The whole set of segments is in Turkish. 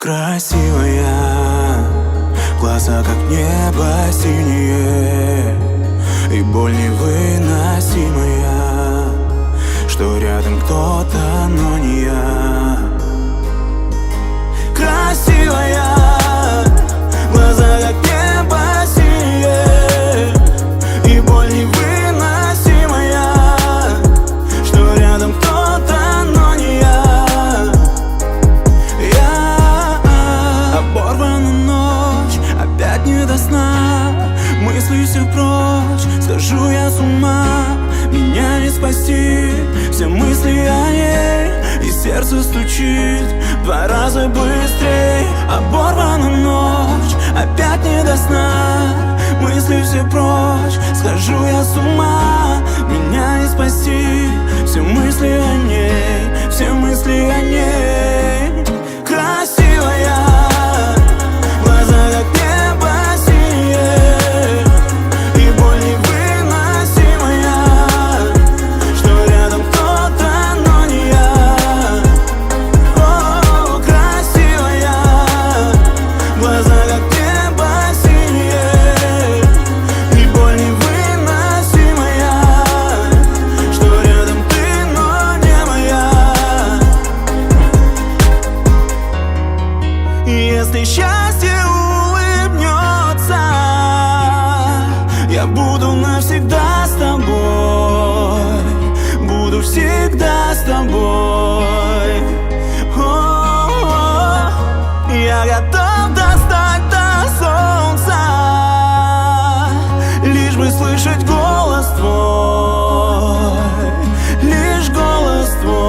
Красивая, глаза как небо синие, и боль невыносимая, что рядом кто-то, но не я. Красивая, глаза как небо синие, и боль невыносимая, что рядом кто-то, но не я. Оборвана ночь, опять не до сна, мысли все прочь, схожу я с ума. Меня не спасти, все мысли о ней, и сердце стучит в 2 раза быстрей. Оборвана ночь, опять не до сна, мысли все прочь, схожу я с ума. Меня не спасти, все мысли о ней, все мысли о ней. Красивая, глаза как небо синие, и боль невыносимая, что рядом кто-то, но не я. О, красивая, глаза как небо синие, и боль невыносимая, что рядом ты, но не моя. Если счастье улыбнется, я буду навсегда с тобой, буду всегда с тобой. О-о-о, я готов достать до солнца, лишь бы слышать голос твой, лишь голос твой.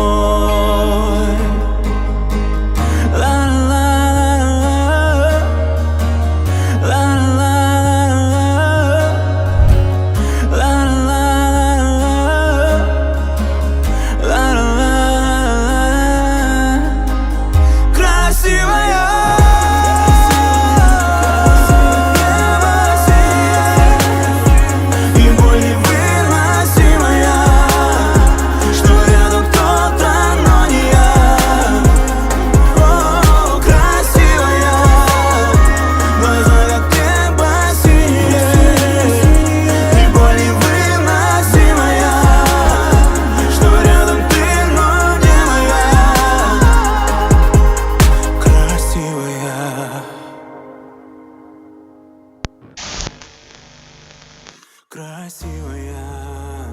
Красивая,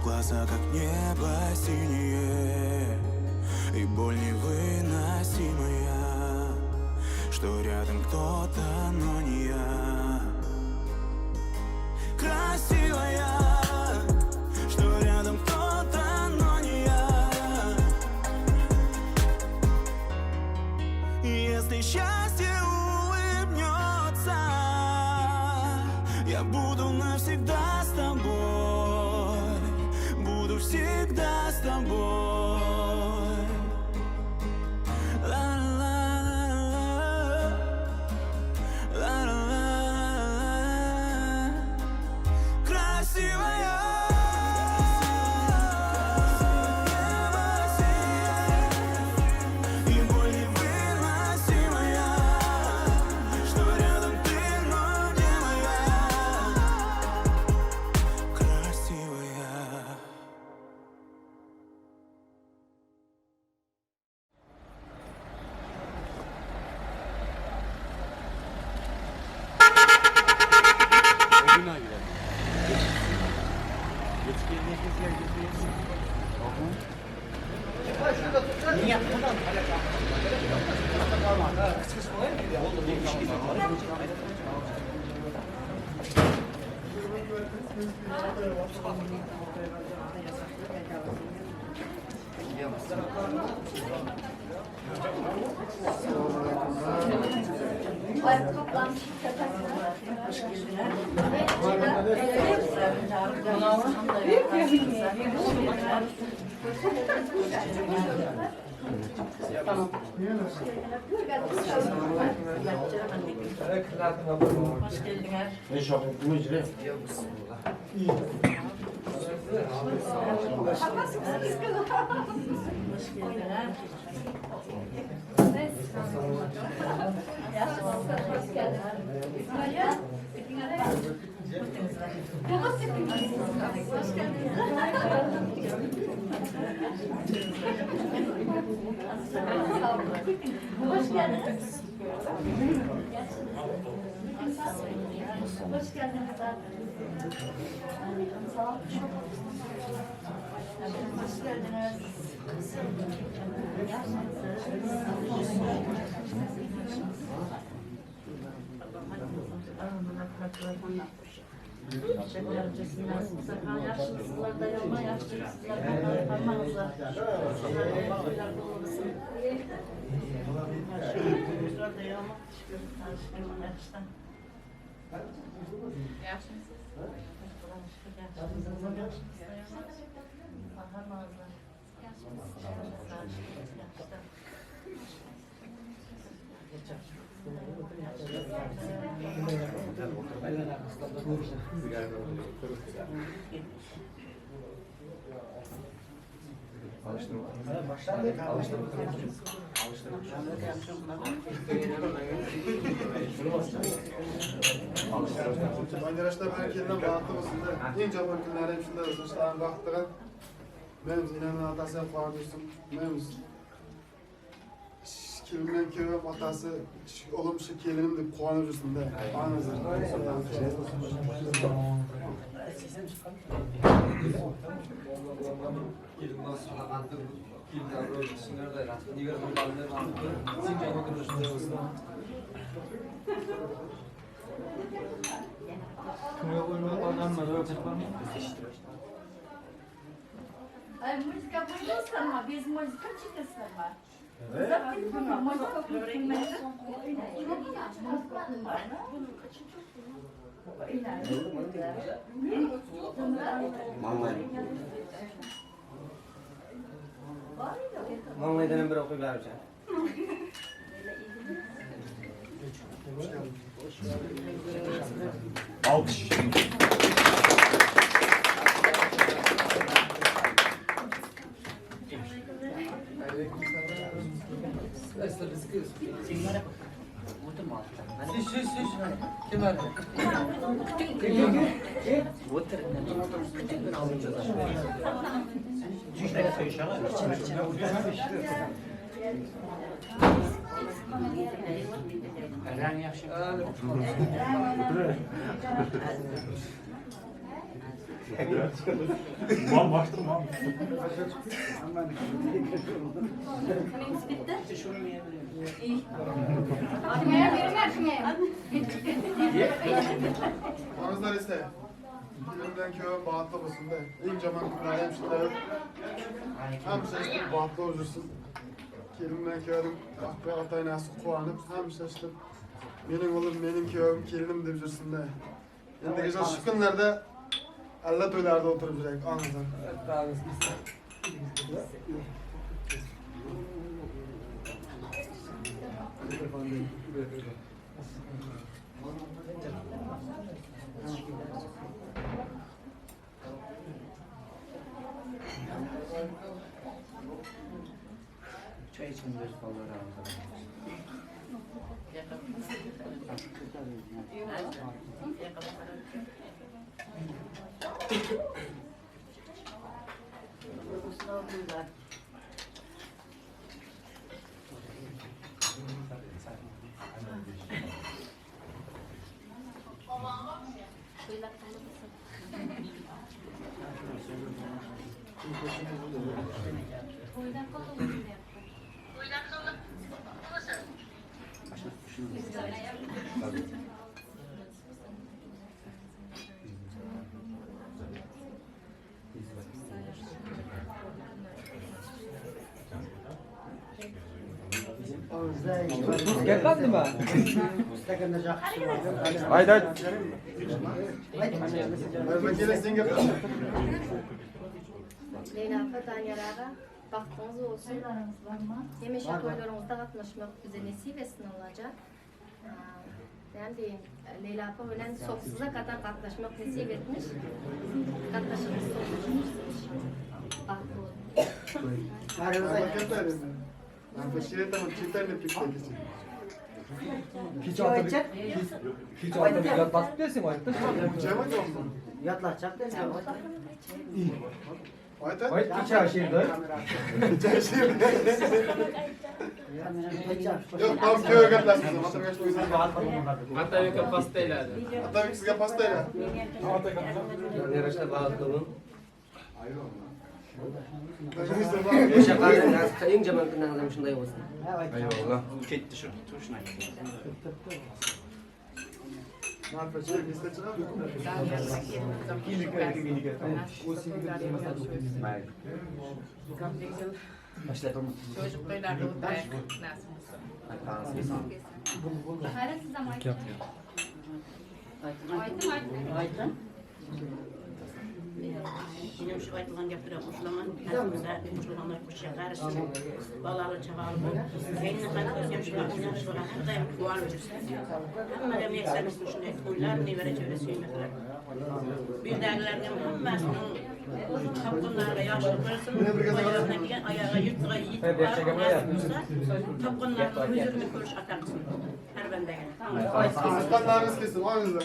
глаза как небо синие, и боль невыносимая, что рядом кто-то, но не я. Красивая, что рядом кто-то, но не я. Если счастье улыбнется, я буду навсегда с тобой, буду всегда с тобой. Ла-ла-ла-ла, ла-ла-ла-ла. Красивая, и боль невыносимая, что рядом ты, но не моя. Красивая. Tamam. Hoş geldiniz. Ne şapkı mı içeri? İyi. Hoş geldiniz. Hoş geldiniz. Hoş geldiniz. Sağ olun. Hoş geldiniz. Yaşlısılar dayanma, yaşlısılar parmağınızla. Yaşlılar dayanma. Yaşlılar. Arkadaşlar merkezden bağıntımızda en çok ülkelere hemşinde özdeşlerin baktığı Memiz inanın atası pardüsüm Memiz Kilimden köyüm atası oğlum şu kelinim de kuanı üstünde anızır. Ay, música buenísima, uma vez música tinha samba. Música Manglaydan bir okuyup vereceğim. Alkış. Kim var? Mam başladım abi. Anızlar ise Kilimden köyüm bağıtlı basında en caman ülkelere hemşinde hem seçtik bağıtlı olursun. Kilimden köyüm akbe ataynası kuanıp hem seçtik benim olur benim köyüm kelinim de üzürsün de. Şimdi gece şu günlerde Allah toylarda oturup duracak anızlar. Çay için bir falan razı. Gelmedi mi? Haydi haydi. Makinesini yapalım. Leyla Fatan yarara baktığınız olsun. Yemiş toylarımızda katlaşmak bize nasip etsin olacak. Yani Leyla Apa ölen sonsuza kadar katlaşmak nasip etmiş. Katlaşımız sonsuza. Baktı Ben Beşir'e tamam çiftlerle piknik için. Hiç ortada hiç ortada bir yat basıp diyorsun o hayatta. Cema yok mu? Yatlaşacak diyorsun. Ayten? Vay ki çarşıydı. Yok tam köye gelmezsiniz. Hatta kaç boyunca. Hatta yok pastayla. Hatta bir sizge pastayla. Nerede bağladın? Arkadaşlar Yaşa kadar nasıl kayın zaman kından şunday olsun. Eyvallah. Ketdi shu. Turishni aytdi. ne yapacağız? Biz de çıkalım. Hayret siz ama. Aytın. Yine şu aytılan gapira kuşlaman, hazımıza kuşlamanlar kuşa karşı, balalı çavalı, kendine kadar yaşlı şu her daim kuvar verirse, ama hem yekselmiş düşünmek, kuylar ne vere çevre söylemekler. Bir dergilerden hammasının tapkınlarla yaşlı versin, ayağına diyen ayağa yırtığa yiyip var, tapkınlarla huzurunu koruş atarsın. Her bende gel. Kanlarınız kesin. O yüzden.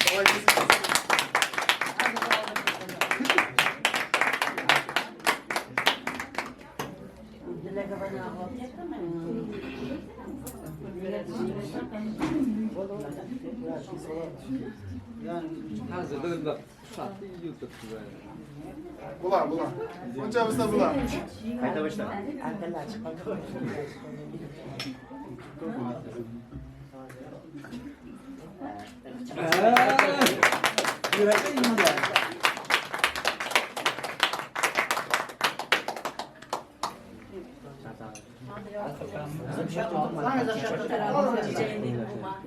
Kolay gelsin. Hazırda da sattı YouTube Bular. Uçağımızda bular. Qayta boshla. Bana da şarkı tarafı çiçeğini bulma.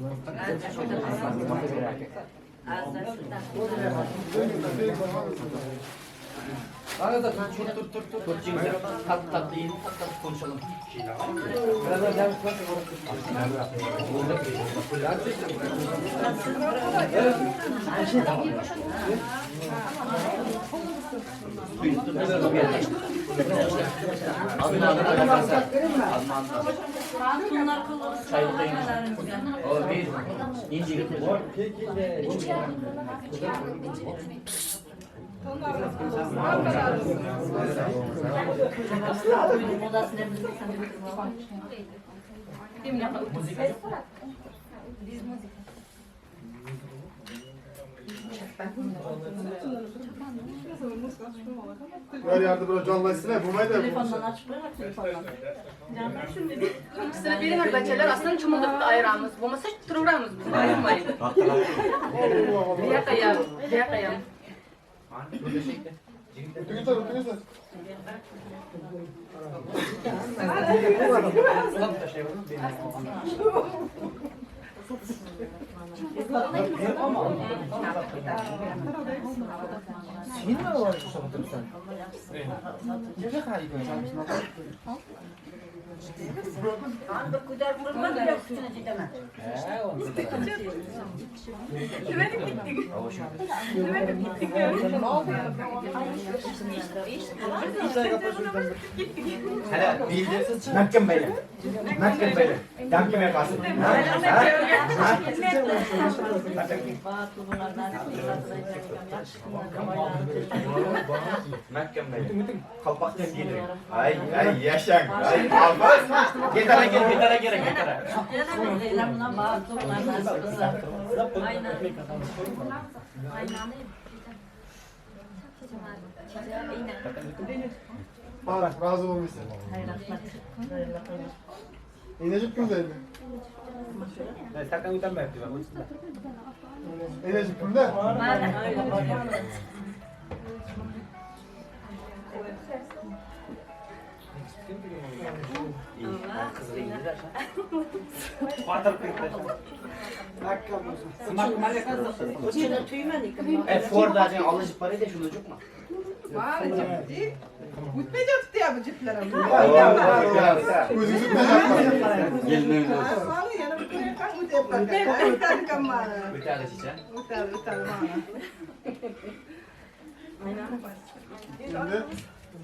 Arada Turcumuza tatlı yiyin, tatlı konuşalım. Bunlar kıllı O bir inci getir. Ver yardım böyle canlaşsın. Bulmayı da telefondan açıp bırak telefondan. Sizler benim arbaçalar aslında çumulukta ayıramız. Bulmasa tururağımız biz ayırmayın. Bir kayam. Tügütler. Sen mi var şu sabah sen? Ne kadar iyi Hala bildirsiz Mekke böyle. Mekke böyle. Tam kime kalsın? Mekke böyle. Kalpaktan gelir. Ay yaşang. Ay almaz. Getara gel. Bak razı olmuşsun. İnecik kimdeydi? Takkan utan berdi. İnecik kimde? Ford'dan alıcı parayı da şunu mu? Gitmeyecek diye bu ciplerim. Gözünüzü tutacak. Gelmeyin olsun. Aslanı yanı bir kere kan bu tepede. Utan kamara. Bir tane çiçeği. Utan mana. Şimdi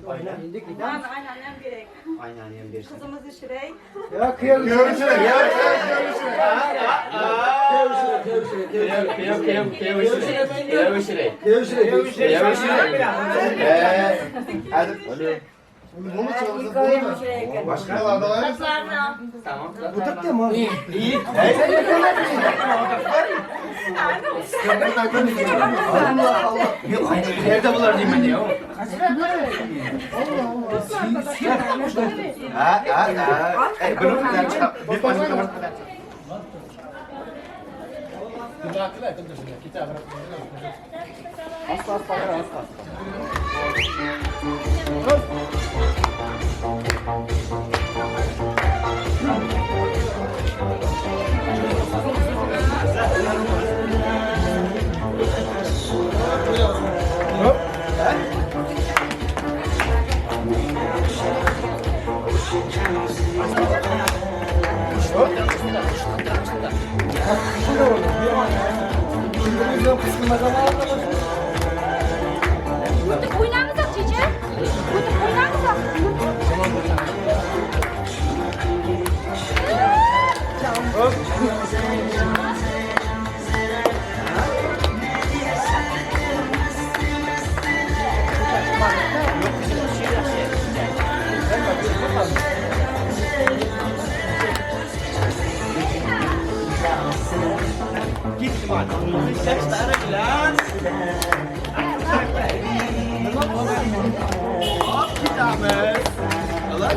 Aynen gerek. Aynı bir. Kızımızı şuraya. Ya kıyam. Görüşürüz. Bunu çalışıp bunu başkalarda var mı? Tamam. Bu da değil mi abi? İyi. Allah Allah. Yok aynı nerede bular diyeyim ben ya. Bunu bir çıkar. Bir başka kapat. Burada oynamızda çiçek. Burada oynamızda. Git bak. Seks tara gelas. Hop kita mas. Allah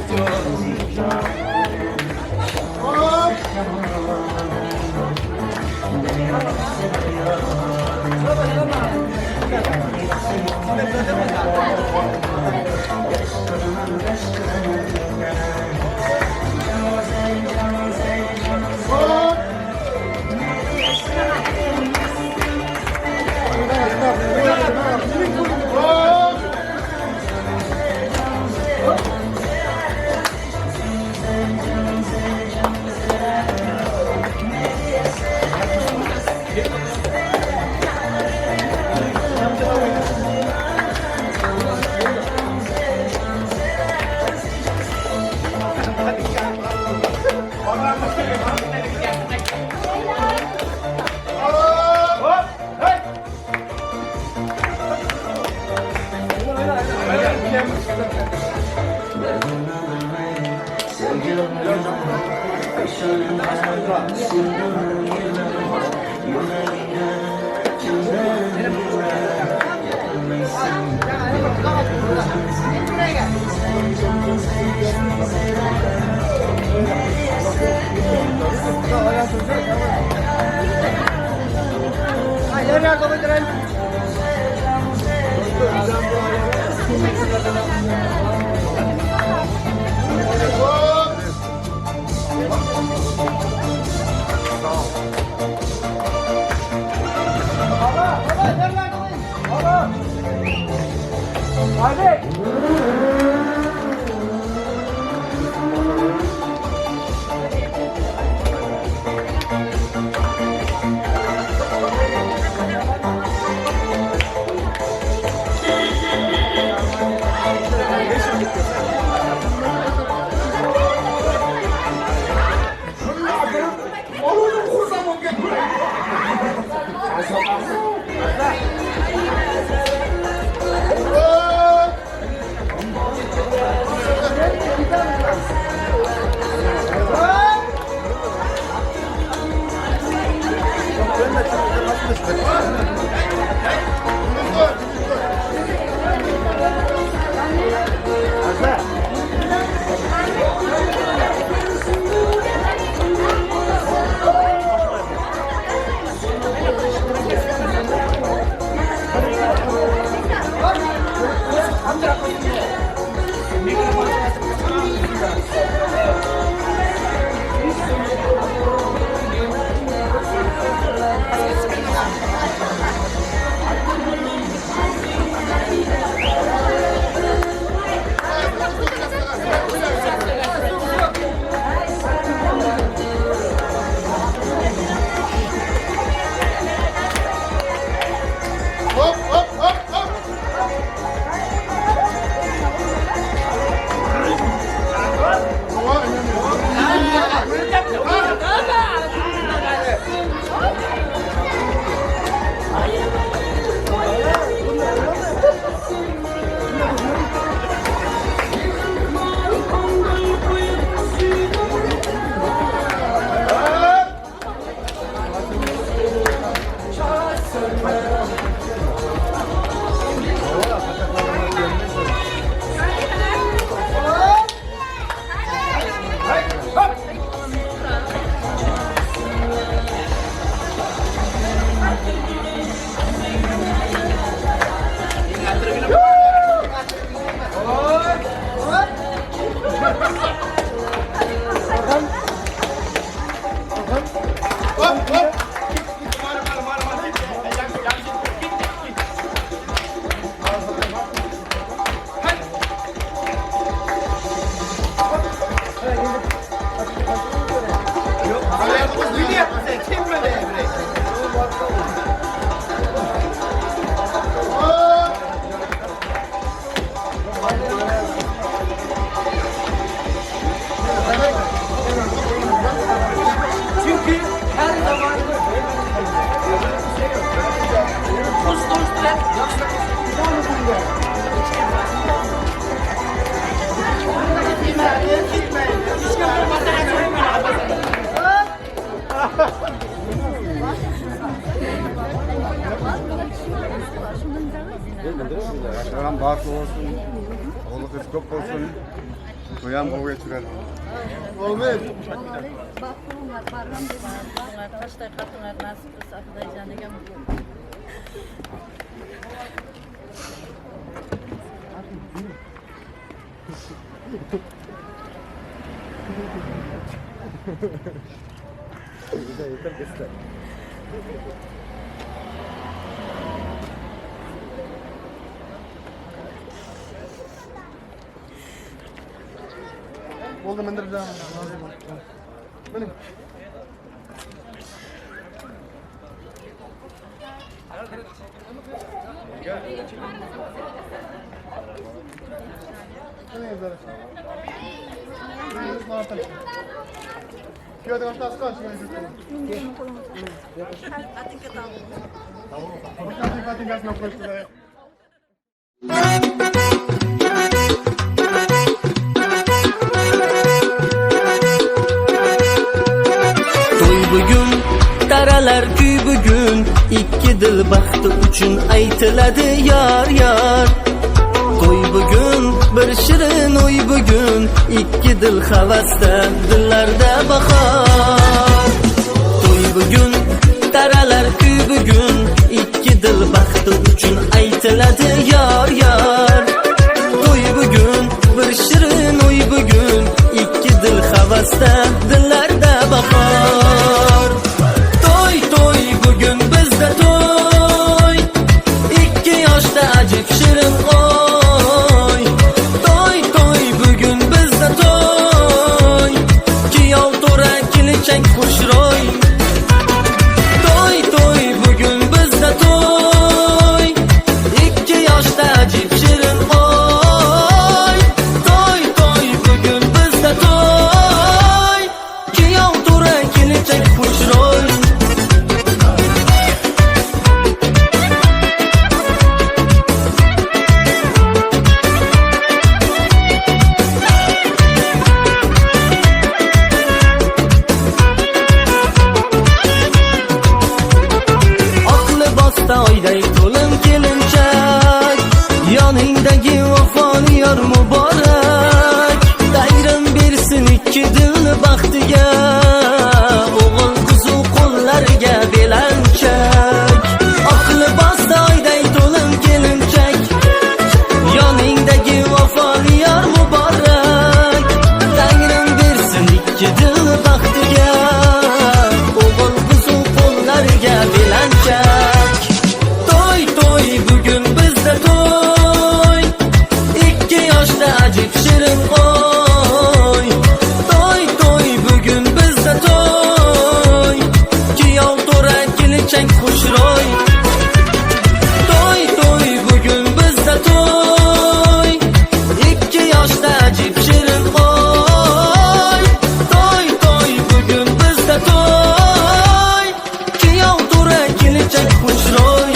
Amca. Yaşanan bağırtlı olsun. Oğlu kız çok olsun. Koyan kavga geçirelim. Olmayın. Kaçta kadınlar nasıl kısa atlayacağını gömüyor. Oldu mendir bir daha. Benim. Ne yazar? Ne yapalım? Kyo da kaç kaç mı yazıyor? Tamam. Hadi gaz ne koştu? Bugun taralar kuy bugun ikki dil baxti uchun aytiladi yar yar. To'y bugun bir shirin o'y bugun ikki dil havasda dillarda bahor. To'y bugun taralar kuy bugun ikki dil baxti uchun aytiladi yar yar. To'y bugun bir shirin o'y bugun ikki dil havasda dillarda bahor. To'y to'y bugun bizda to'y ikki yoshda ajib shirin oy. To'y to'y bugun bizda to'y kiyov to'ra kelinchak xushro'y. To'y to'y bugun bizda to'y ikki yoshda ajib shirin oy. To'y to'y bugun bizda to'y kiyov to'ra kelinchak xushro'y. Oq libosda oyday to'lin kelinchak, yoningdagi vafoli yor muborak. Bayram bersin ikki dil baxtiga, o'g'il qizu qo'llariga belanchak. Oq libosda oyday to'lin kelinchak, yoningdagi vafoli yor muborak. Bayram bersin ikki dil baxtiga, o'g'il qizu qo'llariga belanchak. To'y to'y bugun bizda to'y ikki yoshda ajib shirin oy. To'y to'y bugun bizda to'y kiyov to'ra kelinchak xushro'y. To'y to'y bugun bizda to'y ikki yoshda ajib shirin oy. To'y to'y bugun bizda to'y kiyov to'ra kelinchak xushro'y.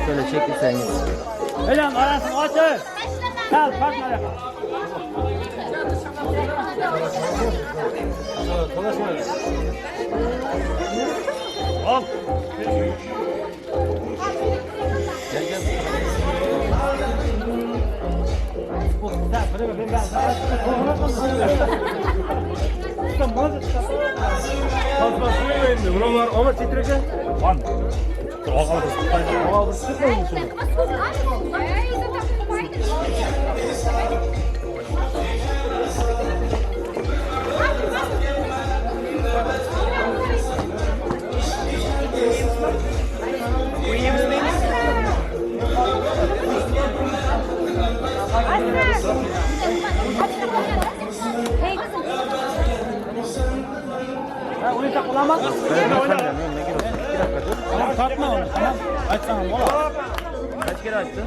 Şöyle çekilsen. Hocam arasını açın. Sal bakma. Hop. Gel gel. Buralar ama titreken. Lan. Ağabey sıkmayın şunu. Onu takılamaz. Tamam takma onu. Tamam. Açsana mola. Kaç kere açtın?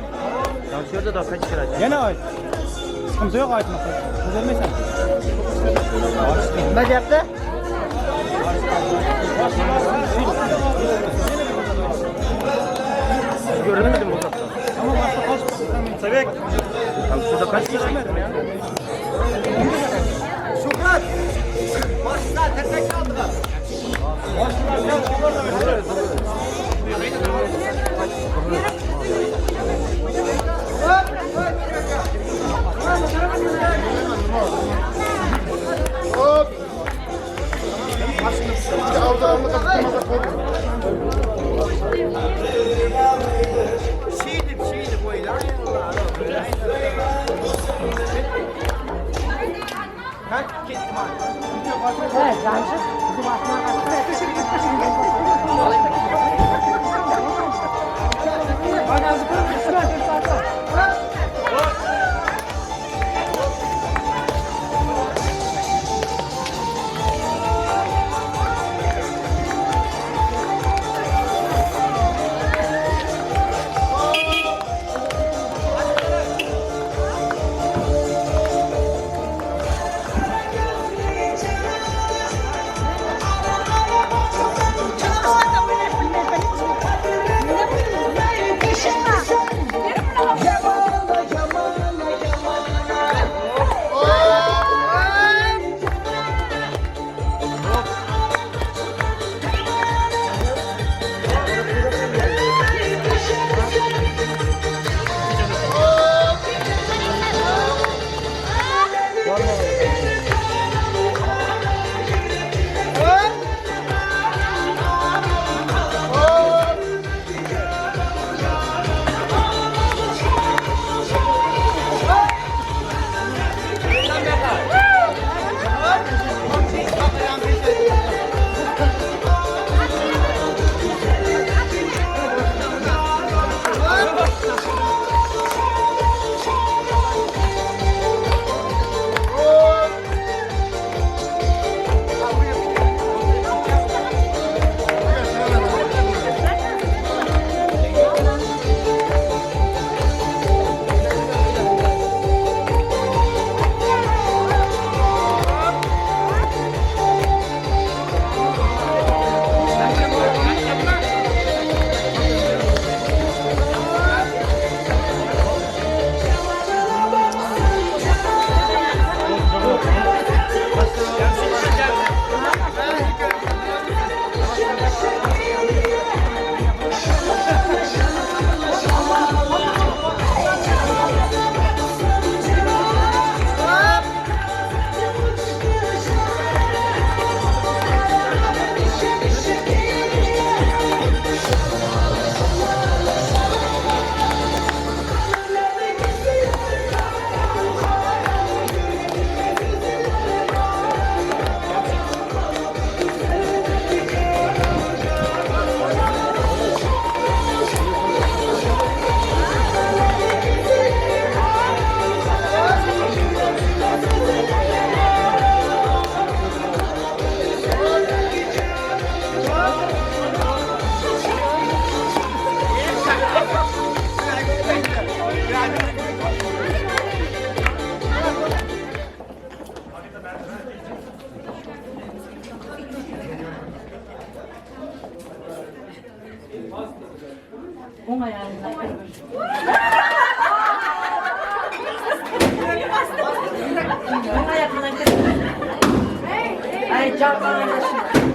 Şurada da kaç kere açtın? Gene aç. Sıkıntı yok açmakta. Üzülmeysen. Ne yaptı? Göremedim bu kaptan. Tamam başta kaç. Sebek. Tamam şurada kaç kere açtın ya? Şükran. Başlar tek kaldılar. Hop. İşte avcılarını kapatmamıza koydum. Şeydi boylar. Kaç gitti var? Evet, Cancı. Bizim On ayağında. On ayağında. Ay canlarına şimdi.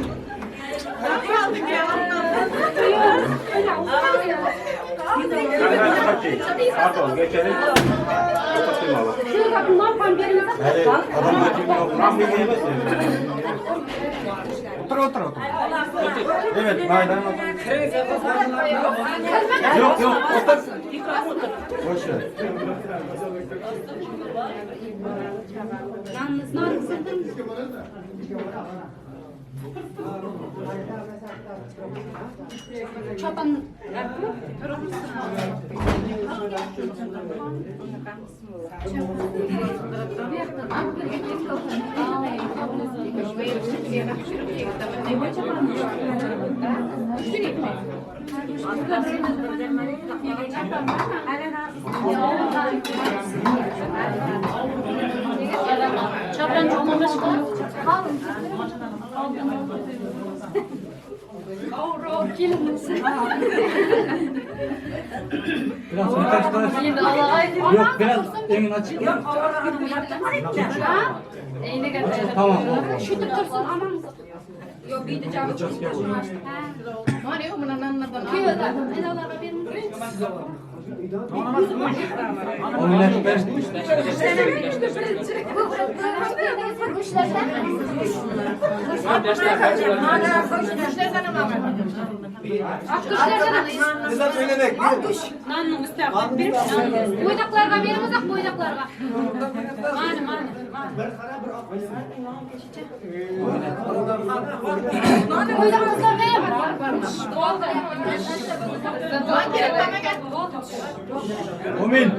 Pardon, geçelim. Kapatayım abi. Yani adam Ben bir yemez mi? Otur. Evet, maydan otur. Yok, otur. Boş ver. Çoban Çoban olmamış mı? Biraz yaklaştır. Yok, biraz emin açık. Tamam. Şu dursun anam. Yok bir de canım. Var ya bunun anlamadan. Kıyıda. Edalara bir mi? Oynaş ben. Bize söylemek değil. Buydaklarga verimiz buydaklarga. Buydaklarga verimiz. Omin.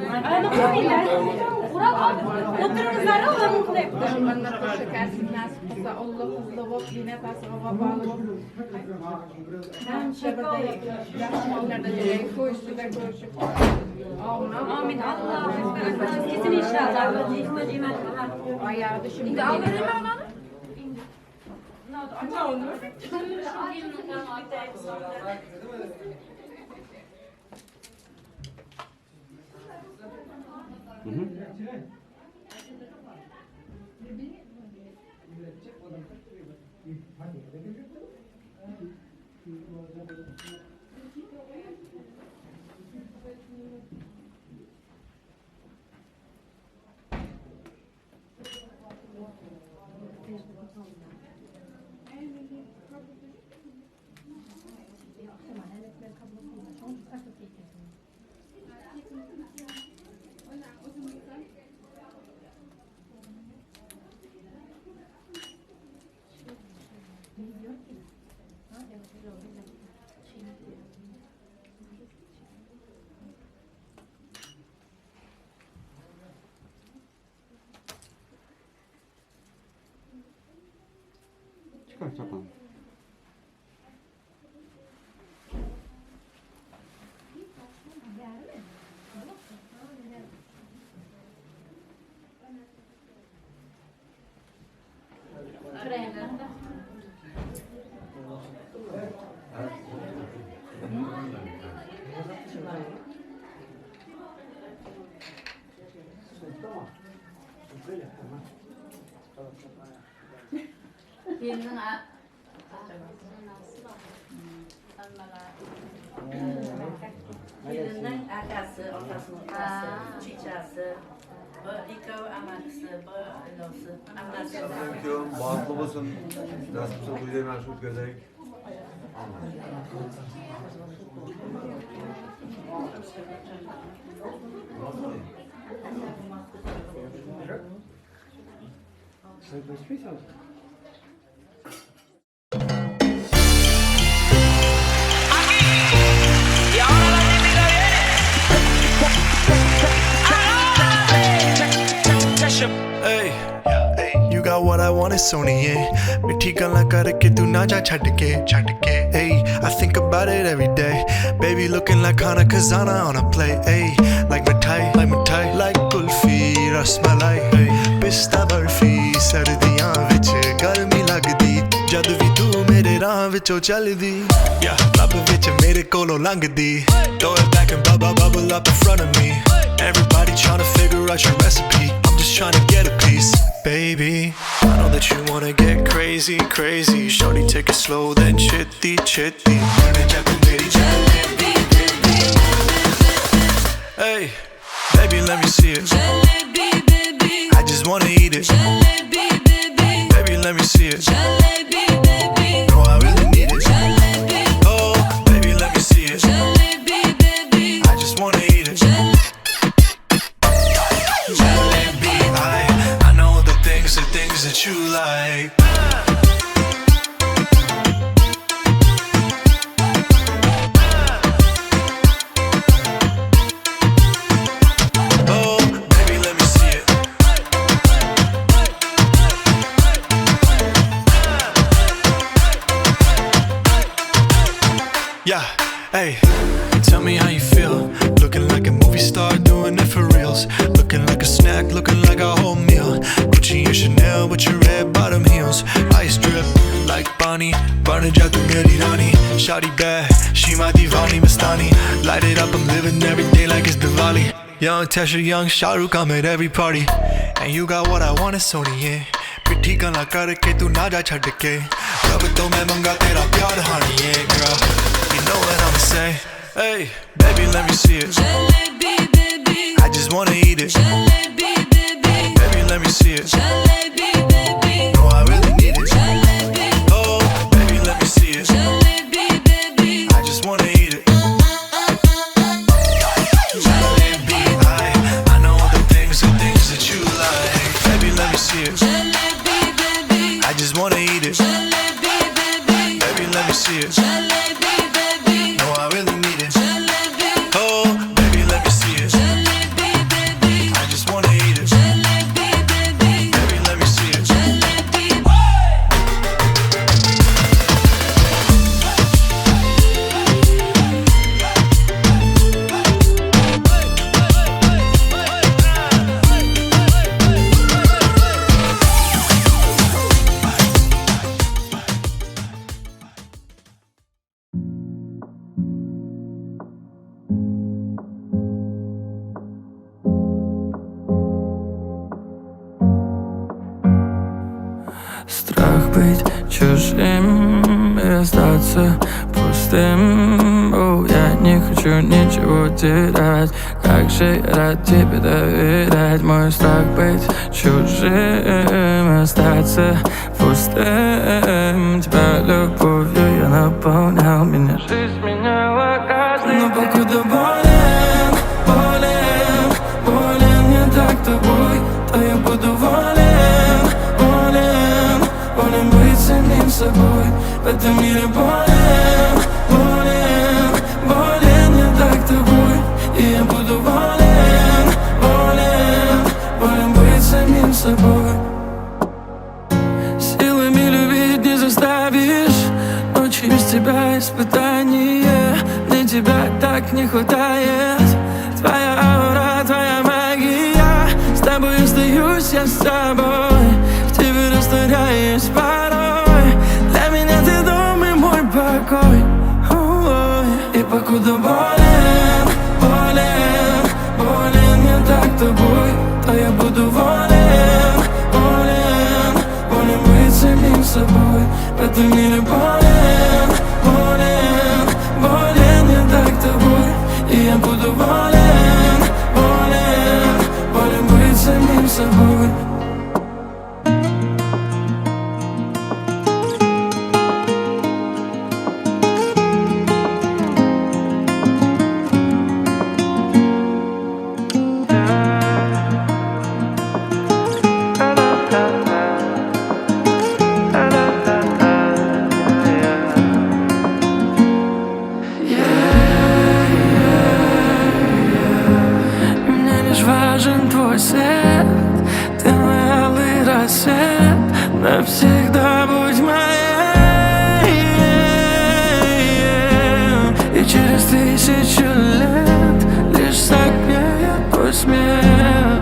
Oturunuzları olalım kılıp. Amin. Allah kesin inşallah. Ayağı düşün. Şimdi al verin onu. Çıkar çapan. Gelinin akası, ortasının akası, çiçeğisi, bu iki amakısı, bu losu, anası. Bağlı olsun. Nasipse bu yemen şu güzel. You got what I want is Sony, मिठी गल्लां करके तू ना जा छड़ के Hey, I think about it every day. Baby looking like Hana Kazana on a plate. Hey, like mithai, like kulfi, rasmalai. Hey, pista barfi, sardiyan vich garmi lagdi. Jad vi tu mere raah vichon chaldi. Yeah, lab vich mere kolo langdi. Throw it back and bubble up in front of me. Everybody tryna figure out your recipe. I'm just tryna get a piece. Baby, I know that you wanna get crazy. Shorty, take it slow, then chitty. Burn it, jab, meri jalebi. let me see it. I just wanna eat it. Baby, let me see it. No, I really need it. Oh, baby, let me see it. I just wanna eat it. Jalebi, I know the things that you like. Oh, baby, let me see it. Yeah, hey, tell me how you feel. Looking like a movie star, doing it for reals. Looking like a snack, looking like a whole meal. Gucci and Chanel with your red bottom heels. Ice drip like Bonnie, burn it out to Mary Rani. Shawty bad, she my divani Mastani. Light it up, I'm living every day like it's Diwali. Young Tesha, young Shah Rukh, I'm at every party. And you got what I want, it's Sony, पिट्ठी गल्ला करके तू ना जा छड़ के रब तो मैं मंगा तेरा प्यार honey, yeah girl. You know what I'ma say. Hey, baby, let me see it. I just wanna eat it. Baby, let me see it. No, I really need it. Oh, baby, let me see it. I just wanna eat it. Jalebi, I know the things that you like. Baby, let me see it. I just wanna eat it. Baby, let me see it. No, I really need it. Oh, baby, let me see it. I just wanna eat it. Baby, let me see it. Страх быть чужим и остаться пустым. О, я не хочу ничего терять. Как же я рад тебе доверять. Мой страх быть чужим и остаться пустым. Тебя любовью я наполнял, меня жизнь меняла каждый. Но покуда болен, болен, болен не так тобой, то я буду волен, волен, волен быть самим собой. В этом мире болен, болен, болен не так тобой, и я буду волен, волен, волен быть самим собой. Силами любить не заставишь, ночи без тебя испытание. Мне тебя так не хватает. Твоя аура, твоя магия. С тобой остаюсь я с тобой. В тебе растворяюсь порой. Для меня ты дом и мой покой. И покуда болен, болен, болен не так тобой, то я буду волен, волен, волен быть самим собой. В этом мире болен, болен, болен не так тобой, и я буду волен, волен, волен быть самим собой. Навсегда будь моей. И через 1000 лет лишь согреет твой смех.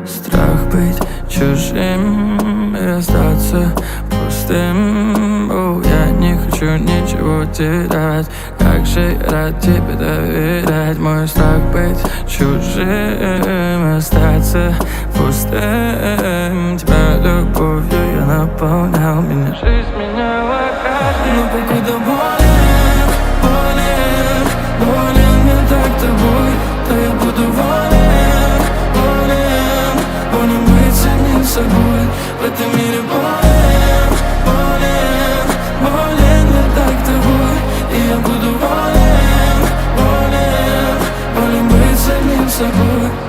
Страх быть чужим и остаться пустым. О, я не хочу ничего терять. Как же я рад тебе доверять. Мой страх быть чужим и остаться пустым. Тебя любовью я наполнял, меня жизнь меняла каждый. Но покуда болен, болен, болен не так тобой, то я буду Вот ты мире болен, болен, болен, я так тобой. И я буду болен, болен, болен быть самим собой.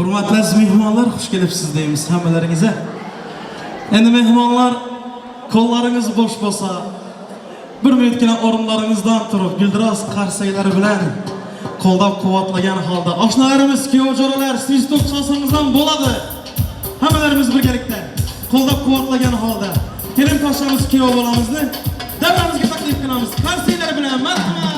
Hurmatli aziz mehmonlar, xush kelibsiz deymiz hammalaringizga. Endi mehmonlar, qo'llaringiz bo'sh bo'lsa, bir minutgina o'rinlaringizdan turib, guldiroz qarsaylari bilan qo'llab-quvvatlagan holda oshnalarimiz, kuyovjo'ralar, sestok chalsangiz ham bo'ladi. Hammalarimiz birgalikda qo'llab-quvvatlagan holda kelin poshamiz, kuyov bolamizni davramizga taklif qilamiz. Qarsaylar bilan marhamat.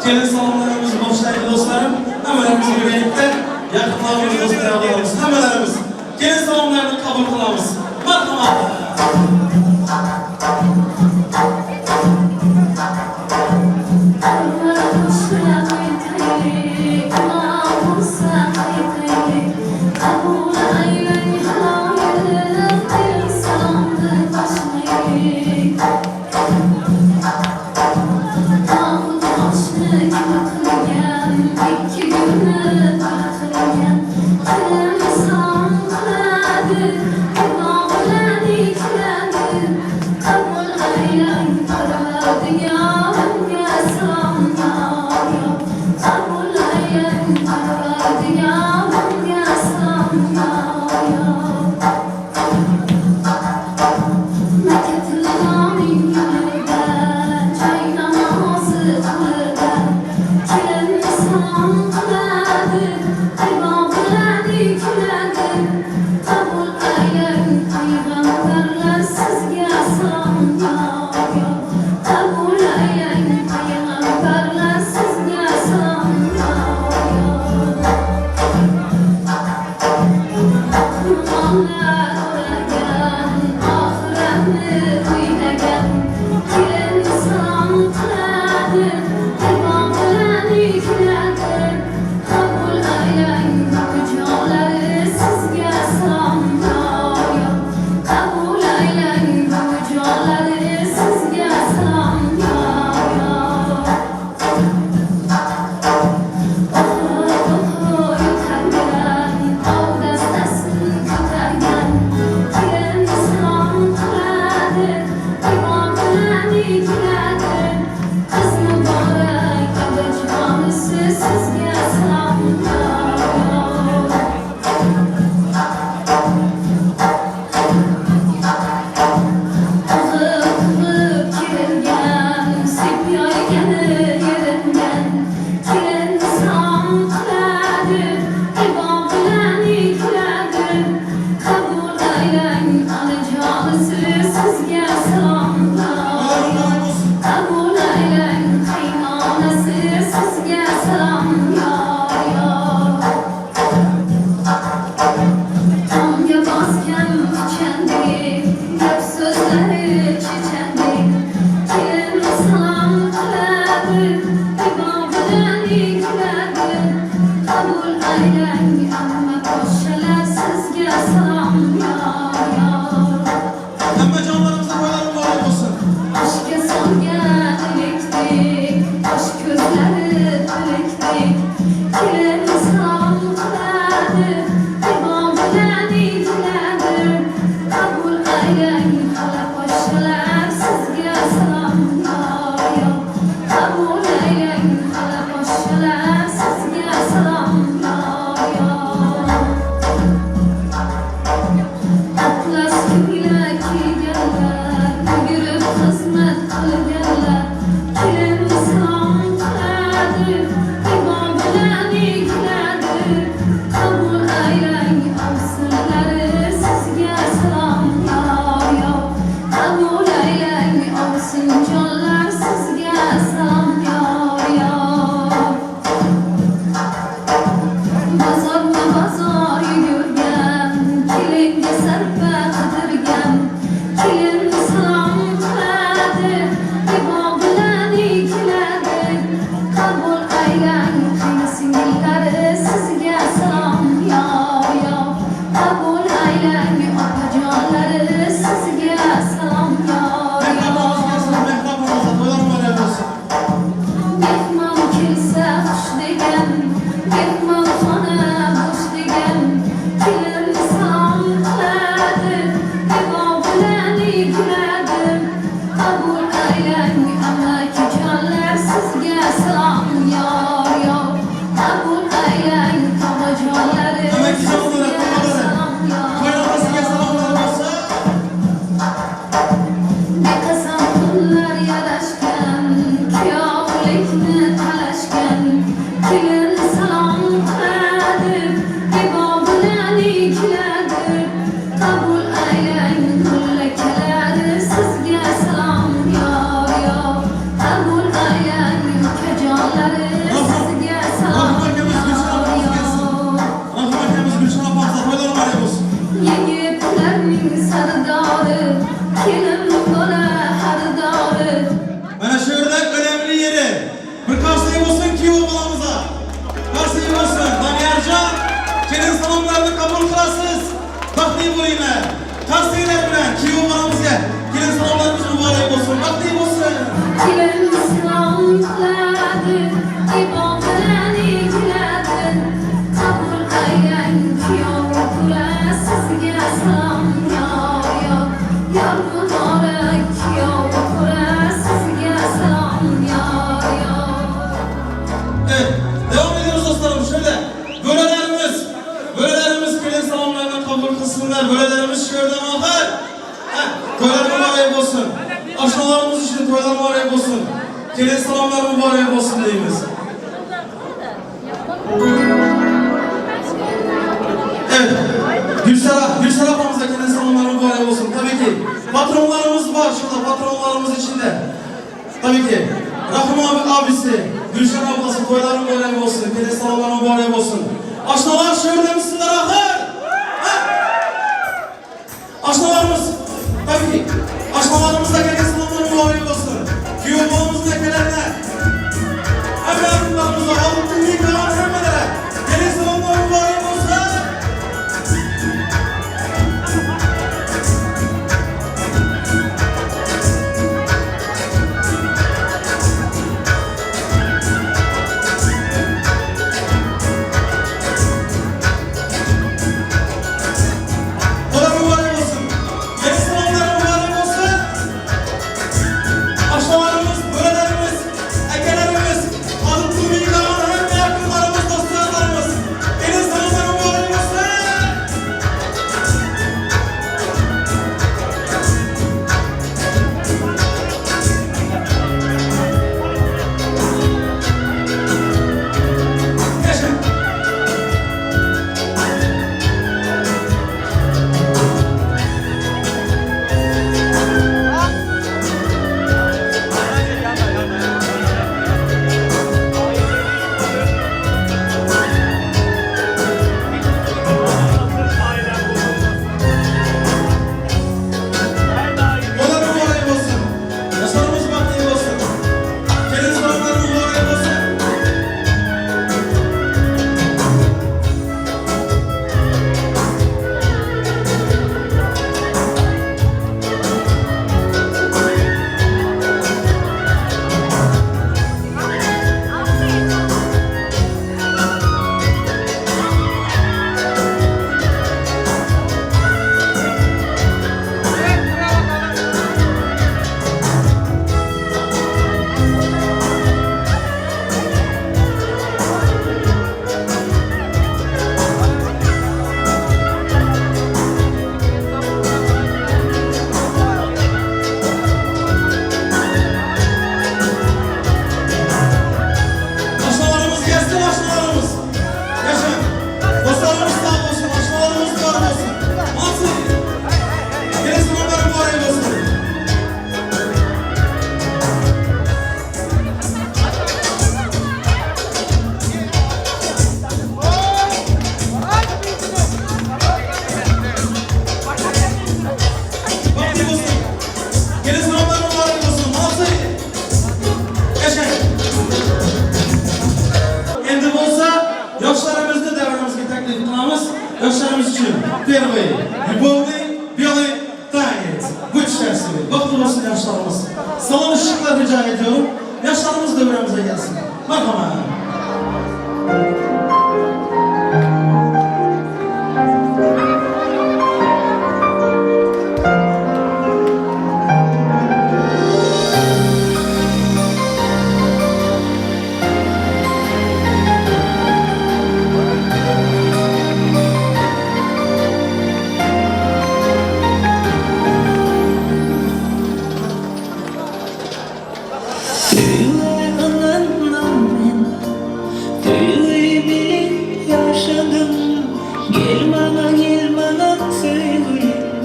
Gelin salonlarımız boştaydı dostlarım. Hammalarımız birlikte yakınlarımız, dostlarımız, hammalarımız gelin salonlarını kabul kılamız. Marhamat. Kız mübarek, kabul sizga salomlar qabul aylang qaynonasi sizga salom yor yor tomga bosgan pichandek gap so'zlari chechandek kelin salom qiladi imom bilan ekladi qabul aylang amma poshshalar sizga salom yor yor Hamma jonlarimizga qo'ylarim muborak bo'lsin. Aşka solgan elektrik, aşk ko'zlari tilekdek, kelin salom qiladi, imom bilan ekladi, qabul aylang hala poshshalar sizga salom yor yor, qabul aylang hala poshshalar sizga salom yor yor. Atlas ko'ylak kiyganlar, yugurib xizmat qilganlar, kelin salom qiladi, imom bilan ekladi, qabul aylang ovsinlari sizga salom yor yor, qabul aylang ovsin jonlar sizga salom yor yor. Bozorma bozor yugurgan, kelinga sarpa qidirgan, kelin salom qiladi, imom bilan ekladi, qabul aylang qayinsingillari sizga salom yor yor, qabul aylang opajonlari sizga salom yor yor. Mehmon kelsa xush degan, mehmonxona bo'sh degan, kelin salom qiladi, imom bilan ekladi, qabul aylang amakijonlar sizga salom yor yor, qabul aylang tog'ajonlari sizga salom yor. Qaynonasiga salomlar bo'lsin. Beqasam kunlar yarashgan, kuyovlikni talashgan, kelin salom qiladi, imom bilan ekladi, qabul aylang mullakalari sizga salom yor yor, qabul aylang ukajonlari sizga salom yor yor. Rahmat akamiz Gulshan opamizga qo'ylarim muborak bo'lsin. Yigitlarning sardori, kelin bola xaridori. Mana shu yerda önemli yeri. Bir qarsak bo'lsin kuyov bolamiza. Qarsak bo'lsin. Doniyorjon, kelin salomlarni qabul qilasiz. Baxtli bo'linglar. Qarsaklar bilan kuyov bolamizga kelin salomlarimiz muborak bo'lsin. Baxtli bo'lsin. Kelin salom qiladi, imom bilan ekladi, qabul aylang kuyov kula sizga salom yor yor, yor muborak kuyov kula sizga salom yor yor. Evet, devam ediyoruz dostlarım. Şöyle bölelerimiz kelin salomlarını kabul kılsınlar. Bölelerimiz şu yerden bakar. Toylar mübarek olsun. Aşnalarımız için toylar mübarek olsun. Kelin salomlar mübarek olsun deyimiz. Evet, Gülsel ablamıza kelin salomlar mübarek olsun. Tabii ki patronlarımız var şurada, patronlarımız içinde. Tabii ki Rahim abi abisi, Gülşen ablası toylar mübarek olsun. Kelin salomlar mübarek olsun. Aşnalar şöyle misinler ahır? Aşnalarımız, tabii ki aşnalarımız da kelin salomlar mübarek olsun. Kuyumlarımız da kelenler. Evlatlarımıza, altın yıkanan sevmelere kelin salomlar mübarek olsun. Mübarek olsun. Kelin salomlar mübarek olsun. söyleyin. Bakın olsun yaşlarımız. Salon ışıklar rica ediyorum. Yaşlarımız devremize gelsin. Merhaba.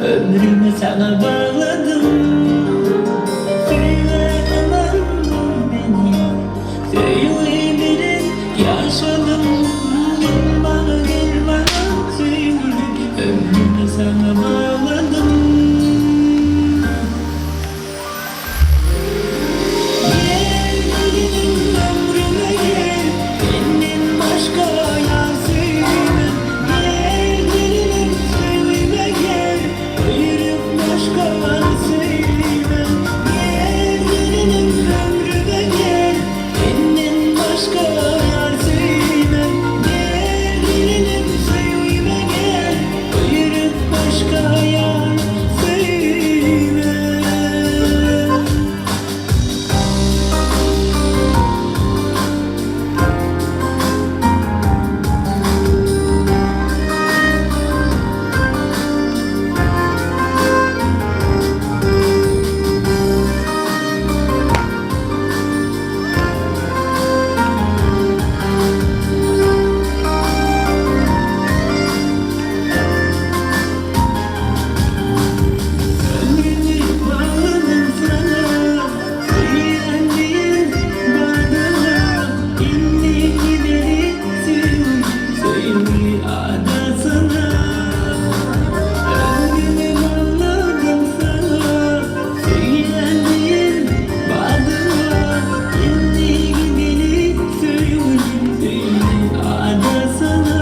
Ömrümü sana bağladım. Söyle anam beni, söyle biri yaşadım. Gel bana söyle, ömrümü sana bağladım. Gel benim ömrüme gel, benden başka yar söyle. Gel benim söyle gel, ayırıp başka söyle. Gel benim ömrüme gel, benden başka yar söyle. Gel benim söyle gel, ayırıp başka yar söyle. Ömrümü bağladım sana, söylendiğin bana. İnni gidersin, söyle ada sana. Ömrümü bağladım sana, söylendiğin bana. İnni gidersin, söyle ada sana.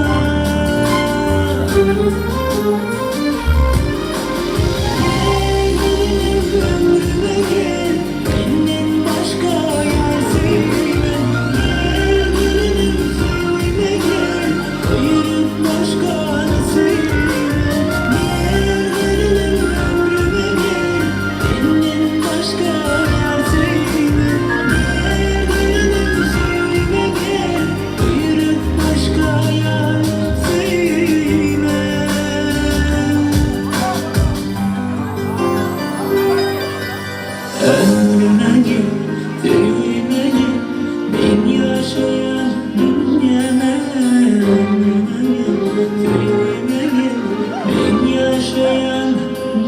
Ömrüme gel, benden başka yar söyle. Gel benim söyle gel, ayırıp başka söyle. Gel benim ömrüme gel, benden başka yar söyle. Gel benim söyle gel, ayırıp başka yar söyle. Ömrüme gel, söyle gel, ben yaşayan dünyama. Ömrüme gel, söyle gel, ben yaşayan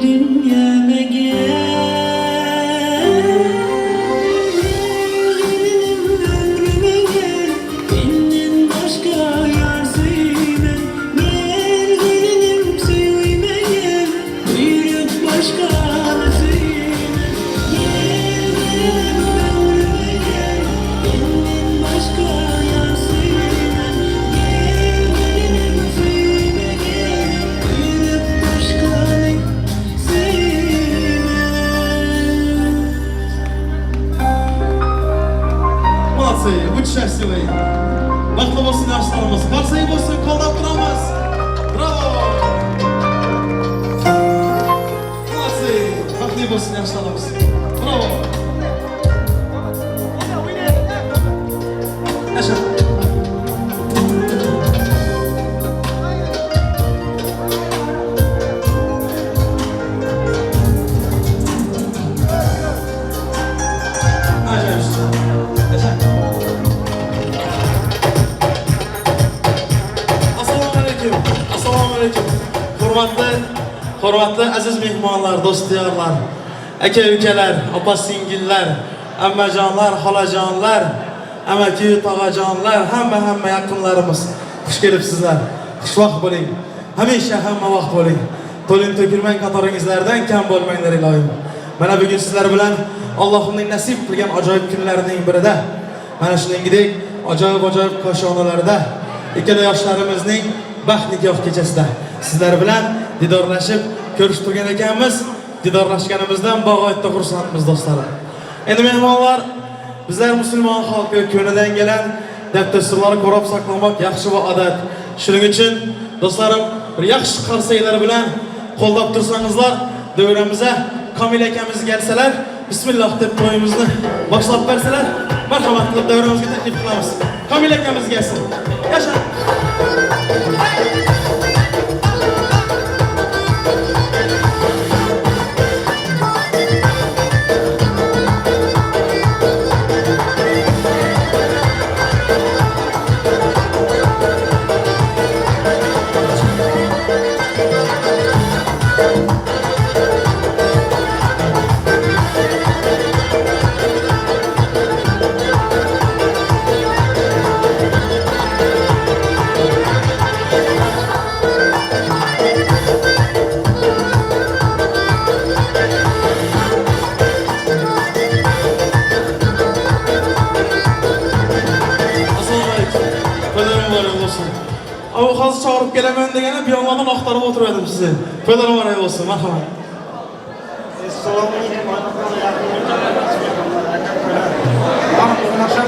dünyama gel. Benim ömrüme gel, benden başka yar söyle. Gel benim söyle gel, buyurup başka söyle. Gel benim ömrüme gel, benden başka yar söyle. Gel benim söyle gel, buyurup başka söyle. Молодцы, будь счастливы. Baklı olsun yaşlarımız. Karsayı olsun, kolda duramaz. Bravo. Молодцы, baklı olsun yaşlarımız. Bravo. Yaşa. Assalomu alaykum. Hurmatli aziz mehmonlar, do'stlarlar, aka-ukalar, opa-singillar, ammajonlar, xolajonlar, amaki, tog'ajonlar, hamma yaqinlarimiz. Xush kelibsizlar. Xushvaqt bo'ling. Hamisha hamma vaqt bo'ling. To'lin to'kilmang qatoringizlardan kam bo'lmanglar iloyim. Mana bugun sizlar bilan Allohning nasib qilgan ajoyib kunlarining birida, mana shuningdek ajoyib qoshonalarda ikkala yoshlarimizning baxt nikoh kechasida sizlar bilan didorlashib ko'rishib turgan ekanmiz. didarlaşganimizdan bag'oyatda xursandmiz do'stlarim. Endi mehmonlar, bizlar musulmon xalqi ko'nidan kelgan daftarlarni ko'rib saqlamoq yaxshi va odat. Shuning uchun do'stlarim, bir yaxshi qarsaklar bilan qo'llab tursangizlar, davramizga Kamil akamiz kelsalar, bismillah deb to'yimizni boshlab bersalar, marhamat qilib davramizga taklif qilamiz. Kamil akamiz kelsin. Yasha. Ama hazır çağırıp gelemen degene bir yanlardan aktarıp oturuyordum size. Toylarım var olsun, merhaba. Selamünaleyküm. Bugün akşam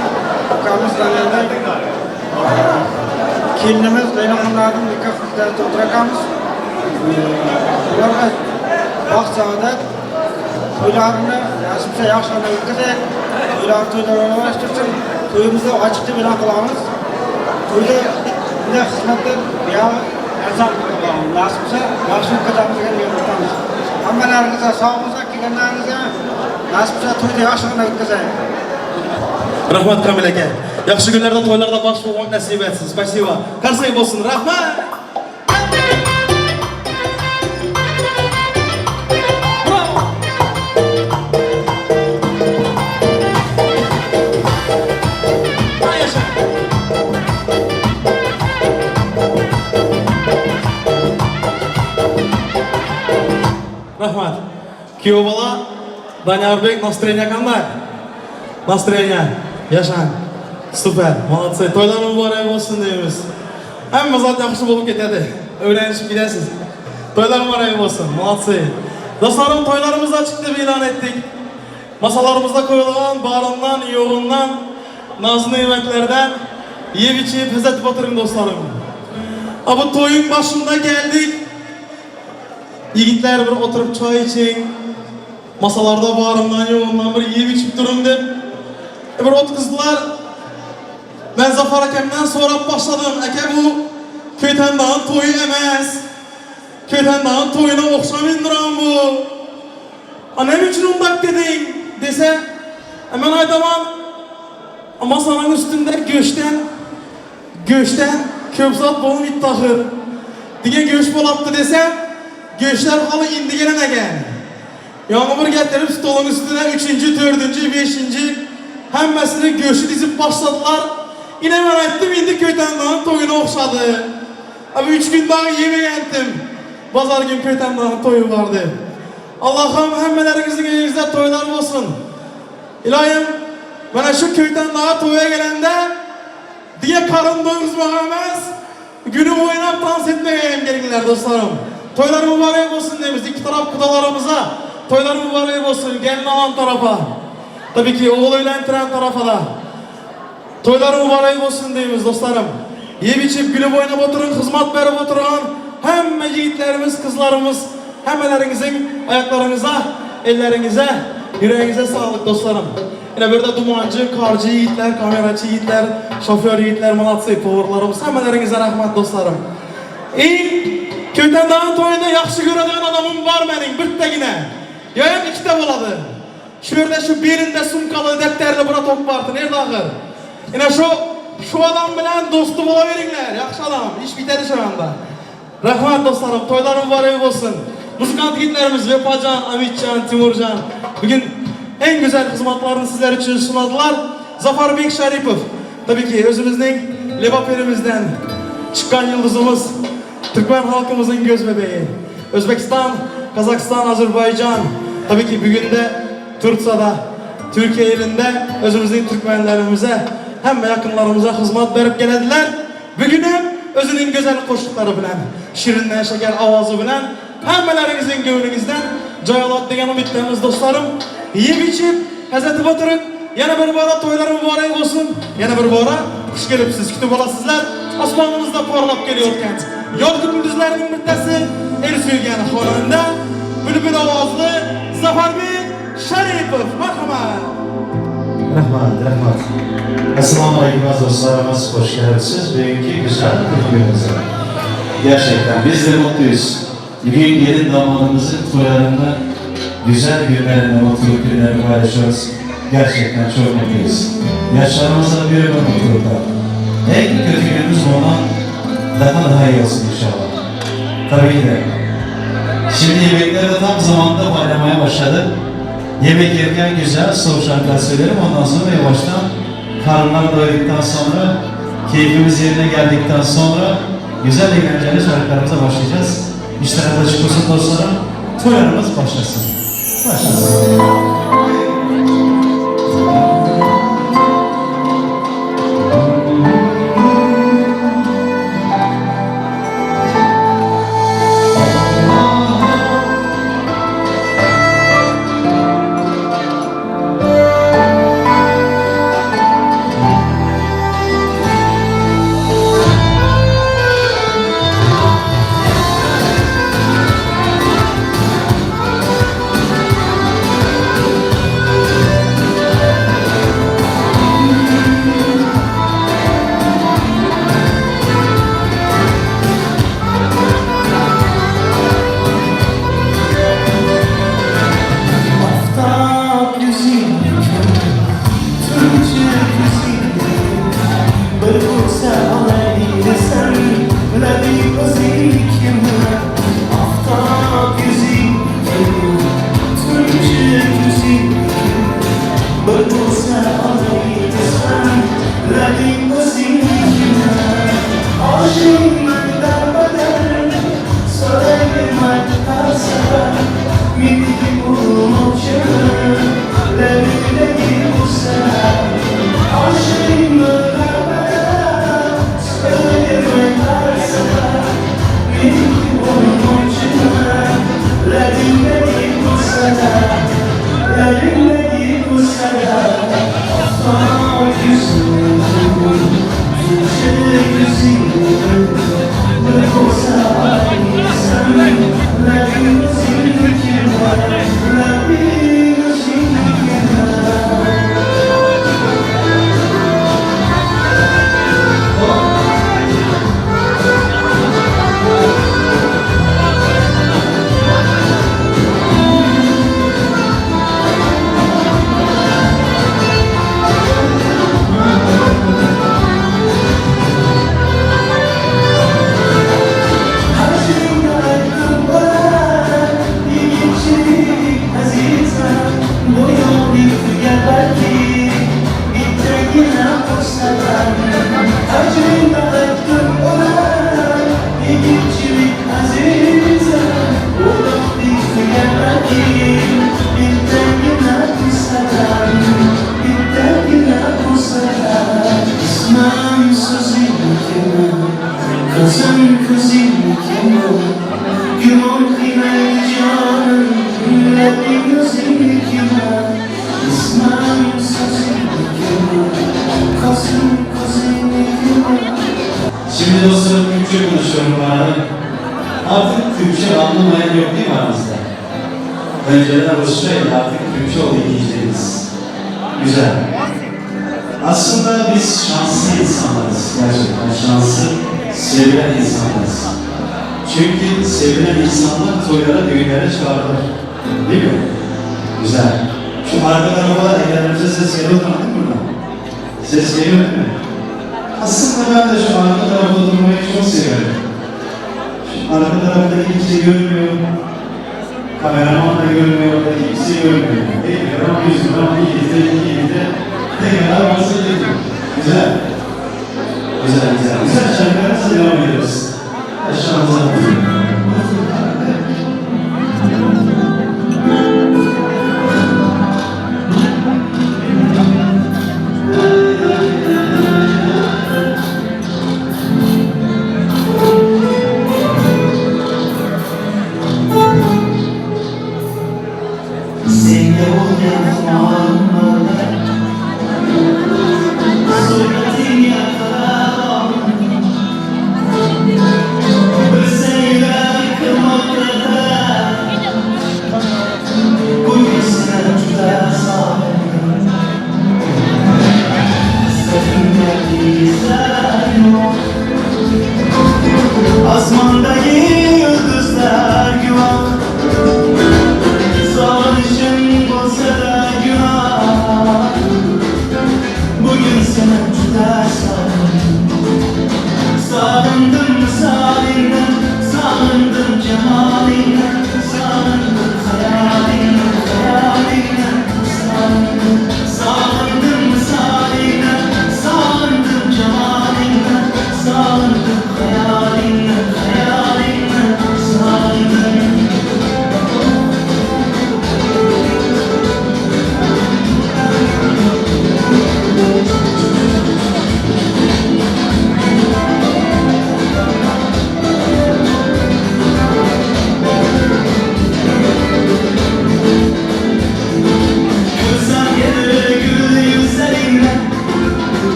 Kamistan'da kendimiz Leylamanlar'ın nikah kutlarında oturakamiz. Ularga vaqt saadet to'ylarini nasibsa yaxshilab o'tkazib, to'ylar to'ylarni boshlashtirsin, to'yimizni ochiqda e'lon qilamiz. To'yda bunday xizmatlar ya arzon nasibsa yaxshi o'tkazamiz degan niyatdamiz. Hammalaringizga sog'lig'ingizga kelganlaringizga nasibsa to'yda yaxshigina o'tkazaylik. Rahmat Kamil aka. Yaxshi kunlarda to'ylarda bosh bo'lmoq nasib etsin. Spasibo. Qarsak bo'lsin. Rahmat. Rahmat. Kuyov bola Daniyarbek настроение qanday? Настроение. Yaşan. Süper. Молодцы. To'ylar muborak bo'lsin deymiz. Hamma zot yaxshi bo'lib ketadi. O'rganishib ketasiz. To'ylar muborak bo'lsin. Молодцы. Dostlarım, to'ylarimizni açık deb e'lon etdik. Masalarımızda qo'yilgan barından, yo'g'undan, naz-ne'matlardan yeb ichib izzat o'tiring dostlarım. Bu to'yun başında geldik. Yigitler bir oturup çay için, masalarda bağrımdan yoğundan bir yiyip içip durun deb. Bir ot kızdılar. Ben Zafer Akem'den sonra başladım. Eke bu Köyten Dağ'ın toyu emez. Köyten Dağ'ın toyuna okşamayın duran bu. Annem için undak dedin dese, hemen aydaman masanın üstünde göçten köpsat bolum ittahır. Dige göç bolattı desem, göçler halı indi gelen egen. Yağmur getirip stolun üstüne 3. 4. 5. hemmesini göçü dizip başladılar. Yine ben ettim indi Köyten Dağ'ın toyuna okşadı. Abi 3 gün daha yemeğe ettim. Pazar gün Köyten Dağ'ın toyu vardı. Allah'ım hemmelerinizin elinizde toylar olsun. İlahim bana şu Köyten Dağ'a toya gelende diye karın doyurmamız günü oynap dans etmeye gelinler dostlarım. Toylar mübarek olsun demiş. İki taraf kudalarımıza toylar mübarek olsun. Gelin alan tarafa. Tabii ki oğul evlendiren tarafa da. Toylar mübarek olsun demiş dostlarım. Yiyip içip gülüp oynap oturun, hizmet verip oturun. Hem yiğitlerimiz, kızlarımız, hemmelerimizin ayaklarınıza, ellerinize, yüreğinize sağlık dostlarım. Yine burada dumancı, karcı yiğitler, kameracı yiğitler, şoför yiğitler, malatsı, powerlarımız, hemmelerinize rahmet dostlarım. Köyten Dağ'ın toyunda yaxşı göreden adamım var benim, bürttegine. Yayın 2'de buladı. Şurada şu birinde sumkalı, defterli bura top vardı, nerede ağır? Yine şu adam bilen dostu bulabilirler, yaxşı adam, iş biteri şu anda. Rahmet dostlarım, toylar mübarek olsun. Muzikant yiğitlerimiz Vefacan, Amitcan, Timurcan bugün en güzel hizmetlerini sizler için sunadılar. Zafer Bek Şaripov, tabii ki özümüzün Levaperimizden çıkan yıldızımız, Türkmen halkımızın göz bebeği. Özbekistan, Kazakistan, Azerbaycan, tabii ki bugün de Türkça'da, Türkiye elinde özümüzün Türkmenlerimize hem yakınlarımıza hizmet verip gelediler. Bugün hem özünün güzel koşulları bilen, şirinden şeker avazı bilen hemmelerimizin gönlünüzden joy oladi degan umiddamiz do'stlarim. Yeb ichib, hazatib o'tiring. Yana bir bora to'ylar muborak bo'lsin. Yana bir bora xush kelibsiz, kutib olasizlar. Osmonimizda porlab kelayotgan yozgi kunduzlarning bittasi er suygan xonanda bulbul ovozli Zafarbek Sharipov. Marhamat. Rahmat. Assalomu alaykum do'stlarimiz, hoş geldiniz. Bugünkü güzel günümüze. Gerçekten biz de mutluyuz. Bugün gelin damadımızın toylarında güzel günlerinde, mutluluk günlerini paylaşıyoruz. Gerçekten çok mutluyuz. Yaşlarımızda büyük bir mutluluklar. En kötü günümüz olan daha iyi olsun inşallah. Tabii ki de. Şimdi yemekleri de tam zamanda paylaşmaya başladık. Yemek yerken güzel soğuk şarkılar söylerim. Ondan sonra yavaştan karnlar doyduktan sonra, keyfimiz yerine geldikten sonra güzel eğlenceli şarkılarımıza başlayacağız. İşler açık olsun dostlarım. Toylarımız başlasın. Şimdi dostlarım Türkçe konuşuyorum bu arada. Artık Türkçe anlamayan yok değil mi aranızda? Önceden Rusçaydı, artık Türkçe oldu İngilizce'yiz. Güzel. Aslında biz şanslı insanlarız. Gerçekten şanslı, sevilen insanlarız. Çünkü sevilen insanlar toylara, düğünlere çağırılır. Değil mi? Güzel. Şu arka tarafa ellerimize ses geliyor mu? Ses geliyor mu? Aslında ben de şu arka tarafta durmayı çok seviyorum. Şu arka tarafta kimse görmüyor. Kameraman da görmüyor, kimse görmüyor. Değil mi? Ama yüzüm, ama iyi de. Tekrar varsa değil. Güzel. Güzel şarkılarımıza devam ediyoruz. Aşağımıza bakıyorum. Senle olmayan anlarda Soynatin yakalar Ölseyler kırmaklarda Bugün sana juda sağlıklı Sakın geldiysen yok Asmandaki yıldızlar güvah Sağlışın olsa da günah Bugün sana juda sağlıklı Sağındım misalinden, sağındım cemalinden Sağındım hayalinden, hayalinden Sağındım misalinden, sağındım cemalinden Sağındım hayalinden, hayalinden Sağındım Gözden gelir gül yüzlerinden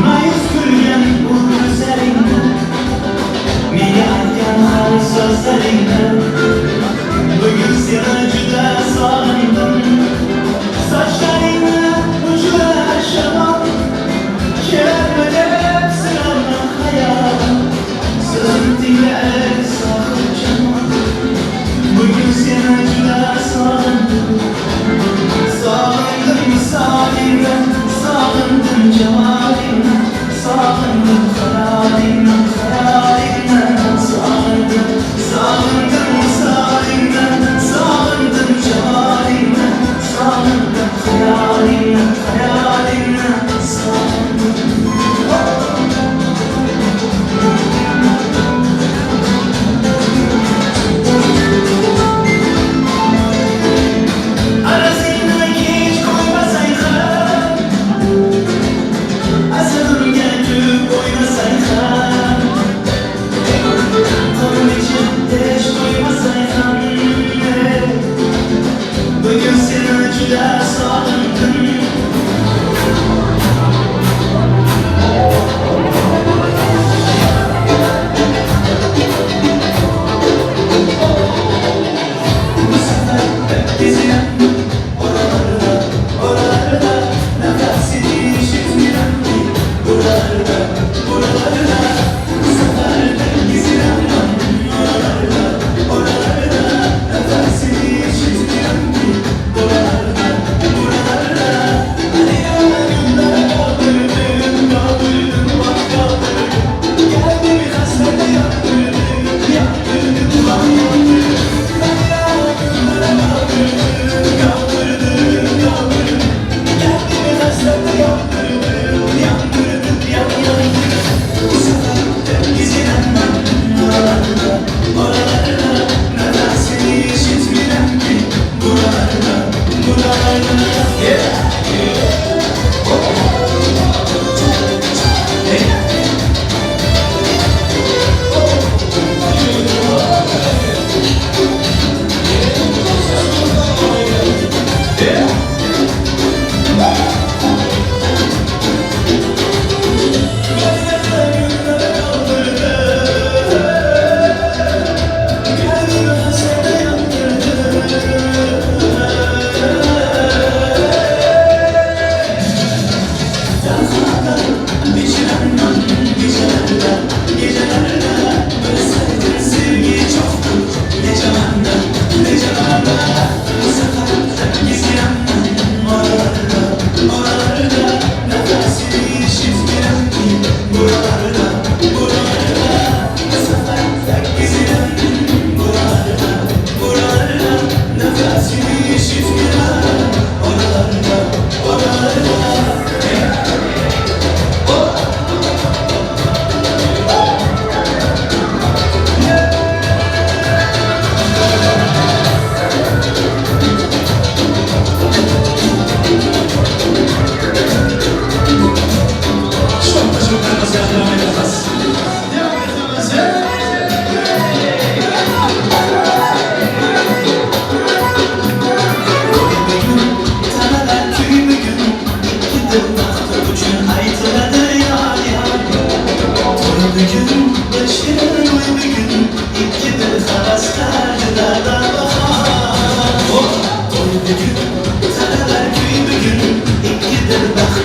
Mayıs gülgen bu gözlerinden Milyarken her sözlerinden Bugün sana juda sağındım Saçlarına uçlar şaman Keremede sıramla hayal Sözüm dinler sahip canan Bugün sana juda sağındım Sağındım misalinden, sağındım cemalinden Sağındım hayalinden, hayalinden Sağındım, sağındım misalinden, sağındım cemalinden Sağındım hayalinden, hayalinden Sağındım Arasında hiç koymasaydın Asalım gelip oynasaydın Onun için hiç koymasaydın Bugün sana juda sağındım Bu sefer hep gezen oralarda, oralarda Nefesini işitmeyen buralarda, buralarda Bu sefer hep gezen oralarda, oralarda Nefesini işitmeyen buralarda, buralarda Hani günler kaldırdım, kaldırdım, bak kaldırdım Geldi bir hasret yaptırdım, yaptırdım, bak yaptırdım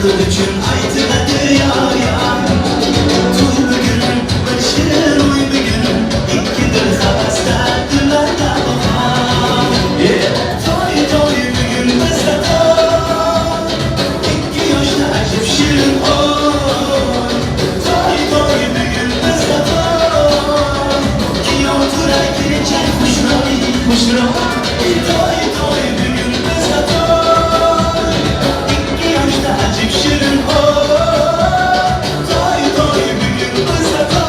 Yıldır üçün aytıladı yar yar Toy bugünüm, başır oy bugünüm İkidir havasta dünlarda bahar Toy toy bugün bizde toy İki yaşta acip şirin oy Toy toy bugün bizde toy Ki otura girecek kuşroy Toy toy bugün bizde toy İki yaşta acip şirin oy Toy toy bugün bizde toy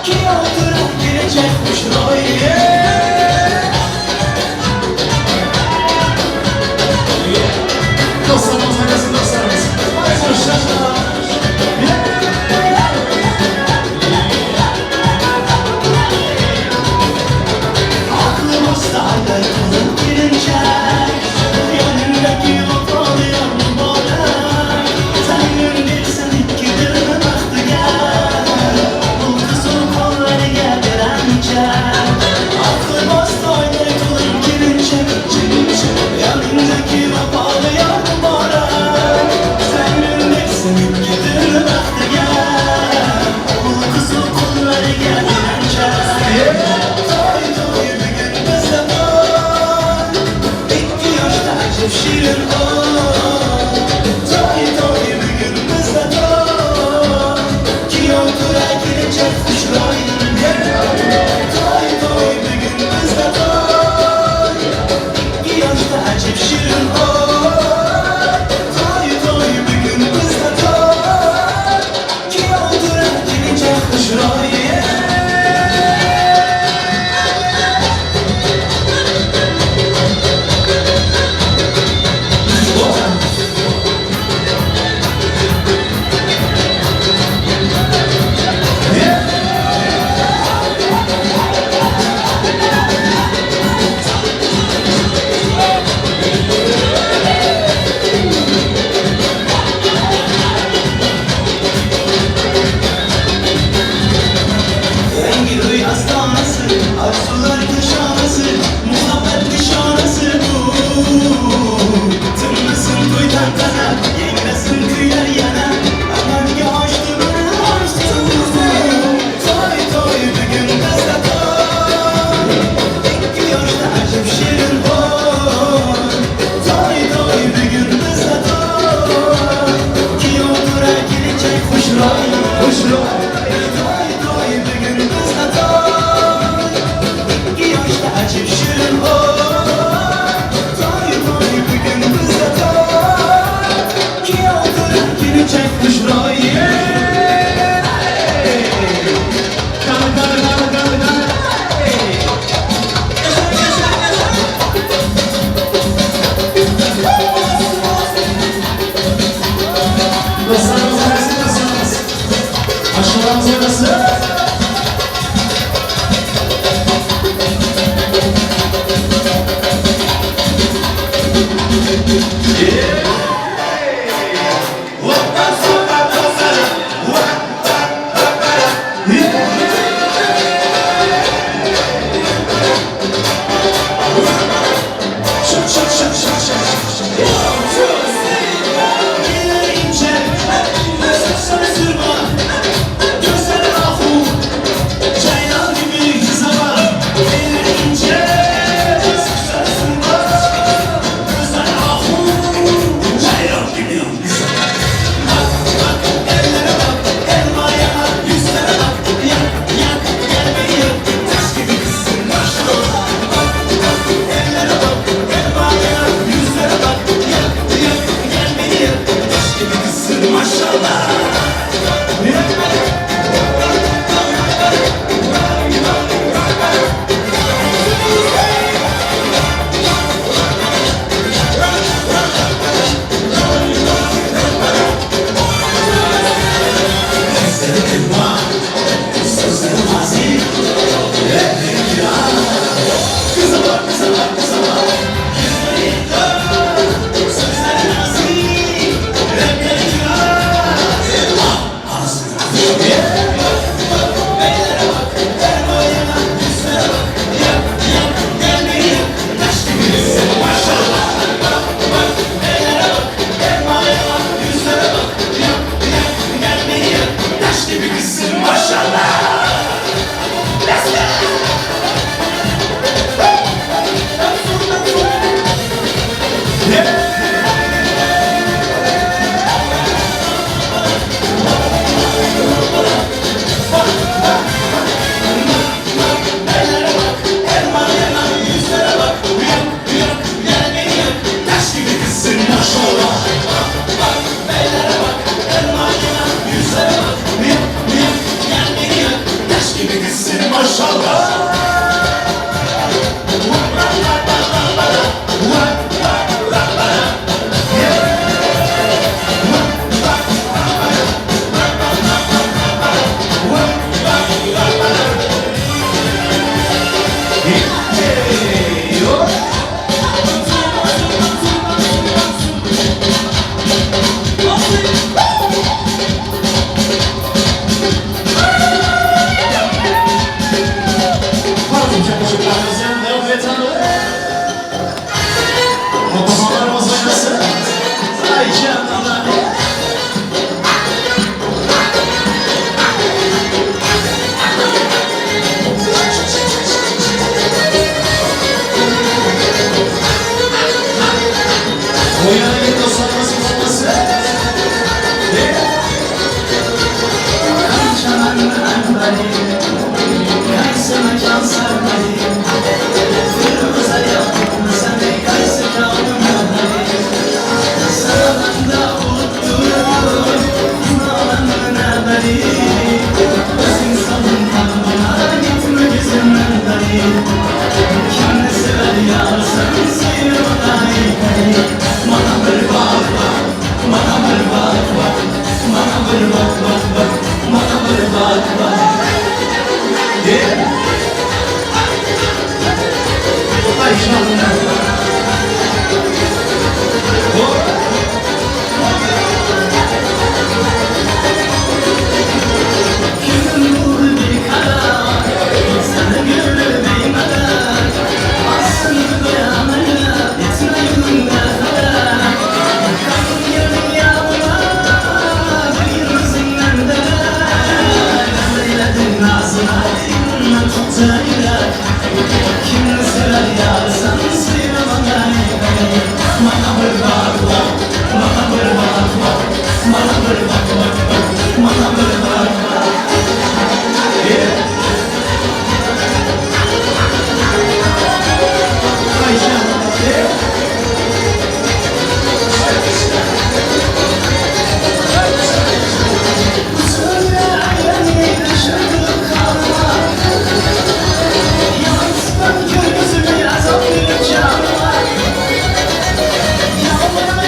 Ki otura girecek kuşroy Dostlarımız arasında dostlarımız Hoşçakalın Aklımızda kılıp girince Yanındaki o bağlayan mübarek Tanrım bilsen ikidir mi baktı gel Bu kızın kolları geldirence Aklımızda kılıp girince Yanındaki o bağlayan mübarek Tanrım bilsen ikidir mi baktı gel Bu kızın kolları geldirence Toy toy bir gün bizde toy İki yaşta acip şirin oy Toy toy bir gün bizde toy Ki otura girecek kuşroy Toy toy bir gün bizde toy İki yaşta acip şirin oy Toy toy bir gün bizde toy Ki otura girecek kuşroy Rengi rüy hastanesi, arzular kuşanası, muhabbet nişanası bu. Tınlasın toydan kana, yengesin tüyler yana, aman açtı beni açtı. Toy toy bir gün bizde toy, İki yaşta acip şirin boy. Toy toy bir gün bizde toy, Ki otura girecek kuşroy. Toy toy bir gün bizde toy İki yaşta acip şirin oy Toy toy bir gün bizde toy Ki otura girecek kuşroy Kanı kanı kanı kanı kanı Dostlarımız arasında dostlarımız Aşklarımız arası Yalvarma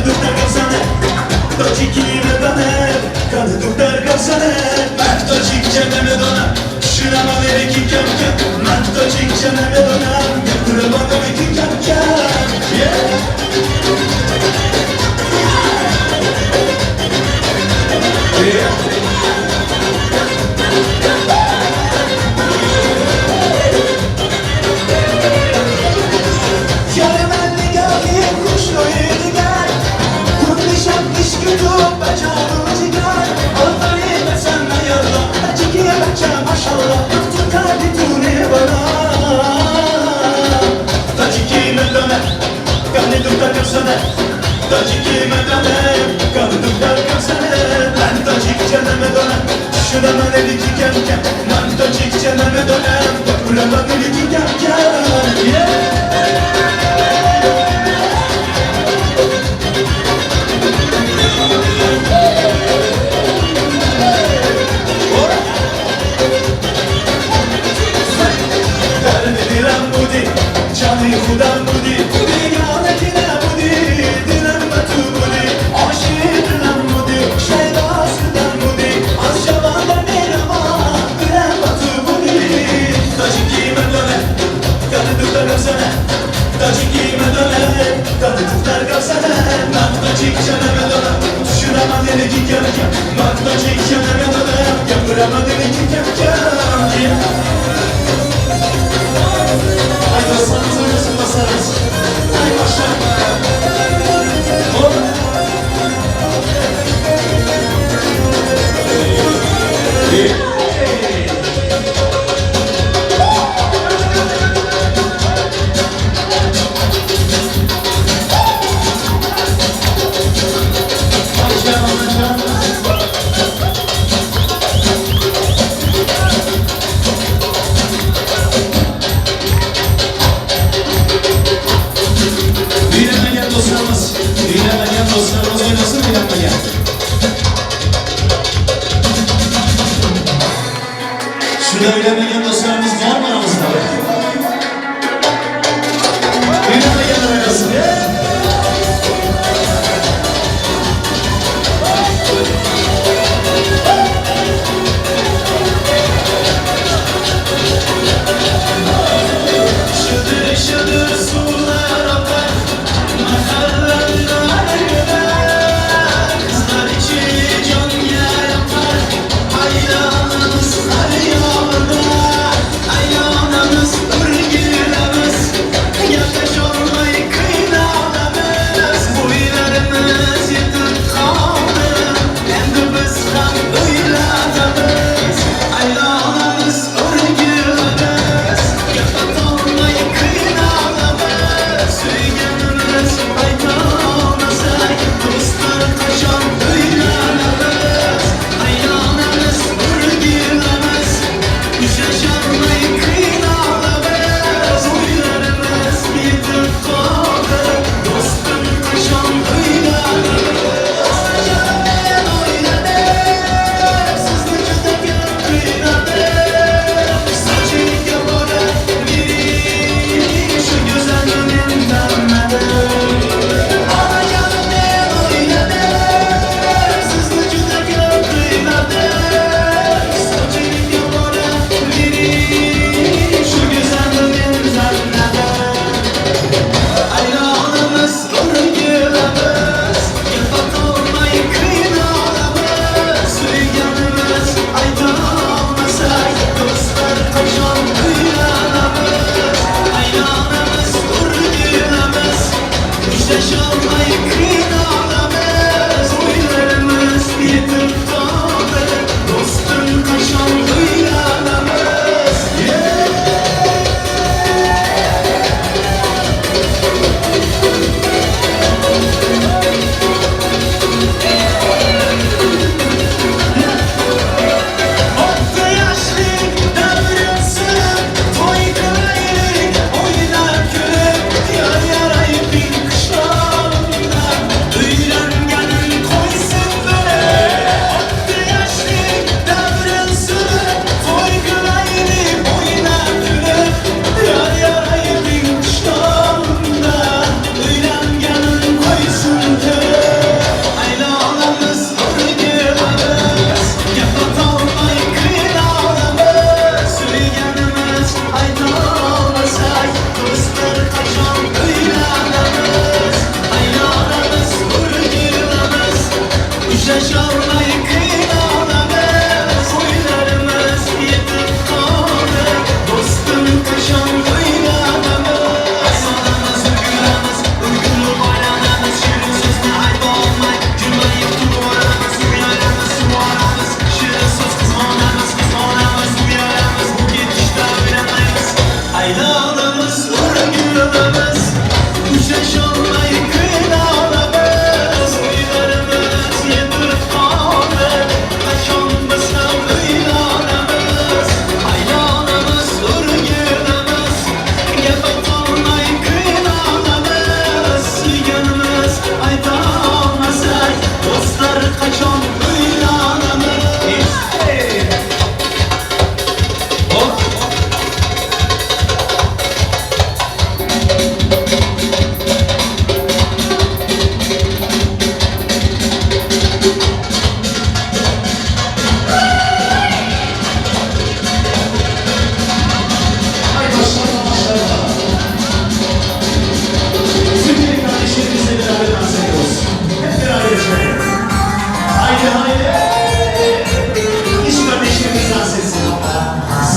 duktar kalsana Tacikime döne Kanı duktar kalsana Ben tacik ceneme dönem Şırama veri ki kem kem Ben tacik ceneme dönem Yapırıma veri ki kem kem Yeah Söylemeyen dostlarımız var mı aramızda? Söylemeyen oynasın. Şıdır şıdır sular akar mahallemden gider. Kızlar içi can yakar. Ayağınız ayağında, ayağınız ırgılamız. Yakış olmayı kıyna.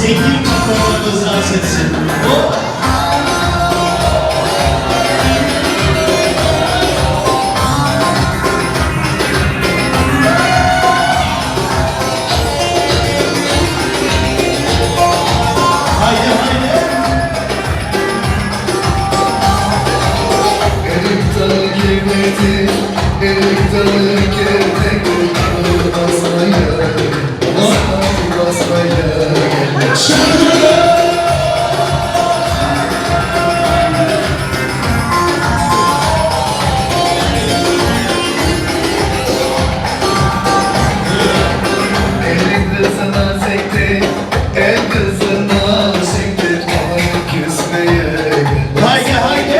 zengin kafalarımız dans etsin. Haydi haydi. Elikten girmedi, elikten girmedi, basmaya, basmaya. El kızına sekti, el kızına sekti, ay küsmeye. Haydi haydi.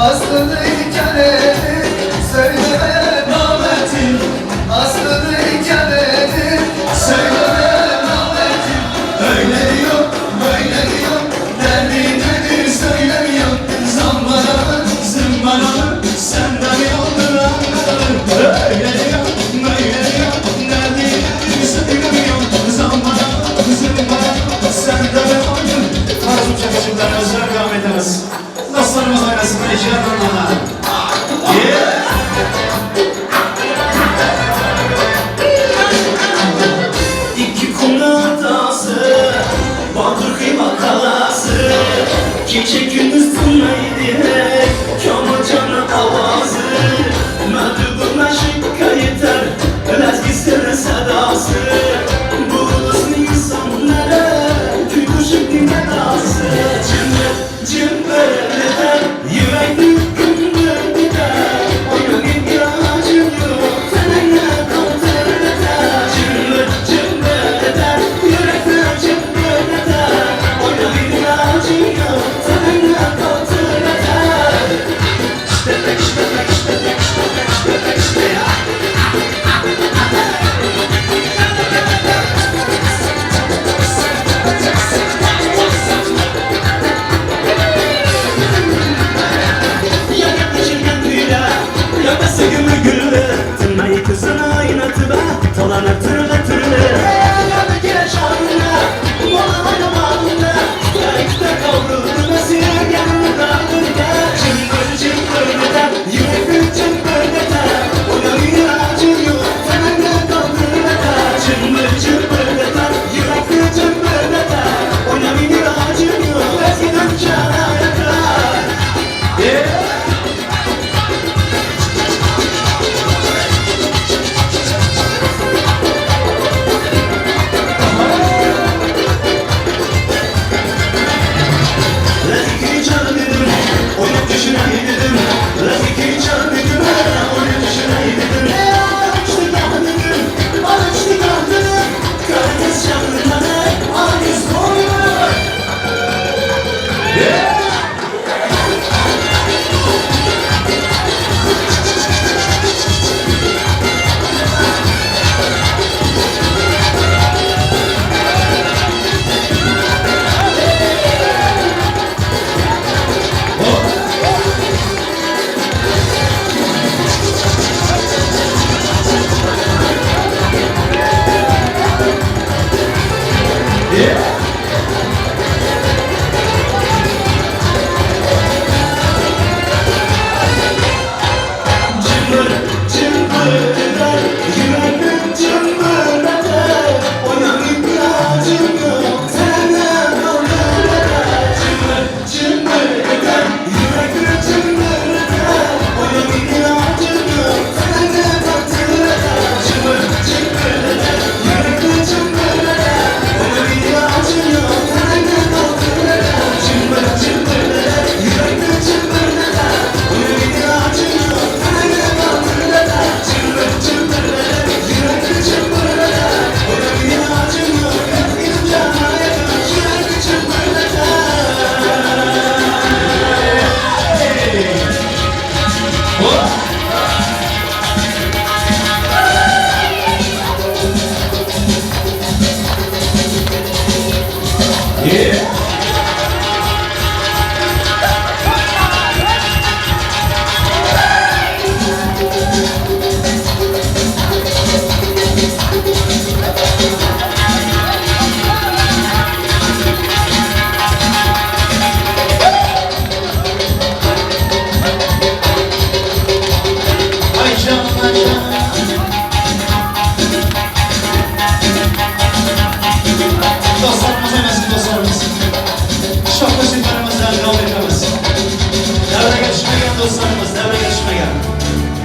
Aslını inkar edip söyleme nametim. Aslını inkar edip söyleme nametim. Öyle yok, böyle yok, derdin nedir söylemiyor. Zammanamın, zımmanamın, senden yoldur anlarım. Öyle yok, böyle yok, derdin nedir söylemiyor. Zammanamın, zımmanamın, senden yoldur. Arzum çakışımdan özler kâmetimiz. Dostlarımız oynasın Ejder Nurman'a. İki konu hatası, Batur kıyma kalası. Gece gündüz tınlaydı, Kamal canı avazı. Mədubuna şıkka yeter, Lezgisine sedası. Bu uluslu insanlara, Kükuşuk dinledası. Cimberleder, yürekli gündür gider. Oyun ihtiyacım yok, seninle kontroleder. Cimberleder, yürekler cimberleder. Oyun ihtiyacım yok, seninle kontroleder. İşte Sıgımı güllü, tınmayı kızına inatıba, dolanır türlü türlü. Yanı gire şanına, mola oynamadığında, Yarıkta kavruldu mesire yanında burada. Cımbır neden, yürekli cımbır neden. Ona miracın yok, temelde kaldır neden. Cımbır neden, yürekli cımbır neden. Ona miracın yok, eskiden çana yakar.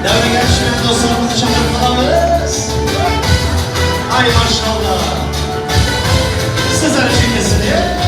Devre geçmeyen dostlarımızı çağırıp alalım. Ay maşallah. Sizler için kesin diye.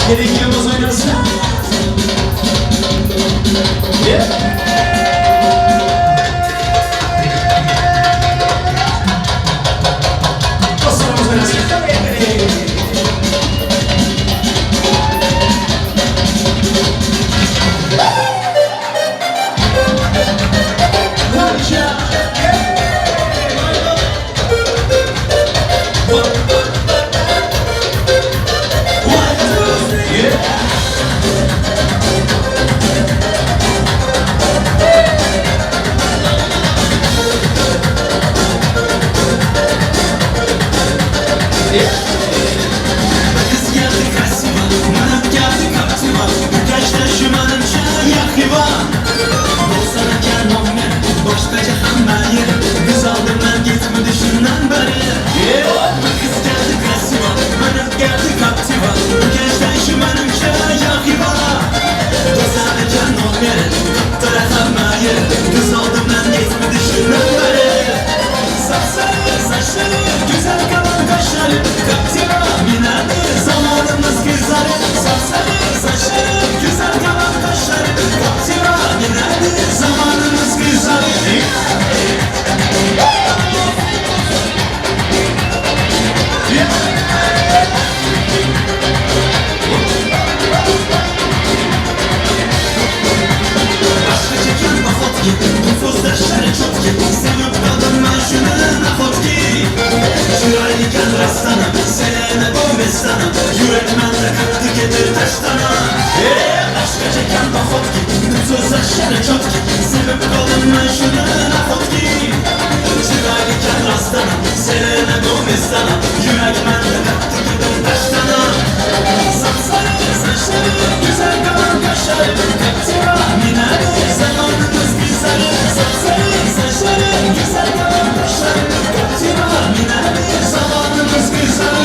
Gerekiyoruz oynasın. Dostlarımız oynasın. Yeah. gözyaşları çok Sevip kaldım ben şunu nafot ki Çıvaylıken rastana Selena Gomez'dana Yürek mende kaptı gidin taştana Sapsarı saçları Güzel kalan kaşları Kaptıra minare Zamanımız güzel Sapsarı saçları Güzel kalan kaşları Kaptıra minare Zamanımız güzel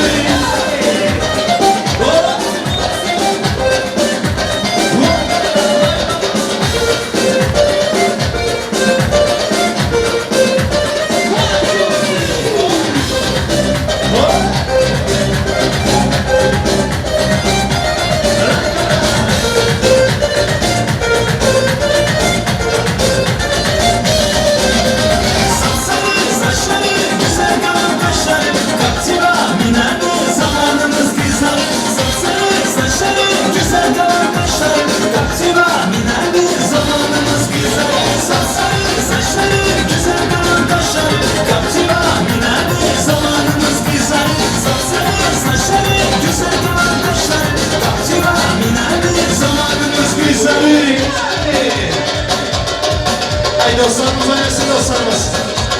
Ay dostlarımız oynasın dostlarımız.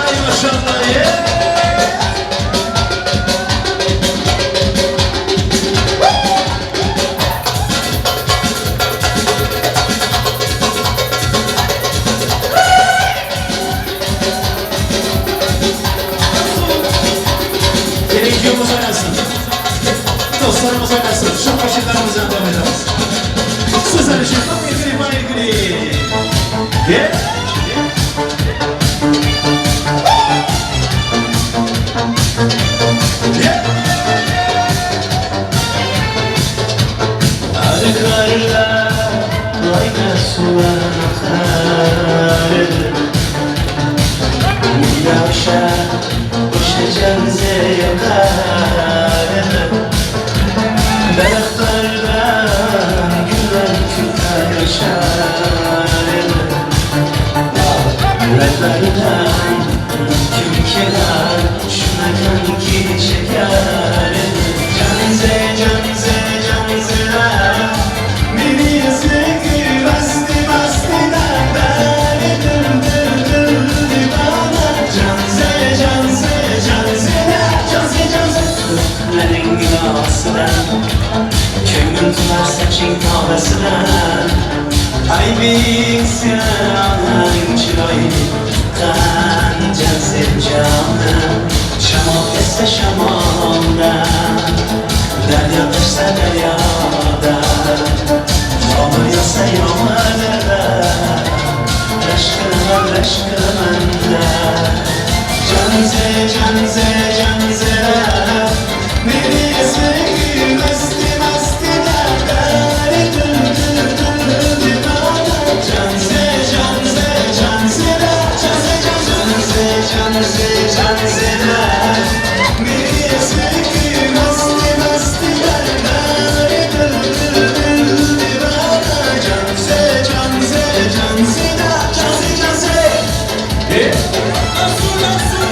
Ay maşallah ye. Televizyonumuz oynasın. Dostlarımız oynasın. Şu başlıklarımızdan devam ederiz. Sözler için Faygri Faygri. Yeah. Arıklarla ayna sular akar Yavşa koşacağınıza yakar Dağlardan gülen küpler yaşar Yüreklerden kim kenar Şuna ki çeker Canze canze canze Beni yazık bastı bastı derler Dır divana Canze canze canze canze canze Kırkların gülahsından Kömür tutar saçın tavasından Ay bilsin ağlan çıroyni Kan canze canım Şamal esse şamalda Derya taşsa deryada Yağmur yağsa yağmurda Aşkın aşkında Canze canze canze Neresi mesti mesti derler Dır divana Canze canze canze canze canze canze canze Neresi mesti mesti derler Dır divana Canze canze canze canze canze Asıl asıl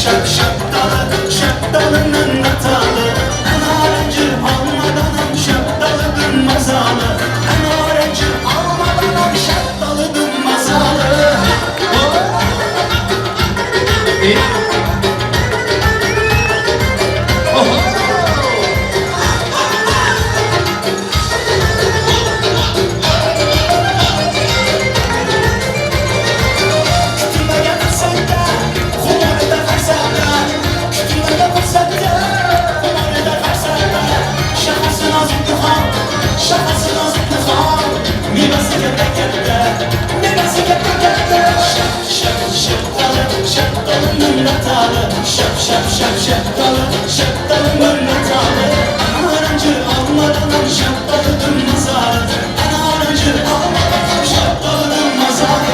şap şaptalı, şaptalının hatalı. En öğrenci olmadan şaptalıdın mazalı. En öğrenci olmadan şaptalıdın mazalı. Şap şap şap şaptalı, şaptalının hatalı. En öğrenci olmadan şaptalıdın mazalı. En öğrenci olmadan şaptalıdın mazalı.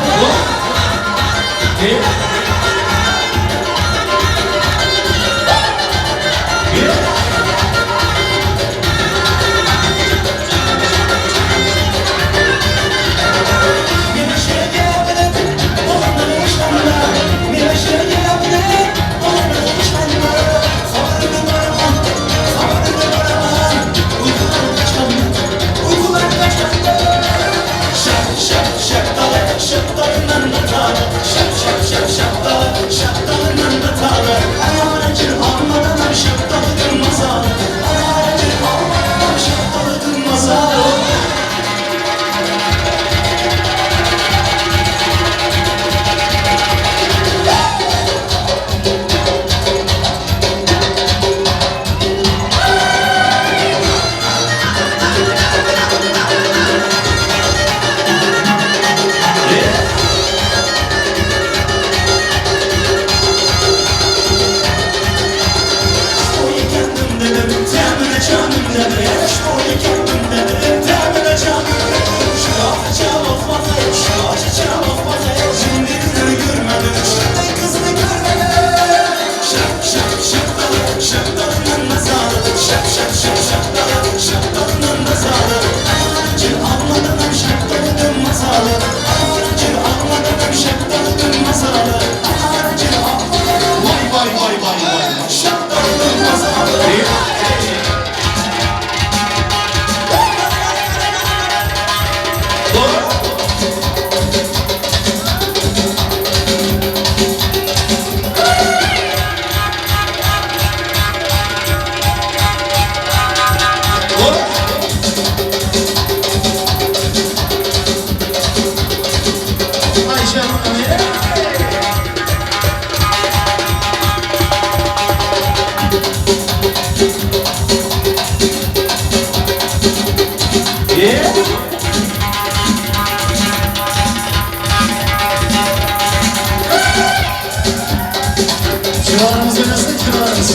Çıvarımız nasıl çıvarımız?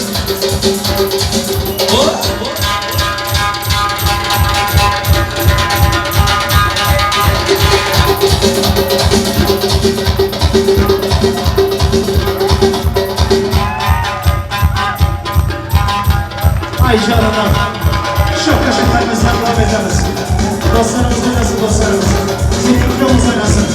Ayşe Hanım'a çok kaşıklarımızı devam ederiz. Dostlarımız nasıl dostlarımız? Zikrimiz nasıl?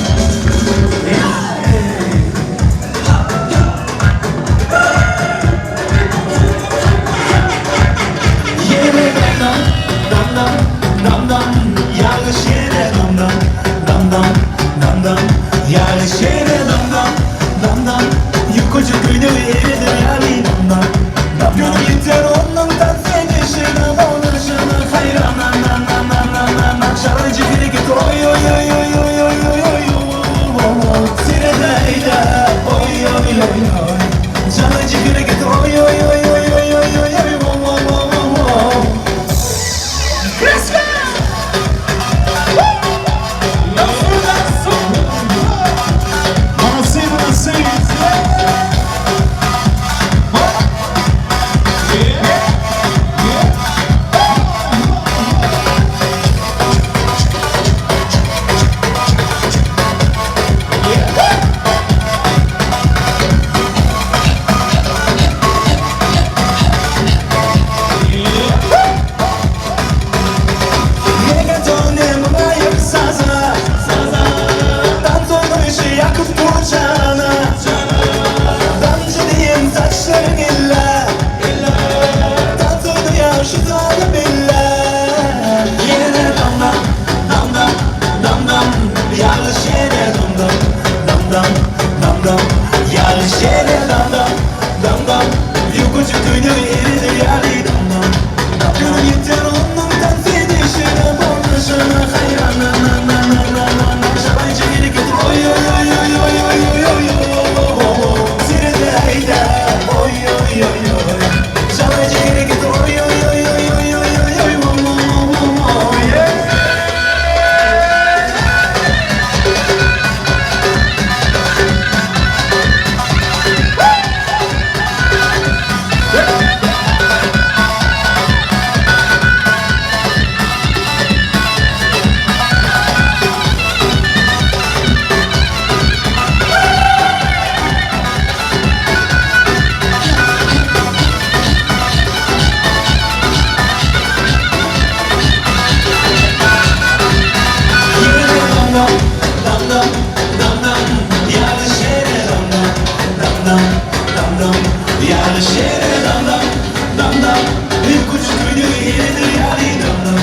dam Yani şehre dam dam dam dam Bir küçük köyü yeridir yani dam dam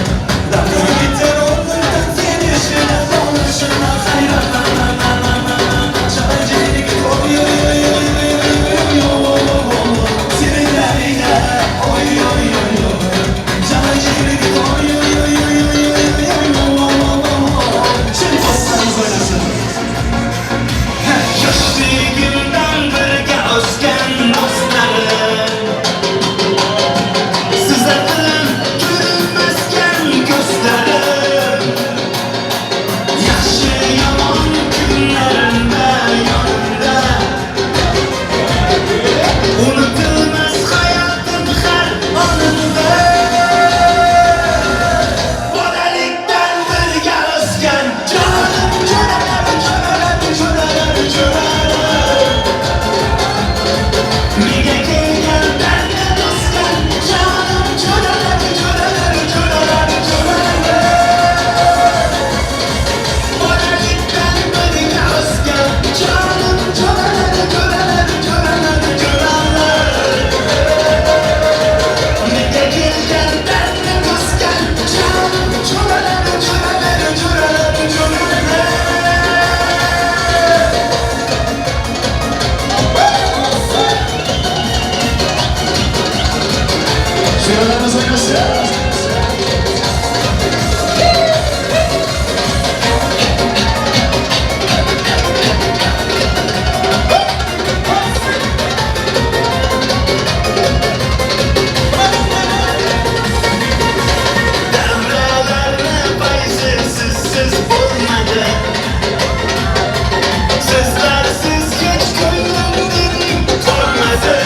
dam dam Biter onlardan seni yaşına dolaşına hayran dam dam dam dam dam Çalacağını git oy oy oy oy oy oy oy Sinirlerine oy oy oy oy Çalacağını git oy oy oy oy oy oy Şimdi dostlarımız oynasın Yaşlı günden birge özgen dostlarım Sızadın görünmezken gözlerim Yaşı yaman günlerimde yanımda Unutulmaz hayatın her anında Modelikten birge özgen canım cörerim cörerim cörerim cörerim Mige gelgen ben de dostken canım cörerim cörerim cörerim cörerim Modelikten birge özgen canım cörerim cörerim cörerim cörerim Mige gelgen ben de dostken canım cörerim cörerim cörerim cörerim Şuralarımız oynasın. Devrelerine payzelsizsiz olmadı Sizlersiz hiç gönlümden korkmadı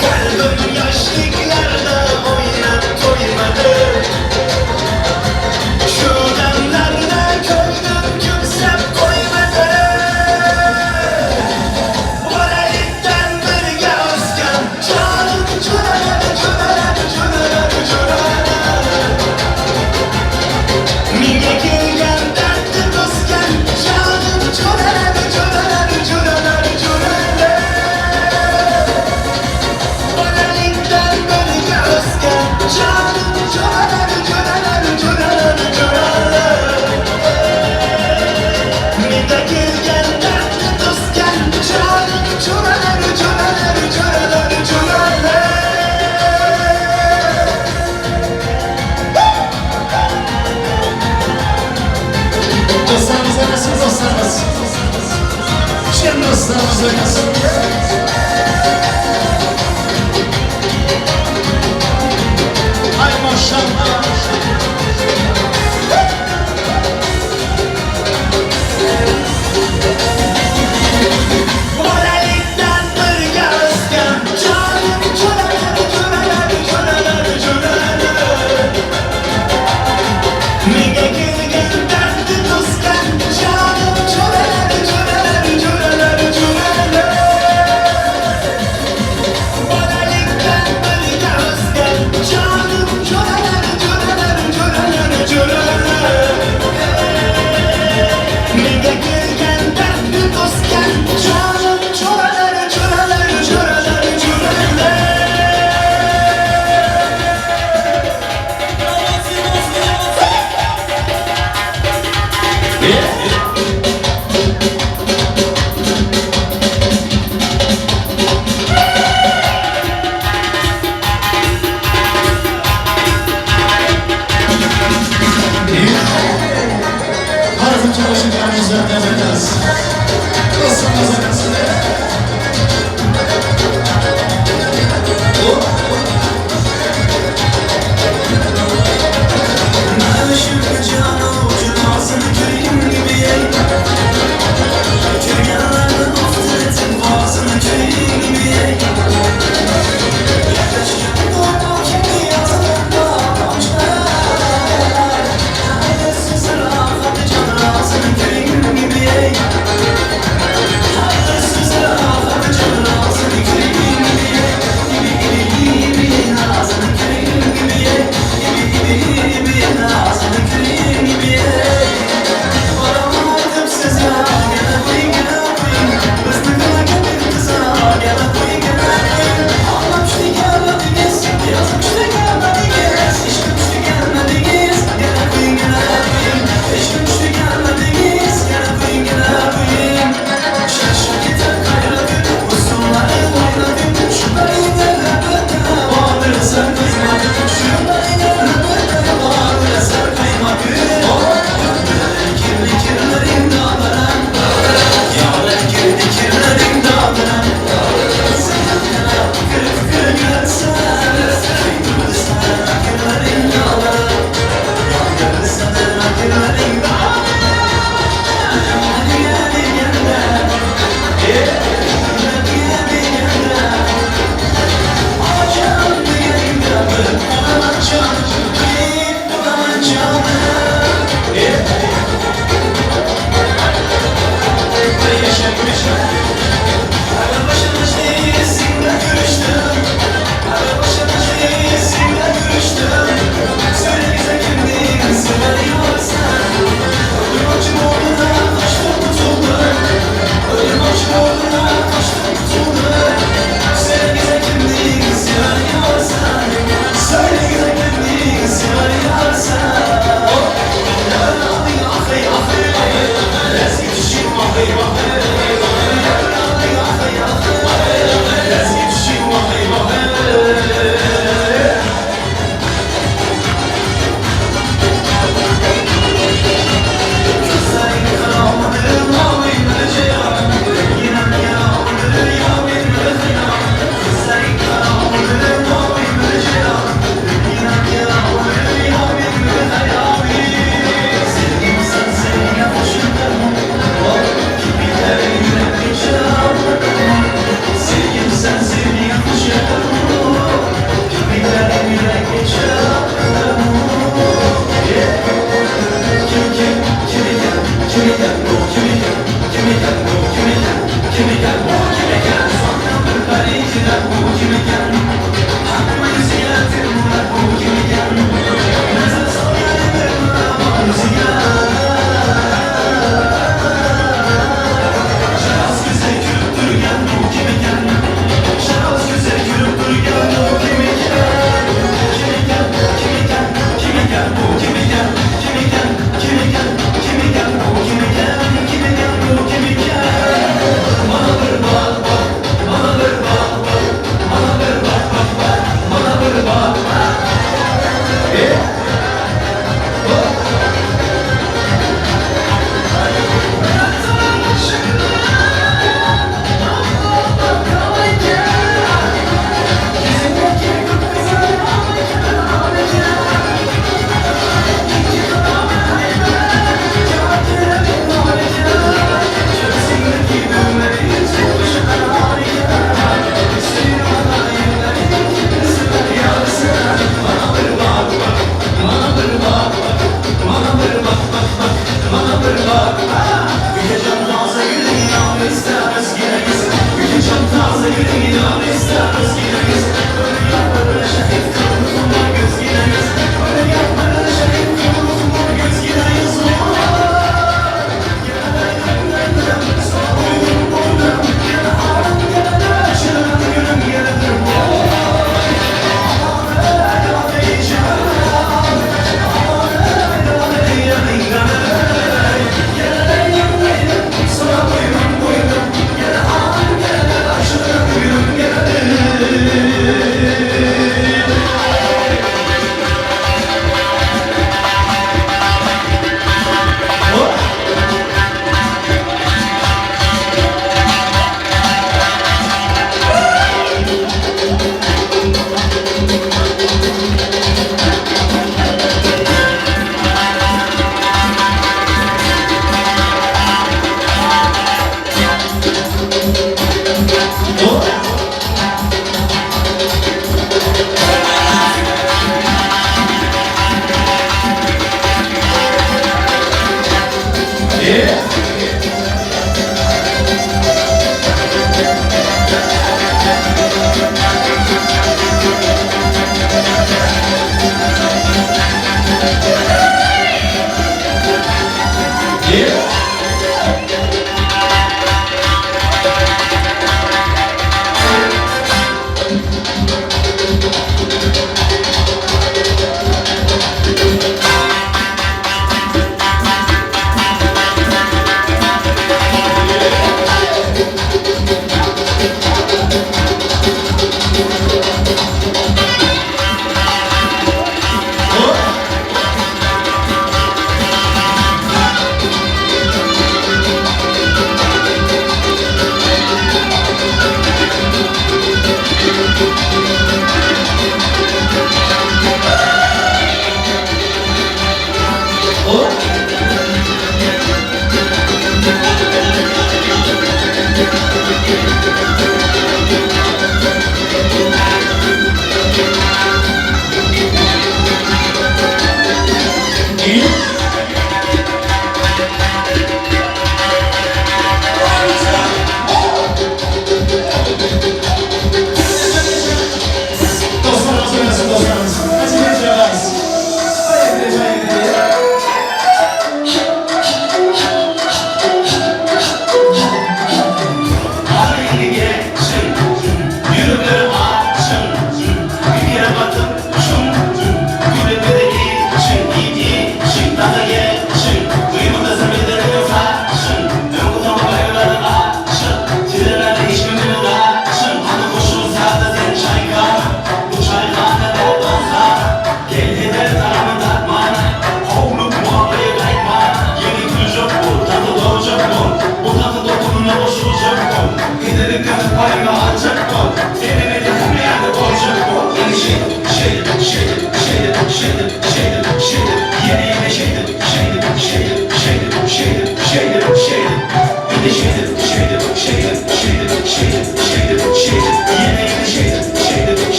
Kalbim yaşlıklarda oynat doymadı Şu demlerde köylüm kimsem koymadı Modelikten birge özgen canım cörerim cörerim cörerim cörerim Mige gelgen dertli dostken canım cörerim cörerim cörerim cörerim Modelikten birge özgen canım cörerim cörerim cörerim cörerim Mige gelgen dertli dostken canım cörerim cörerim cörerim cörerim Dostlarımız oynasın, dostlarımız. Şimdi dostlarımız oynasın. Ay maşallah. Modelikten birge özgen canım cörerim cörerim cörerim cörerim Mige gelgen dertli dostken canım cörerim cörerim cörerim cörerim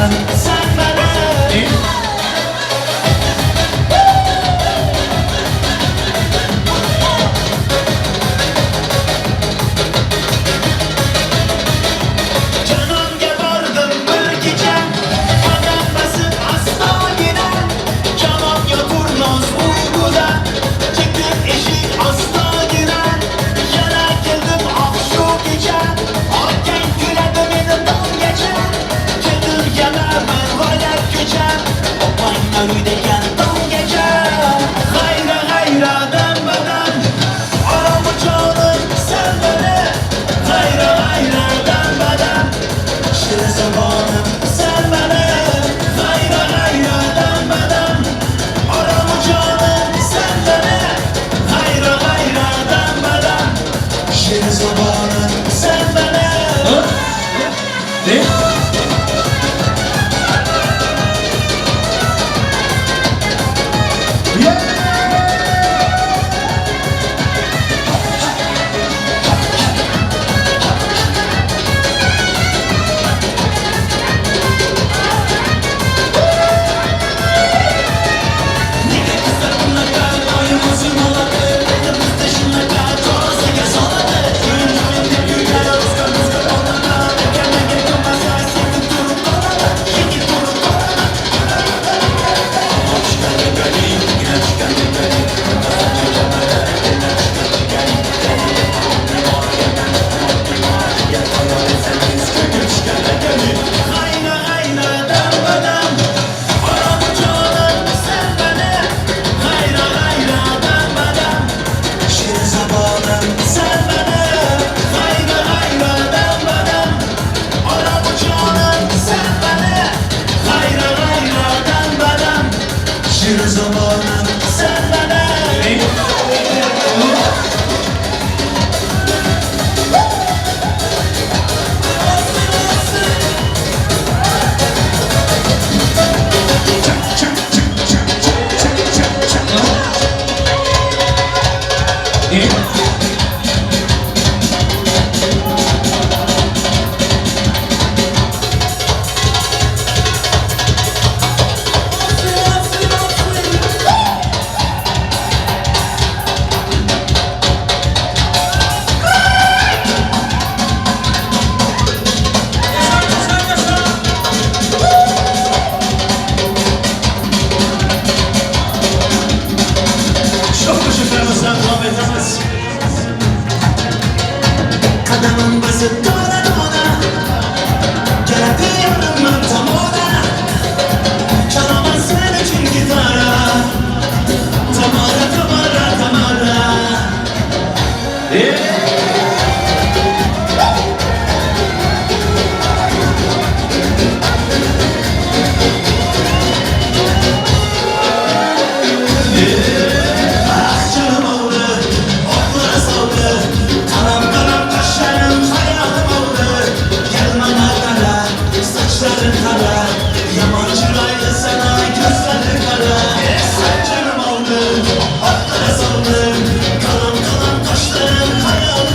zamanım sen bana. Canım geberdim bir gece, adam basıp asla gider. Canım yatırmaz uykuda, çıktım eşik asla girer. Yana geldim ah şu gece, hakken güledim elimden geçer. Geldim yana ben valer geçer, opaylar ödegen tam gece. Hayra hayra denmeden, aramı canım sen beni. Hayra hayra denmeden, şirin zamanım sen beni. Hayra hayra denmeden, aramı canım sen beni. Hayra hayra denmeden, şirin zamanım sen beni. Ne? Hayra hayra denmeden, aramı canım sen beni. Hayra hayra denmeden, şirin zamanım sen beni. Hayra hayra denmeden, aramı canım sen beni. Hayra hayra denmeden, şirin zamanım sen beni. Çok teşekkür ederim. Sen devam edemez. Kadamın basıp dona dona, gelemiyorum ben tam ona. Çalamaz sen için gitara, tamara tamara tamara. Ah canım oldu, oklara saldı. Karam karam kaşlarım hayatım oldu. Gelme kara, saçların kara. Yabancılaydı sana gözlerin kara. Sen canım oldu, oklara saldı. Karam karam kaşlarım hayatım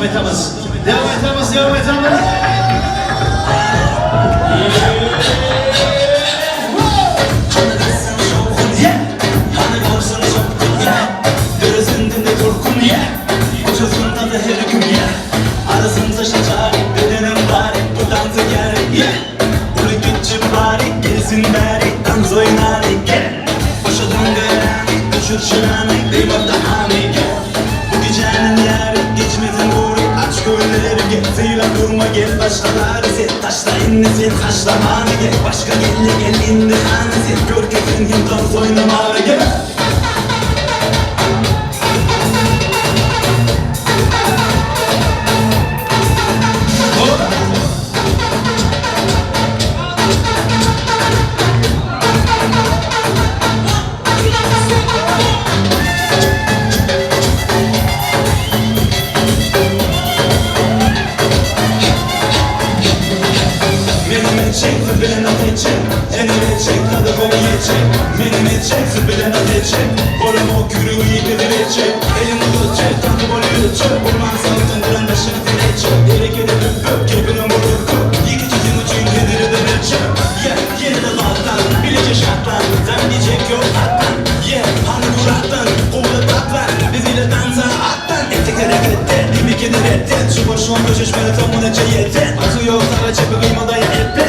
etamiz. Devam etamiz. Arasında şaşar, bedenim bari, buradan da gel, yeah. Ulu gücü bari, gelsin bari, dans oynari, gel. Boşa döngüren, düşür şırani, beymar da hani, gel. Bu gecenin yeri, geçmedin vuru, aç gönülleri, gel. Zeyla durma, gel başkaları, sen taşla inni, sen taşlamanı, gel. Başka gel indi hani, sen gör kesin hem dans oynamalı, gel. Bilen atacak, enine çek, tadı beni yiyecek. Benim edecek, bilen atacak. Oram o kürüğü yedirecek. Elimi tutacak, tadı beni yutacak. Orman saltınların başını dilecek. Yere gidip öp, kebinin vururku. Yıkıcı ucun yediri de verecek. Yeah, yeni de lattan, bilece şartlan. Sen diyecek yok atlan. Yeah, hani duraktan, kovda tatlan. Biziyle dansa atlan. Ettik harekette, gibi kedi reddet. Şu boşluğun köşeşmeli tamına yeter. Atı yok, sana çepi kıymada ya epe.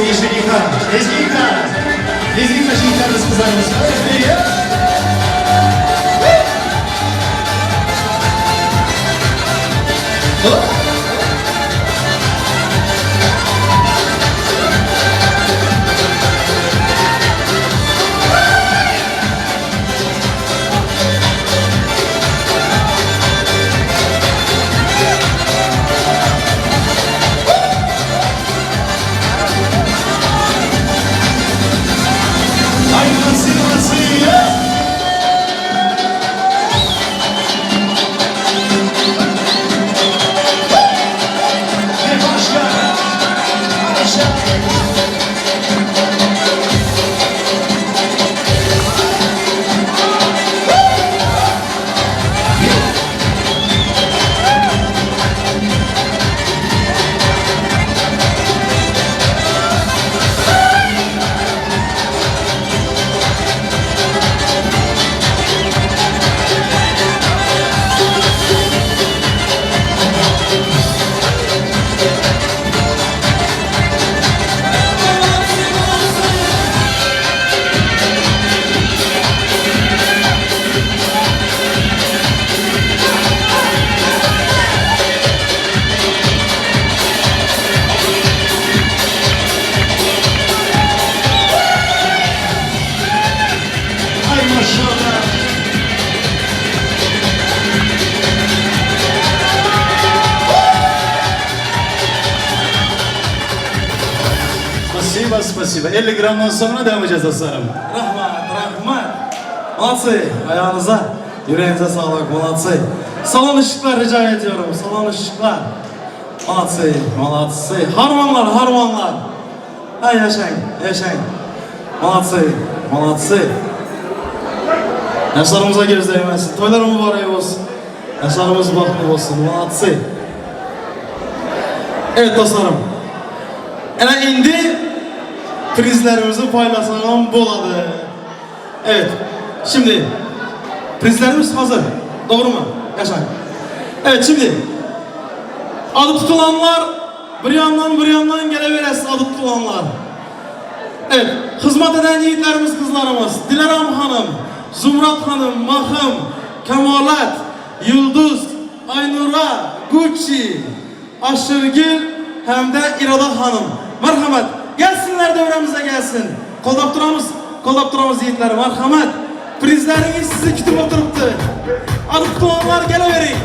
olsun Ezgi Yıkar. Ezgi Yıkar. Ezgi taşı yıkarız kızlarımız. Спасибо. 50 gramdan sonra devam edeceğiz dostlarım. Rahmat. Молодцы. Ayağınıza, yüreğinize sağlık. Молодцы. Salon ışıklar rica ediyorum. Salon ışıklar. Молодцы. Harmanlar. Hay yaşayın. Молодцы. Yaşlarımıza göz değmesin. Toylar mübarek olsun. Yaşlarımız baklı olsun. Молодцы. Evet dostlarım. Indi prizlerimizi paylaşalım boladı. Evet. Şimdi prizlerimiz hazır. Doğru mu? Yaşayın. Evet şimdi adı tutulanlar bir yandan geleveresiz adı tutulanlar. Evet. Hizmet eden yiğitlerimiz, kızlarımız. Dileram Hanım, Zumrat Hanım, Mahım, Kemalat, Yıldız, Aynura, Gucci, Aşırgil hem de İrada Hanım. Merhamet. Gelsinler devremize gelsin. Koldap duramız yiğitler. Merhamet. Prizleriniz sizi kütüp oturuptu. Adı tutulanlar geleverin.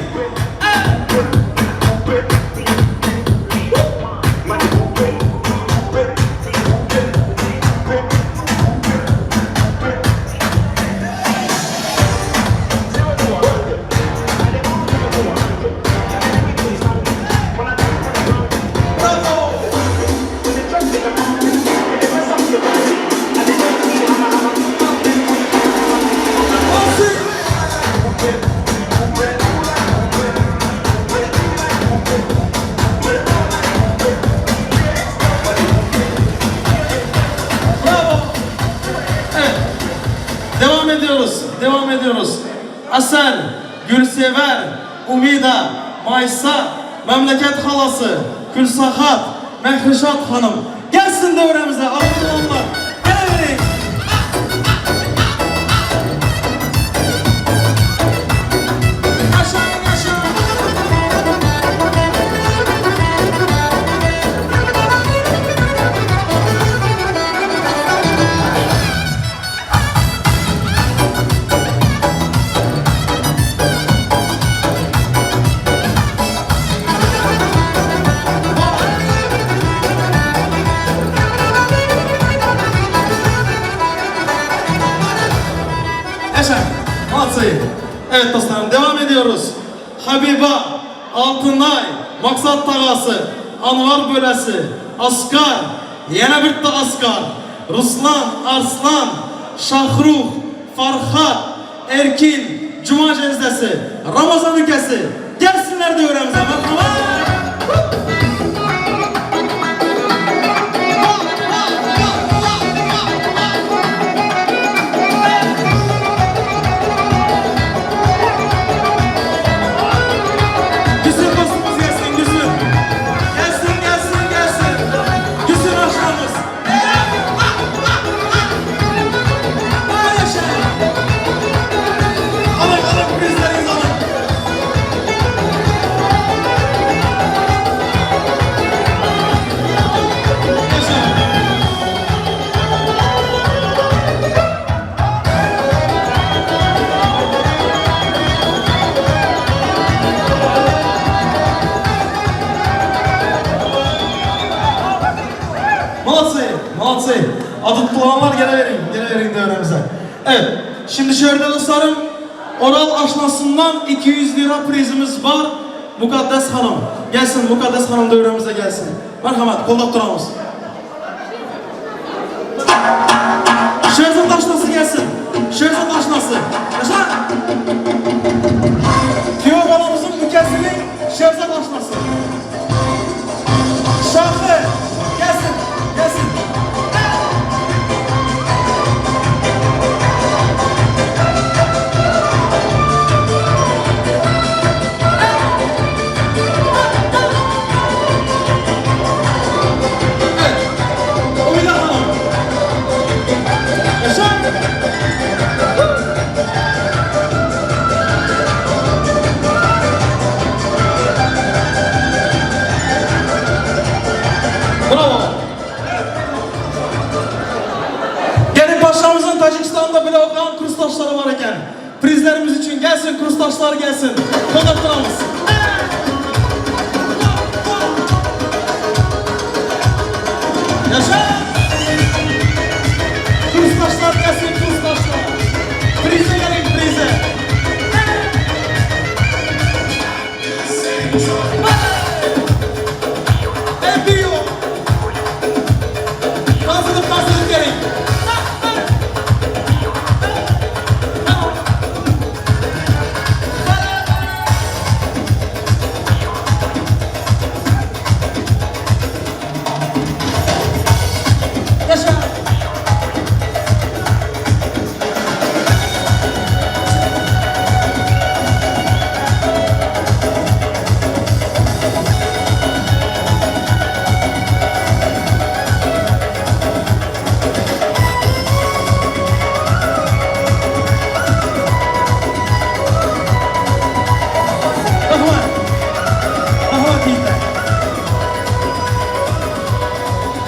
Devam ediyoruz. Asel, Gülsever, Umida, Maysa, Memleket Halası, Gülsahat, Mehrişat Hanım. Gelsin devremize, Abdülhamlar. Geleverin. Evet dostlarım devam ediyoruz. Habiba, Altınay, Maksat Tağası, Anvar Bölesi, Askar, yine bir de Askar, Ruslan, Arslan, Şahruh, Farhat, Erkin, Cuma Cezdesi, Ramazan ülkesi. Gelsinler de öğrenimize. Merhaba. Gülsün dostumuz gelsin, Gülsün. Gelsin. Gülsün aşkımız. Malatsi. Adı tutulanlar gele verin devremize. Evet, şimdi şöyle dostlarım, Oral aşnasından 200 lira prizimiz var. Mukaddes Hanım. Gelsin, Mukaddes Hanım devremize gelsin. Merhamet, kolda turamız. Şehzat aşnası gelsin. Şehzat aşnası. Yaşa! Kiyo balamızın ülkesinin Şehzat aşnası. Şahı gelsin. Bravo. Gelin paşamızın Tacikistan'da bile okuyan kursdaşları var iken prizlerimiz için gelsin, kursdaşlar gelsin. Konaklarımız. Yaşa! Kursdaşlar gelsin, kursdaşlar. Prize gelin, prize. Epiyo. Hazırlık gelin. Yaşa.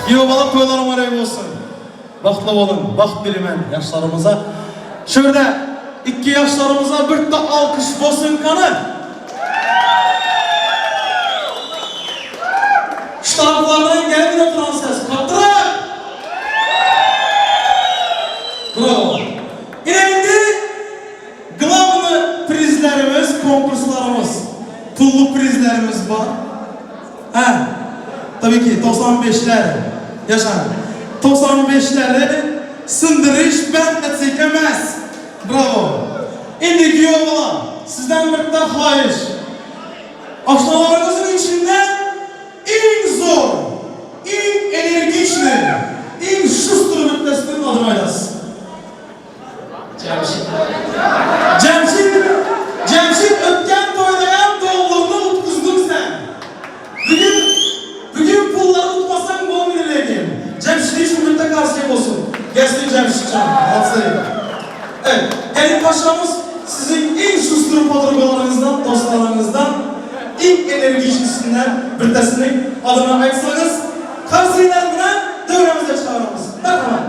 Yobalık toylarım arayı olsun. Baktlı olun, bakt bilimen yaşlarımıza. Şöyle 2 yaşlarımıza bir de alkış olsun kanı. Şu taraflardan gelin oturan ses. Kaptırak! Bravo. Şimdi glavlı prizlerimiz, konkurslarımız, pullu prizlerimiz var. Tabii ki 95'ler yaşar. 95'leri sındırış ben etsek emez. Bravo. Şimdi diyor bana, sizden bir de hayır. Aşnalarınızın içinden en zor, en energiçli, en şustur müddesinin adını aylasın. Cemşit ötken toylayan doğumlarını utkuzdun sen. Bugün pulları tutmasan bu bilirleyim. Cemşit'i şu müddet karşıya olsun. Gelsin Cemşit canım. Evet, gelin paşamız sizin en sustur padrogalarınızdan, dostlarınızdan, ilk enerjisinden müddetinin adını aytsanız, karşılarına devremize çağırırız. Merhaba.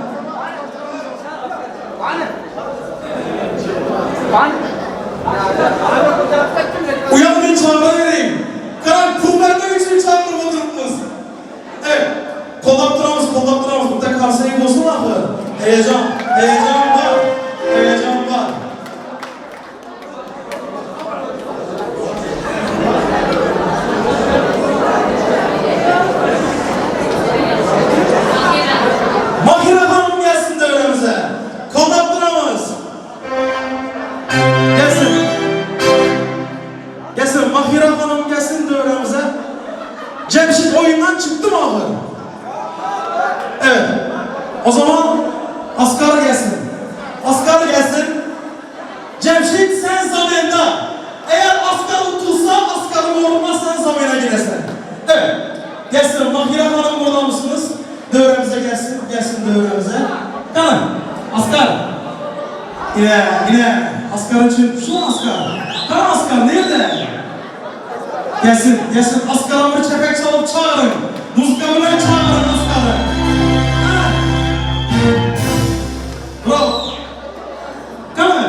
Uyan bir çağrı vereyim. Karan pul vermek için çağırır oturttunuz. Evet. Kolaptıramız. Bir de karşıya olsun ahı. Heyecan var. Mahire Hanım gelsin devremize. Kolaptıramız. Gelsin Mahire Hanım gelsin devremize. Cemşit oyundan çıktı mı ahı? Evet. O zaman Asgar gelsin. Cemşit sen zamanda. Eğer Asgar utulsa Asgar'ı olmaz sen zamana giresin. Evet. Gelsin Mahire Hanım burada mısınız? Devremize gelsin devremize. Kanım. Asgar. Yine Asgar için şu Asgar. Kanım Asgar nerede? Gelsin Asgar'a bir çepek çalıp çağırın. Muzgabına çağırın Asgar'ı. Bravo. Kanım.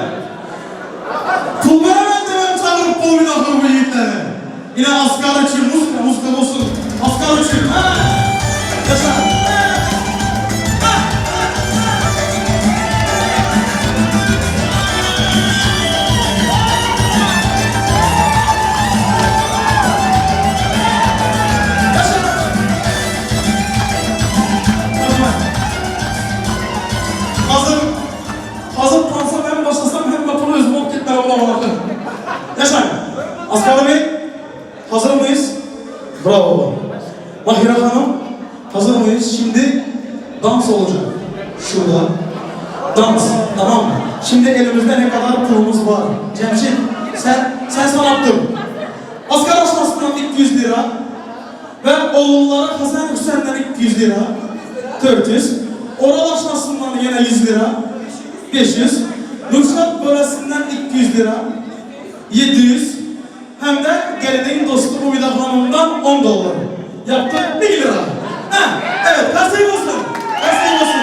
Pul veremem demem çağırıp boyuna akır bu yiğitleri. Yine Asgar için muzgab olsun. Asgar için. Yaşa. Bravo. Mahira Hanım, hazır mıyız? Şimdi dans olacak. Şurada. Dans, tamam mı? Şimdi elimizde ne kadar pulumuz var? Cemşit, sen sanattın. Asgari aşmasından 200 lira ve oğulları Hasan Hüseyin'den 200 lira, 400. Oral aşmasından yine 100 lira, 500. Nusrat bölesinden 200 lira, 700. Hem de gelinin dostu Umida Hanım'dan 10 dolar. Yaptı 1 lira. Evet, kasayı olsun. Kasayı olsun.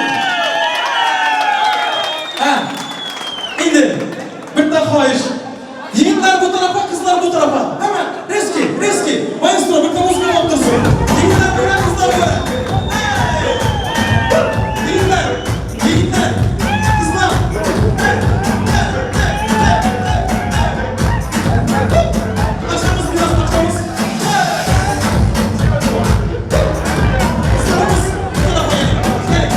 İndi. Bir de hayır. Yiğitler bu tarafa, kızlar bu tarafa. Hemen. Reski. Maestro, bir de muzlu yaptırsın. Yiğitler böyle, kızlar böyle. Yiğitler. Kızlar. Açamız biraz, açamız. Kızlarımız bu tarafa gelin.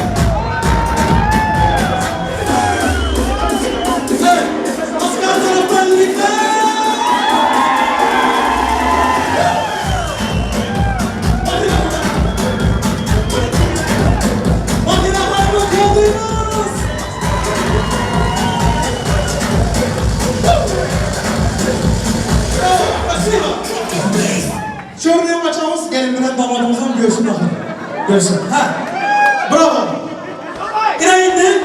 Evet. Asker taraftan yiğitler. Şöyle yapacağımız gelin bilen damadımızdan görsün bakalım. Görsün. Bravo. Yine indi.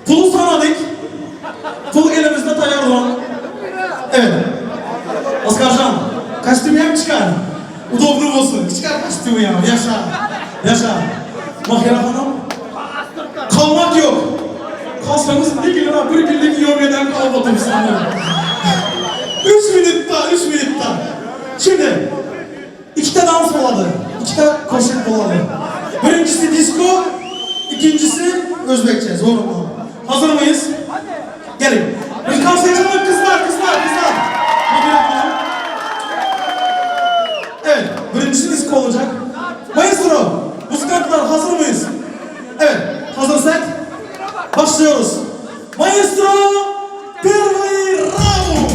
Pulu sanadık. Pul elimizde tayarlan. Evet. Askarcan, kostümü hem çıkar. Udoblu olsun. Çıkar kostümü ya. Yaşa. Mahira Hanım. Kalmak yok. Kalsanız 1 lira, 1 günlük yövmeden kalmadım sanırım. 3 minutta. Şimdi 2 dans oladı. 2 koşuk oladı. Birincisi disco, ikincisi Özbekçe. Zor mu? Hazır mıyız? Gelin. Bir kalsın kızlar. Mahira Hanım. Evet, birincisi disco olacak. Maestro, musikantlar hazır mıyız? Evet, hazırsak başlıyoruz. Maestro, первый раунд.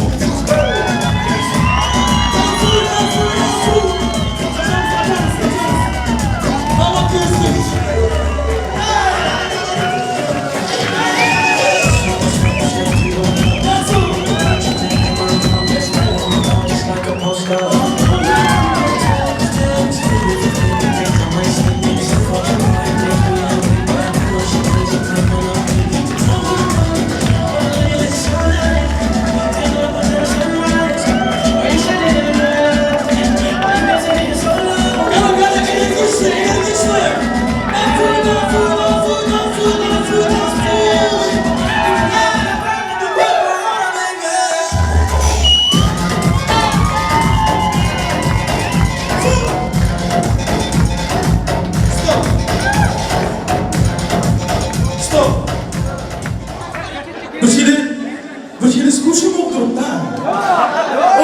Bir skuşu mu olduk da?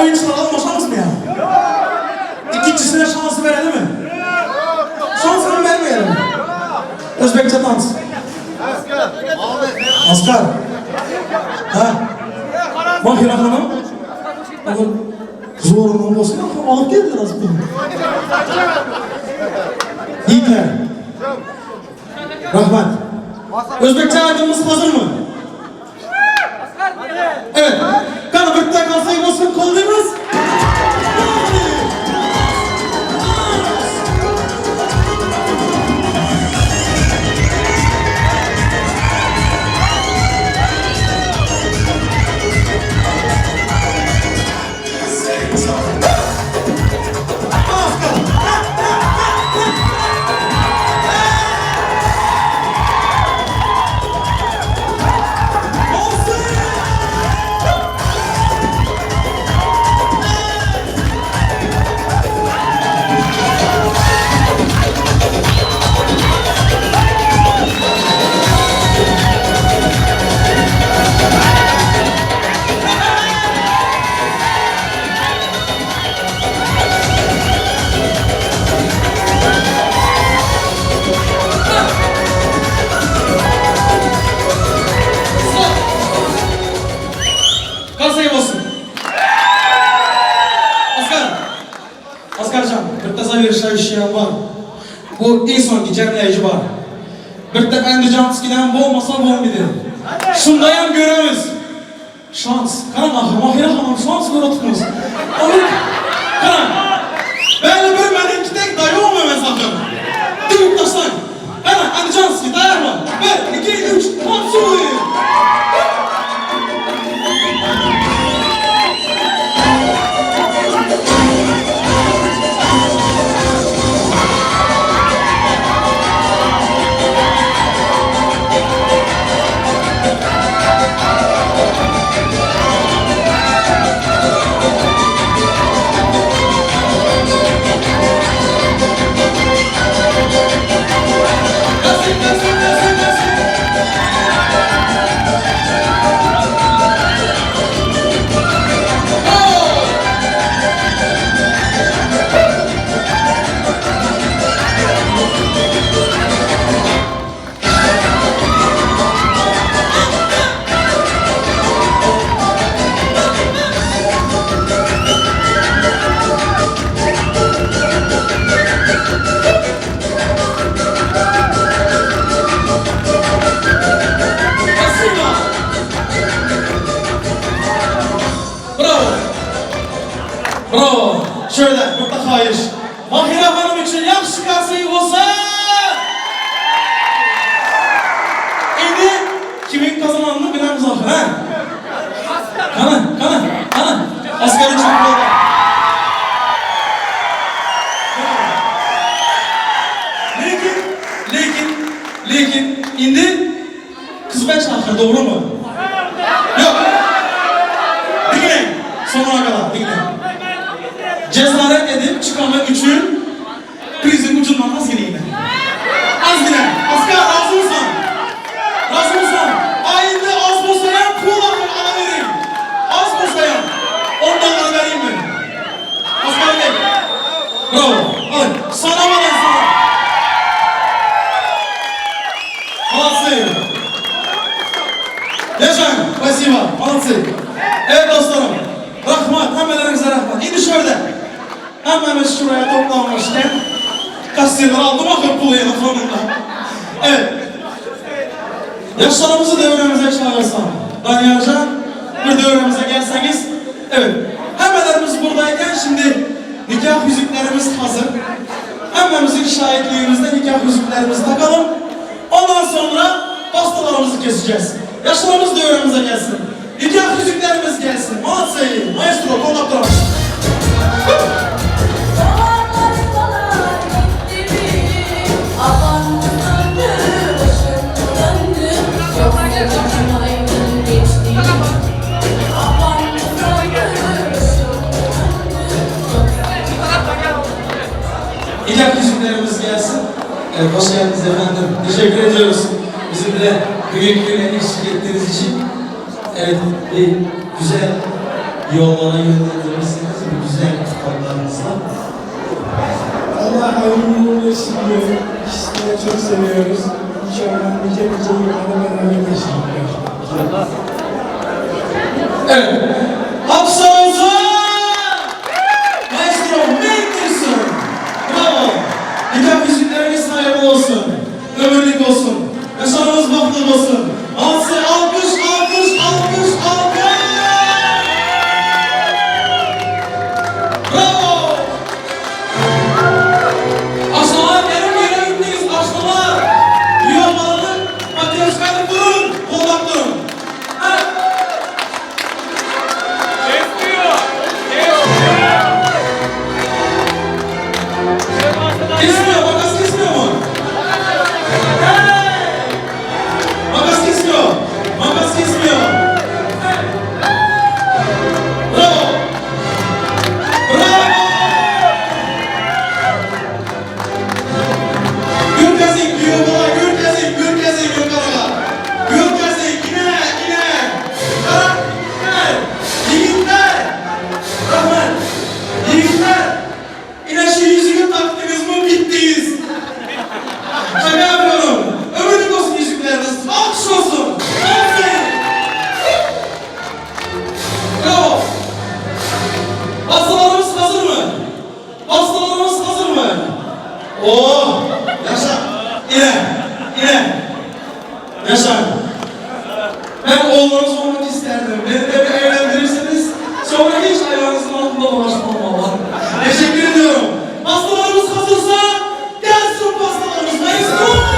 Oyuncular almaşamız mı ya? İkincisine şansı verelim mi? Şansını vermeyelim. Özbekçe dans. Askar. Mahira Hanım. Kız oğlum olmasın ama alıp geldiler aslında. Yiğitler. Rahmet. Özbekçe aydınımız hazır mı? Evet. Kanabırk'ta kalsayı olsun kollarımız. Bu insonki jamlayıcı var. Bir tek Andijonskidan bo'lmasa bo'lmaydi. Shundayam göremiz. Şans. Qana Mahira hanım şans ko'rotibmiz. Onu qana. Belli bir menimkitek dayo'm emas axir. Duyib taslang. Qana Andijonski tayyormi? 1 2 3 Mansuy. Bravo. Şöyle mutlaka hayır. Mahira hanım için yaxşı kalsayı olsa. Şimdi kimin kazananını bilemiz ahir ha? Kana. Asgari çok oldu. Lekin indi kızbaş ahir doğru mu? Yok. Dinleyin. Sonuna kadar dinleyin. Cesaret edip çıkamak için prizin ucundan az yine. Az yine. Asker razı mısın? Razı mısın? Ayında az bosayan pul ala vereyim. Az bosayan. $10 vereyim mi? Asker bey. Bravo. Alın. Sana sana. Молодцы. Yaşayın. Спасибо. Молодцы. Evet dostlarım. Rahmat. Hammelerinize rahmat. İndi şöyle. Hemmemiz şuraya toplanmışken gazeteleri aldım akır pulu yedi sonunda. Evet. Yaşlarımızı devremize çağırsam. Danyarcan bir devremize gelseniz. Evet. Hemmelerimiz buradayken şimdi nikah yüzüklerimiz hazır. Hemmemizin şahitliğimizde nikah yüzüklerimizi takalım. Ondan sonra pastalarımızı keseceğiz. Yaşlarımız devremize gelsin. Nikah yüzüklerimiz gelsin. Mansayı, maestro, kondaktör. Nikah yüzüklerimiz gelsin. Evet, hoş geldiniz efendim. Teşekkür ediyoruz. Bizimle bugün güne eşlik ettiğiniz için. Evet, bir güzel yollara yönlendirirsiniz. Bir güzel kitaplarınızla. Allah hayırlı uğurlu etsin diyor. İkisini de çok seviyoruz. İnşallah nice yıllara beraber yaşayacağız. Evet. Hapsanıza! Maestro Mendelsohn! Bravo! Nikah yüzükleriniz sahibi olsun. Ömürlük olsun. Yaşamınız bahtlı olsun. Alsı alkış, alkış, alkış, alkış! Bravo! Aşağılar yere gittiniz aşağılar. Yuvalarının matryoşkanı durun. Koldak durun. Evet. Kesmiyor, makas kesmiyor mu? Makas kesmiyor. Makas kesmiyor. Bravo. Bravo. Gül gezin, yuvalar, gül gezin, gül gezin, yuvalar. Gül gezin, yine. Karan, yiğitler. Rahman, yiğitler. Yine şu yüzüğü taktınız mı bittiyiz. Şaka yapıyorum. Ömürlük olsun yüzükleriniz. Alkış olsun. Aferin. Bravo. Pastalarımız hazır mı? Pastalarımız hazır mı? Oh. Yaşa. İne. Yaşa. Ben oğlunuz olmak isterdim. Beni de bir evlendirirseniz sonra hiç ayağınızın altında dolaşmam valla. Teşekkür ediyorum. Pastalarımız hazırsa gelsin pastalarımız. Let's go!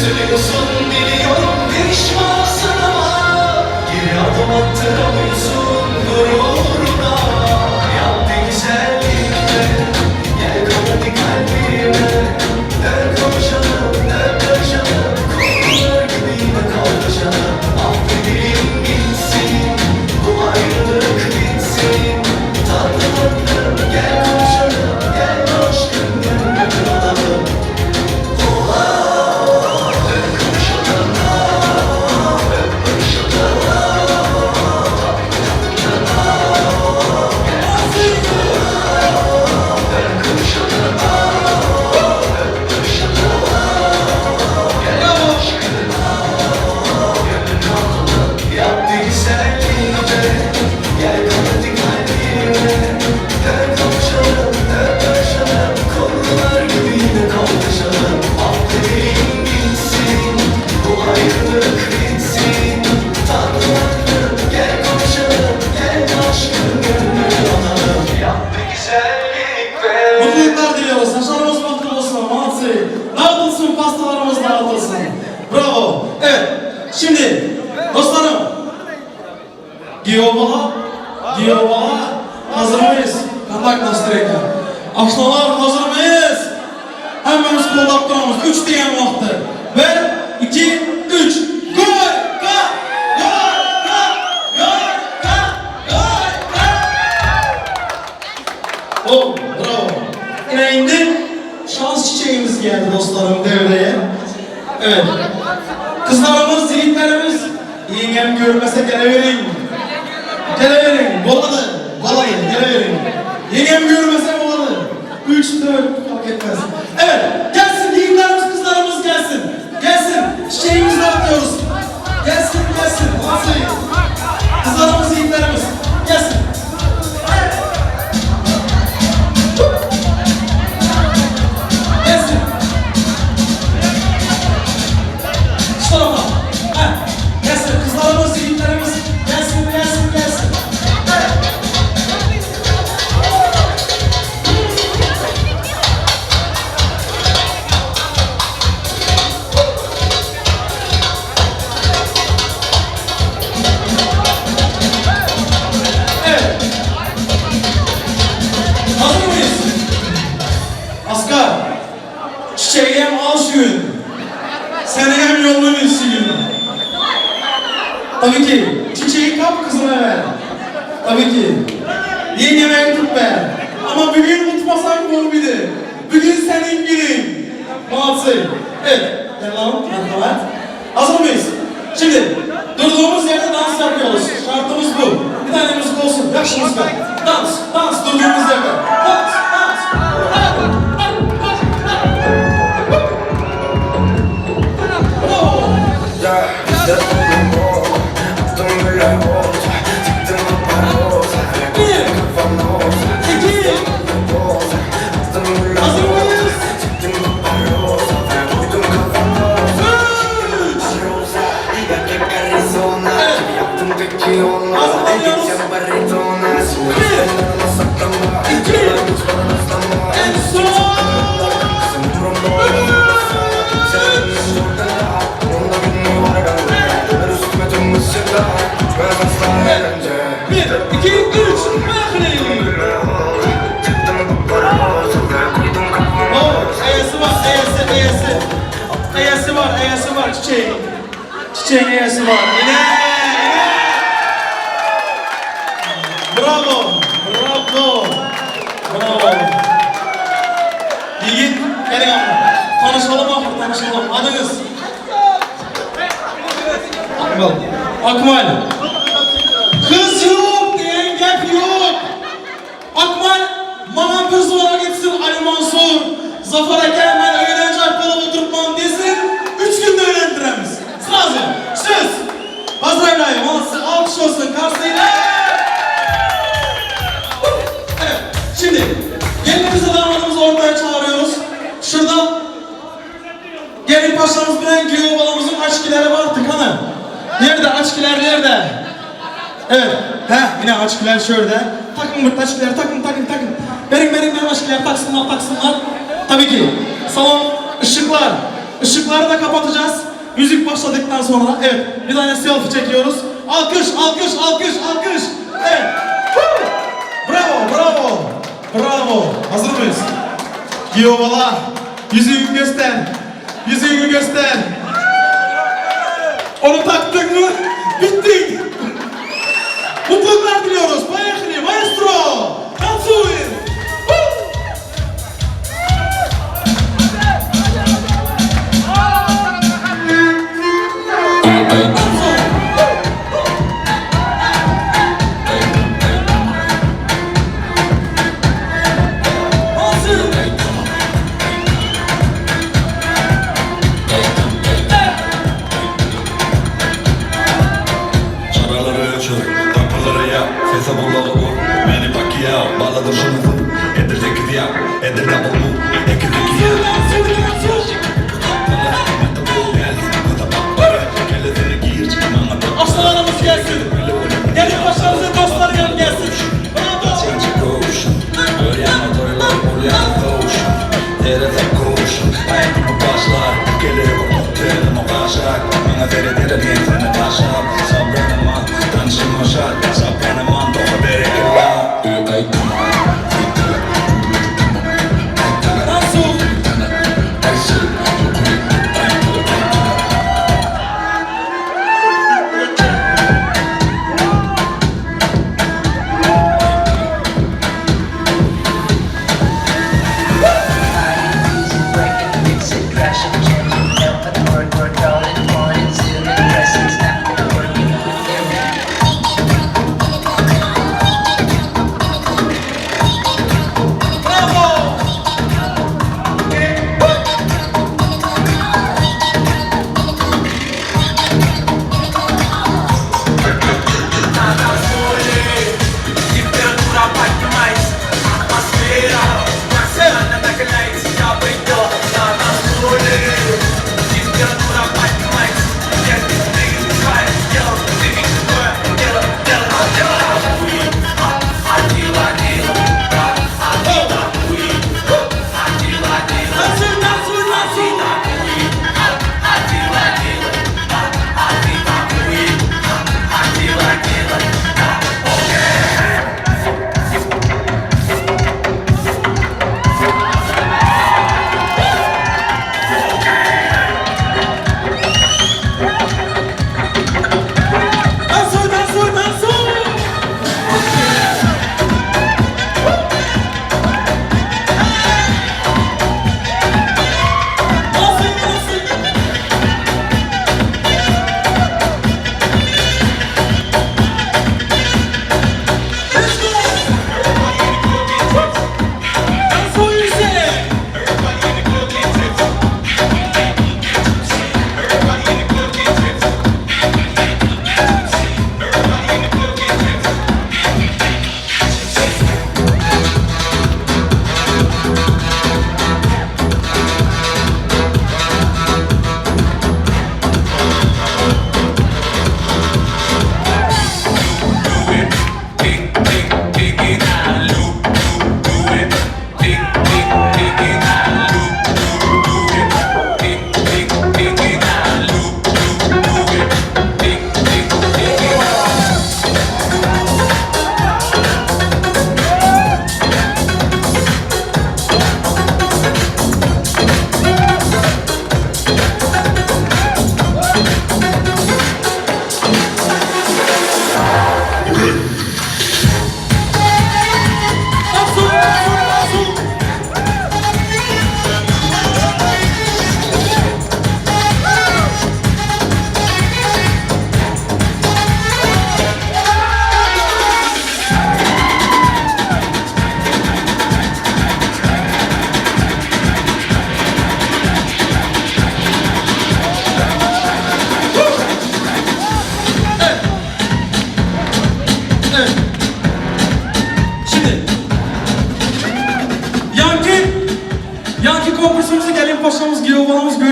Üzülüyorsun biliyorum pişmansın ama geri adım attıramıyorsun gururuna. Yaptı güzellikle gel hadi kalbime. Dön konuşalım, dön barışalım. Konular gibi de kavuşalım. Affedelim gitsin, bu ayrılık bitsin. Tatlı tatlı gel konuşalım, gel aşkım gönlümü alalım. Mutluluklar diliyoruz. Saçlarımız mutlu olsun. Mansı. Dağıtılsın, pastalarımız dağıtılsın. Bravo. Evet. Şimdi dostlarım. Giyovala. Hazır mıyız? Kandak Nostreka. Aşnalar hazır mıyız? Hemimiz kollap duramız. 3 diyen vakti. Ve 2, 3. Gol! Oh, bravo. Yine indi. Şans çiçeğimiz geldi dostlarım devreye. Evet. Kızlarımız, yiğitlerimiz yengem görmese geleverin. Geleverin. Boladı. Geleverin. Yengem görmese boladı. 3, 4 fark etmez. Evet. Gelsin yiğitlerimiz, kızlarımız gelsin. Gelsin. Çiçeğimizi dağıtıyoruz. Gelsin. Aferin. Kızlarımız, yiğitlerimiz. Gelsin. Gelsin. Şu tarafa. Gelsin. Kızlarımız, yiğitlerimiz. Gelsin. Hazır mıyız? Asgar, çiçeği hem al şu gün, seni hem yolunu bilsin gün. Tabii ki, çiçeği kap kızına ver. Tabii ki, yengeme tut ver. Ama bugün unutmasan bu biri. Bugün senin günün. Maatsı. Evet, devam. Hazır mıyız? Şimdi, durduğumuz yerde dans yapıyoruz. Şartımız bu. Bir tane müzik olsun. Yakşı müzik. Dans durduğumuz yerde. Dans. Eyesi var çiçeğin. Çiçeğin eyesi var. Yine. Bravo. Yiğit, gelin ama. Tanışalım. Adınız? Akmal. Kız yok diyen gep yok. Akmal, bana bir zora gitsin Ali Mansur. Zafer Eken ben öğlenecek bulup oturtmam desin. 3 günde öğlendiremiz. Sırası. Söz. Hazır evlayım. Alkış olsun karşısıyla. Evet. Şimdi gelinimizi damadımızı ortaya çağırıyoruz. Şurada gelin paşamız bilen Güyo balamızın açkileri var tıkanı. Nerede? Açkiler nerede? Evet. Yine açkiler şöyle. Takın bu açkiler. Takın. Benim açkiler taksınlar. Tabii ki. Salon ışıklar. Işıkları da kapatacağız. Müzik başladıktan sonra. Evet. Bir tane selfie çekiyoruz. Alkış. Evet. Bravo. Hazır mıyız? Giyovala. Yüzüğünü göster. Onu taktık mı? Bittik. Mutluluklar diliyoruz. Поехали, maestro. Танцуем.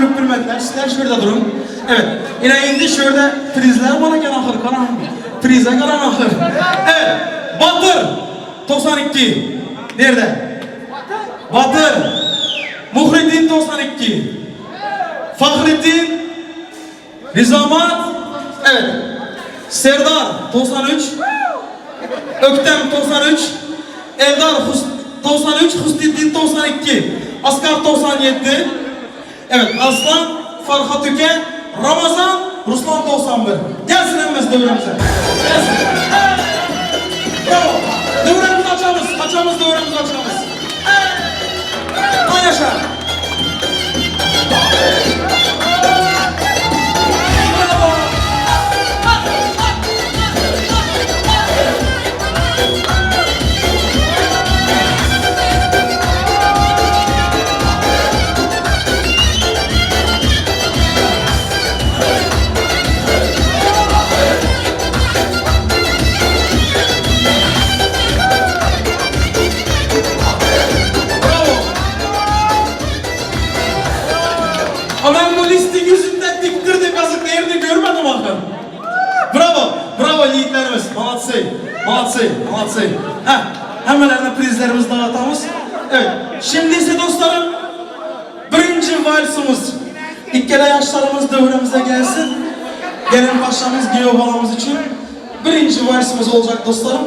görüp bilmediler. Sizler şurada durun. Evet. Yine indi şurada prizler bana gel ahır kalan. Prize kalan ahır. Evet. Batır. 92. Nerede? Batır. Muhriddin 92. Fahriddin. Nizamat. Evet. Serdar 93. Öktem 93. Eldar 93. Hüsniddin 92. Asgar 97. Evet. Aslan Farhat Üke. Ramazan Ruslan 91. Gelsin emmez devremize. Gelsin. Bravo. Devremizi açamız. Açamız devremizi açamız. Hay yaşa. Malatsay. Hemelerine prizlerimizi dağıtamız. Evet. Şimdi ise dostlarım birinci valsimiz. İkkele yaşlarımız devremize gelsin. Gelin paşamız Giyo balamız için birinci valsimiz olacak dostlarım.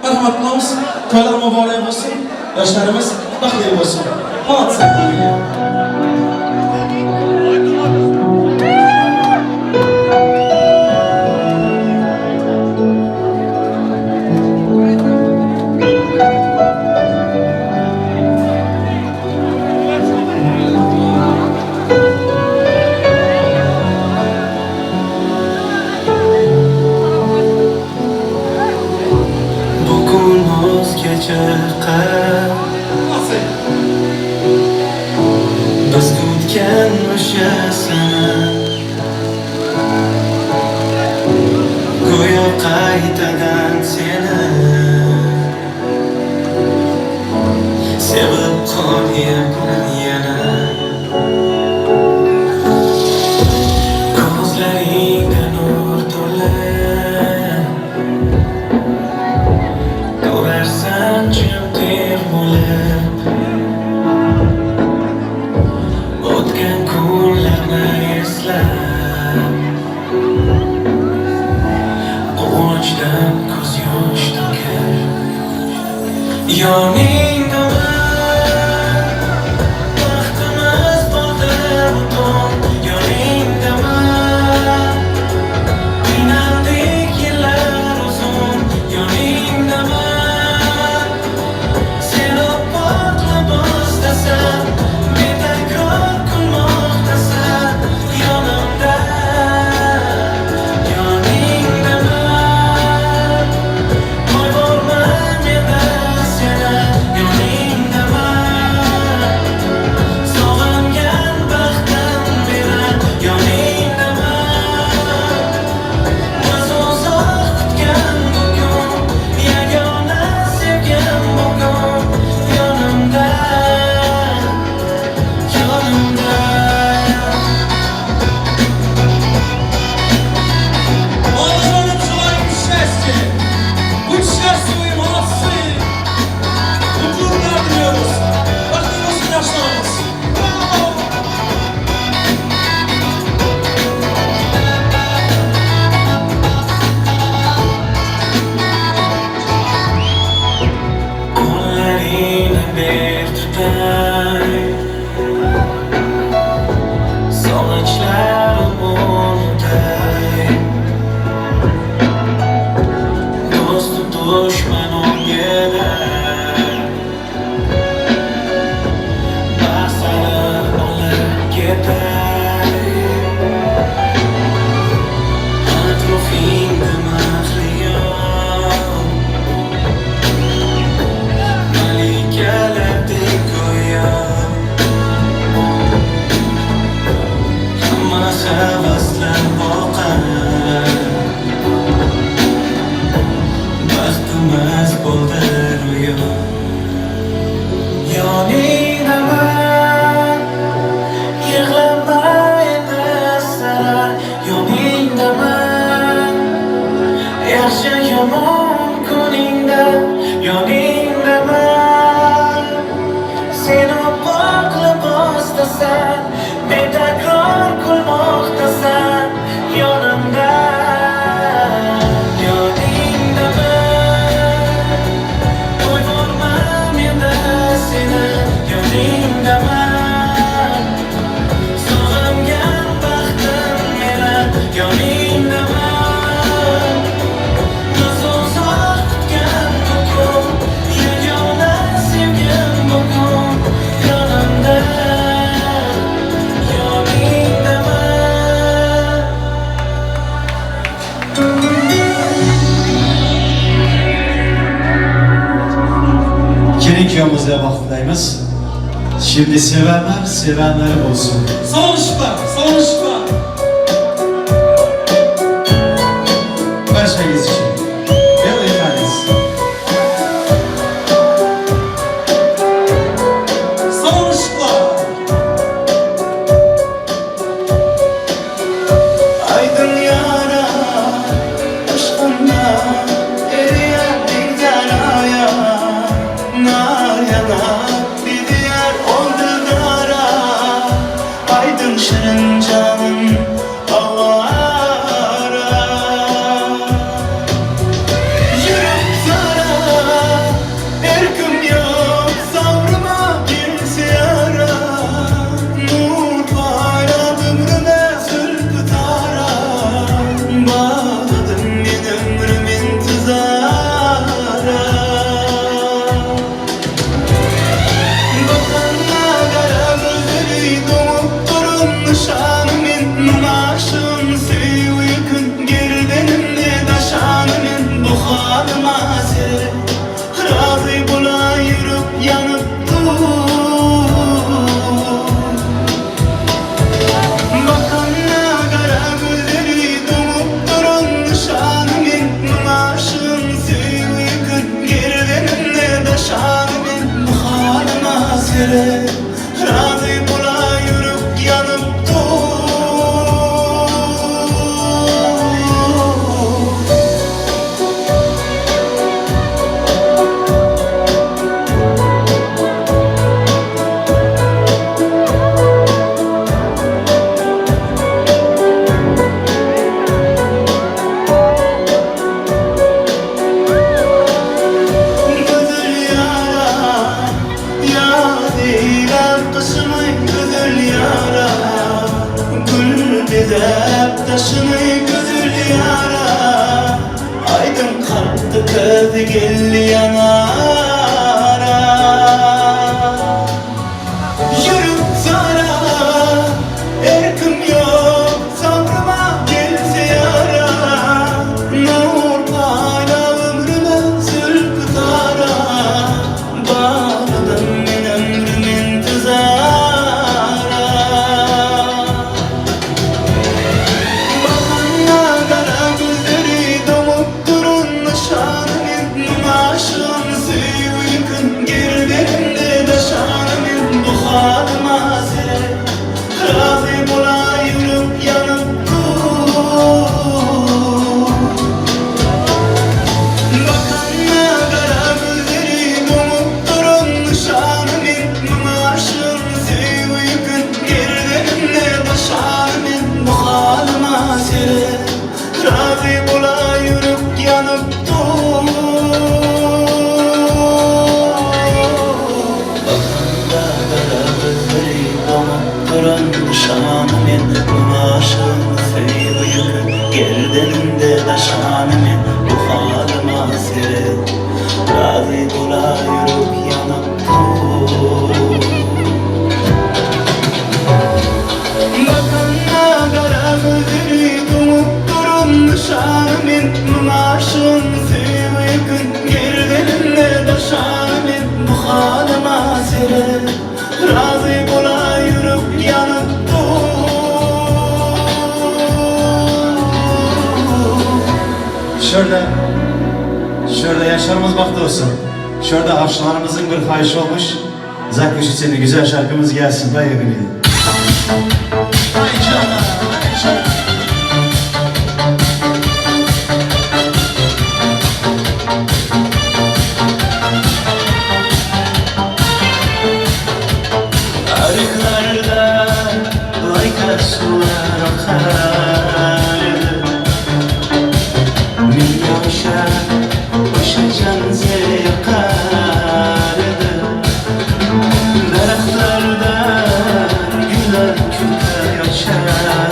Merhamet kılımız. Toylarıma bağlayıp olsun. Yaşlarımız baklayıp olsun. Malatsay. Biz kutgan o'sha sana go'yo qaytadan seni sevib qolyapman yana ko'zlaringda nur to'lar ko'rarsan jim termulib o'tgan kunlarni eslab quvonchdan ko'z yosh to'kar yoningdaman baxtimiz bo'ldi butun yoningdaman qiynaldik yillar uzun yoningdaman seni portlab boshlasan betakror kulmoqdasan yonimda yoningdaman qo'yvorman meni seni yoningdaman sog'ingan baxtim bilan yoningdaman biz uzoq kutgan bugun yagona sevgim bugun yonimda yonimda Молодежь, желаем счастья! Будь счастливы, молодцы! Mutluluklar diliyoruz. Bakın olsun yaşlarımız. Bravo! qo'llaringni ber tutay sog'inchlarim unutay do'stu dushman o'ngilar bahsini olib ketay atrofingda mahliyo malikalardek go'yo hamma havaslar boqar baxtimiz bo'ldi ro'yo yoningdaman yig'lama yomon kuningda yoningdaman. Seni qo'llab ostasan, betakror kulmoqdasan yonimda. Yoningdaman, qo'yvormam endi seni yoningdaman. Sog'ingan baxtim meni yoningdaman. Ko'z uzoq kutgan bugun, yagona sevgim bugun yonimda. Kiyomizga vaqtlaymiz. Şimdi sevenler, sevenler olsun. Savunuşlar, savunuşlar. Barşangiz için. Gel efendiniz. Savunuşlar. Aydın yara, aşkında eriyen bir zaraya. Nar yanar bir diğer oldudara. Aydın şirin canım ağlara. Yürüp zara, erkim yok savruma girse yara. Nur bayram ömrüme sürpü tara. Bağladım ben ömrüm intizara. Bakanla kara gözleri domup durun nişanımın. Numaşım sevi gün gerdenimde daşanımın. Bu halıma seni razı bula yürüp yanıp dur. Bakanla kara gözleri domup durun nişanımın. Numaşım sevi gün gerdenimde daşanımın. Bu halıma seni razı bula yürüp yanıp dur. Güzel yara, yadigar kışını güzel yara. Gül bezep taşını güzel yara. Aydın kalktı kız geldi yanara. Yürüp zara, erkim yok sabrıma gelse yara. Nur payla ömrüme sürpü tara. Bağladım ben ömrüm intizara. Bakanla kara gözleri domup durun nişanımın. Numaşım sevi gün gerdenimde daşanımın. Bu halıma seni razı bula yürüp yanıp dur. Bakanla kara gözleri domup durun nişanımın. Numaşım sevi gün gerdenimde daşanımın. Bu halıma seni razı bula yürüp yanıp dur. Bakanla kara gözleri domup durun nişanımın. Numaşım sevi gün gerdenimde daşanımın. Bu halıma seni razı bula yürüp yanıp dur. Bakanla kara gözleri domup durun nişanımın. Numaşım sevi gün gerdenimde daşanımın. Bu halıma seni razı bula yürüp yanıp dur. Şurada yaşlarımız vakti olsun. Şurada aşılarımızın bir kayışı olmuş. Zakkuş için güzel şarkımız gelsin. Vay evine. Ay canım, ay canım. sular akar Min yaşa başa canze yakar Daraxtlardan güller küpe açar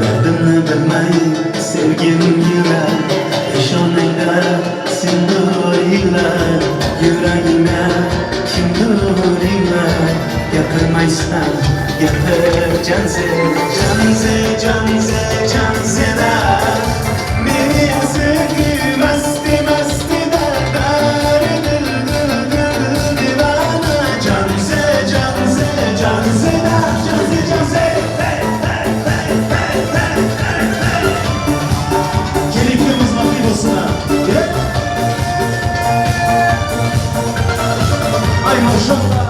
Derdimni bilmay sevgim yılar Eşonaylar sindiriylar Yüreğime kimdiriylar Yapırmaysan yapır canze Canze canze canzeler Beni sevgi mesti mesti der Dil dil dil divana Canze canze canzeler Canze canze Keyifimiz vakit olsun ha. Ay maşallah.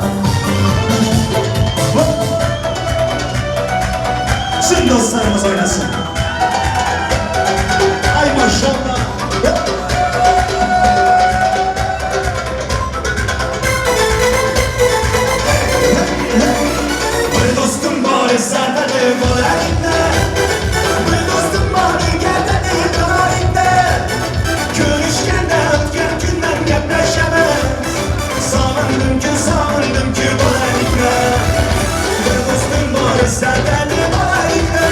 Şimdi dostlarımız oynasın. Ay maşallah. Bir dostum var zaten bu elinde Bir dostum var geldi tarihinde Görüşkende ötken günden gepleşemez Savundım ki bu elinde Bir dostum var zaten bu elinde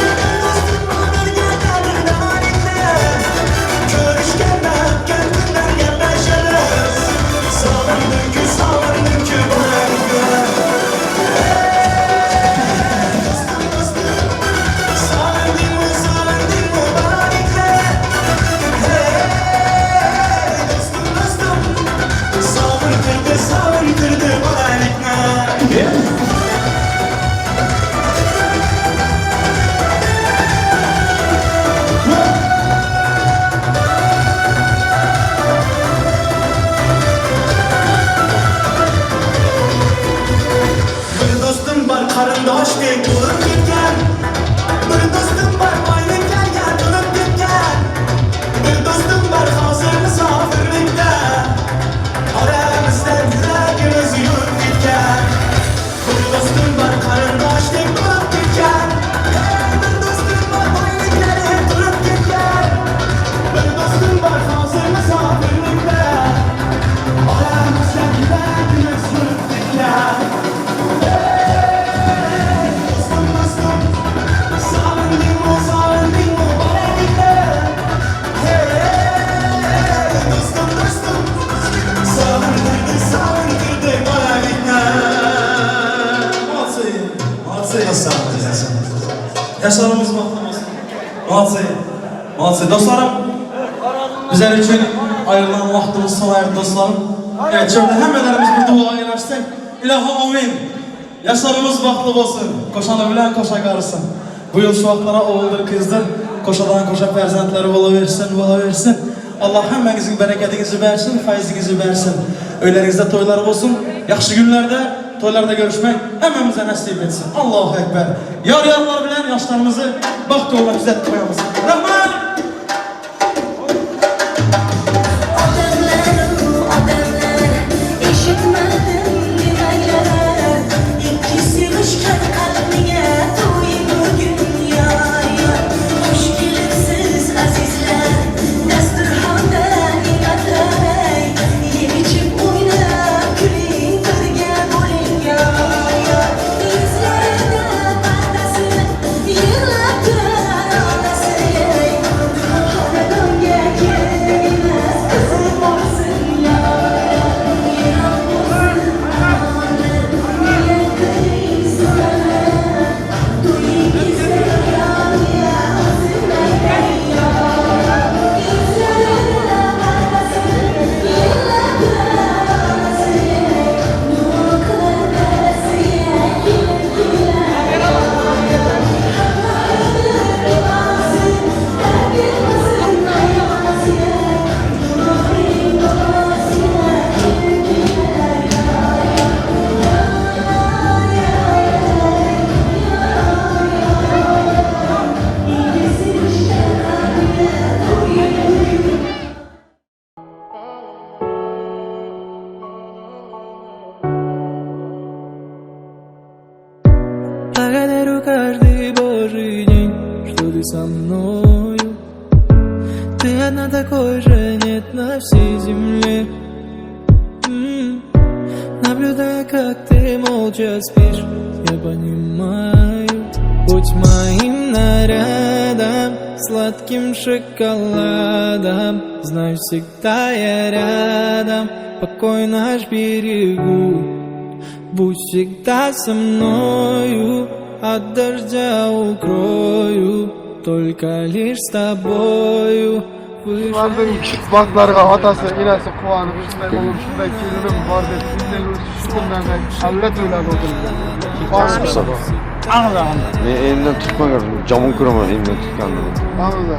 Bir dostum var geldi tarihinde Görüşkende ötken günden gepleşemez Savundım ki bu elinde Bir dostum var karındaş diye bulup gitken Bir dostum var baylıkken yardılıp gitken Bir dostum var hazır misafirlikte Aramızdan yüreğimiz yürüp gitken Bir dostum var karındaş diye bulup gitken Bir dostum var baylıkken yardılıp gitken Bir dostum var hazır misafirlikte Aramızdan yüreğimiz yürüp gitken Yaşlarımız mahvolmasın. Malatya. Dostlarım, bizler için ayrılan vaxtımız sona erdi dostlarım. Evet, şöyle hemelerimiz bir dua eylersek. İlahi amin. Yaşlarımız vaxtlı olsun. Koşanı bilen koşa karısın. Bu yıl şu vaxtlara oğuldur, kızdır. Koşadan koşa perzentleri ola versin. Allah hemenizin bereketinizi versin, faizinizi versin. Öylerinizde toylar olsun. Yaxşı günlerde, toylarda görüşmek hememize nasip etsin. Allahu Ekber. Yar-yarlar bilen yaşlarımızı baxt yoluna güzel koyamız. Rahman! Yıllar каждый день, что ты со мною. Ты одна такой же нет на всей земле. Наблюдая, как ты молча спишь, я понимаю. Будь моим нарядом, сладким шоколадом, знай, всегда я рядом, покой наш берегу. Будь всегда со мною, от дождя укрою, только лишь с тобою. Sizlarning baxtlarga otasi, enasi quvonib, shunday bo'lib, shunday kelinim bor deb, sizlar shu kunlardan alla to'ylab o'tiribdi. Men elimdan tutmagan, jamon ko'raman elimdan tutganini. Hamza.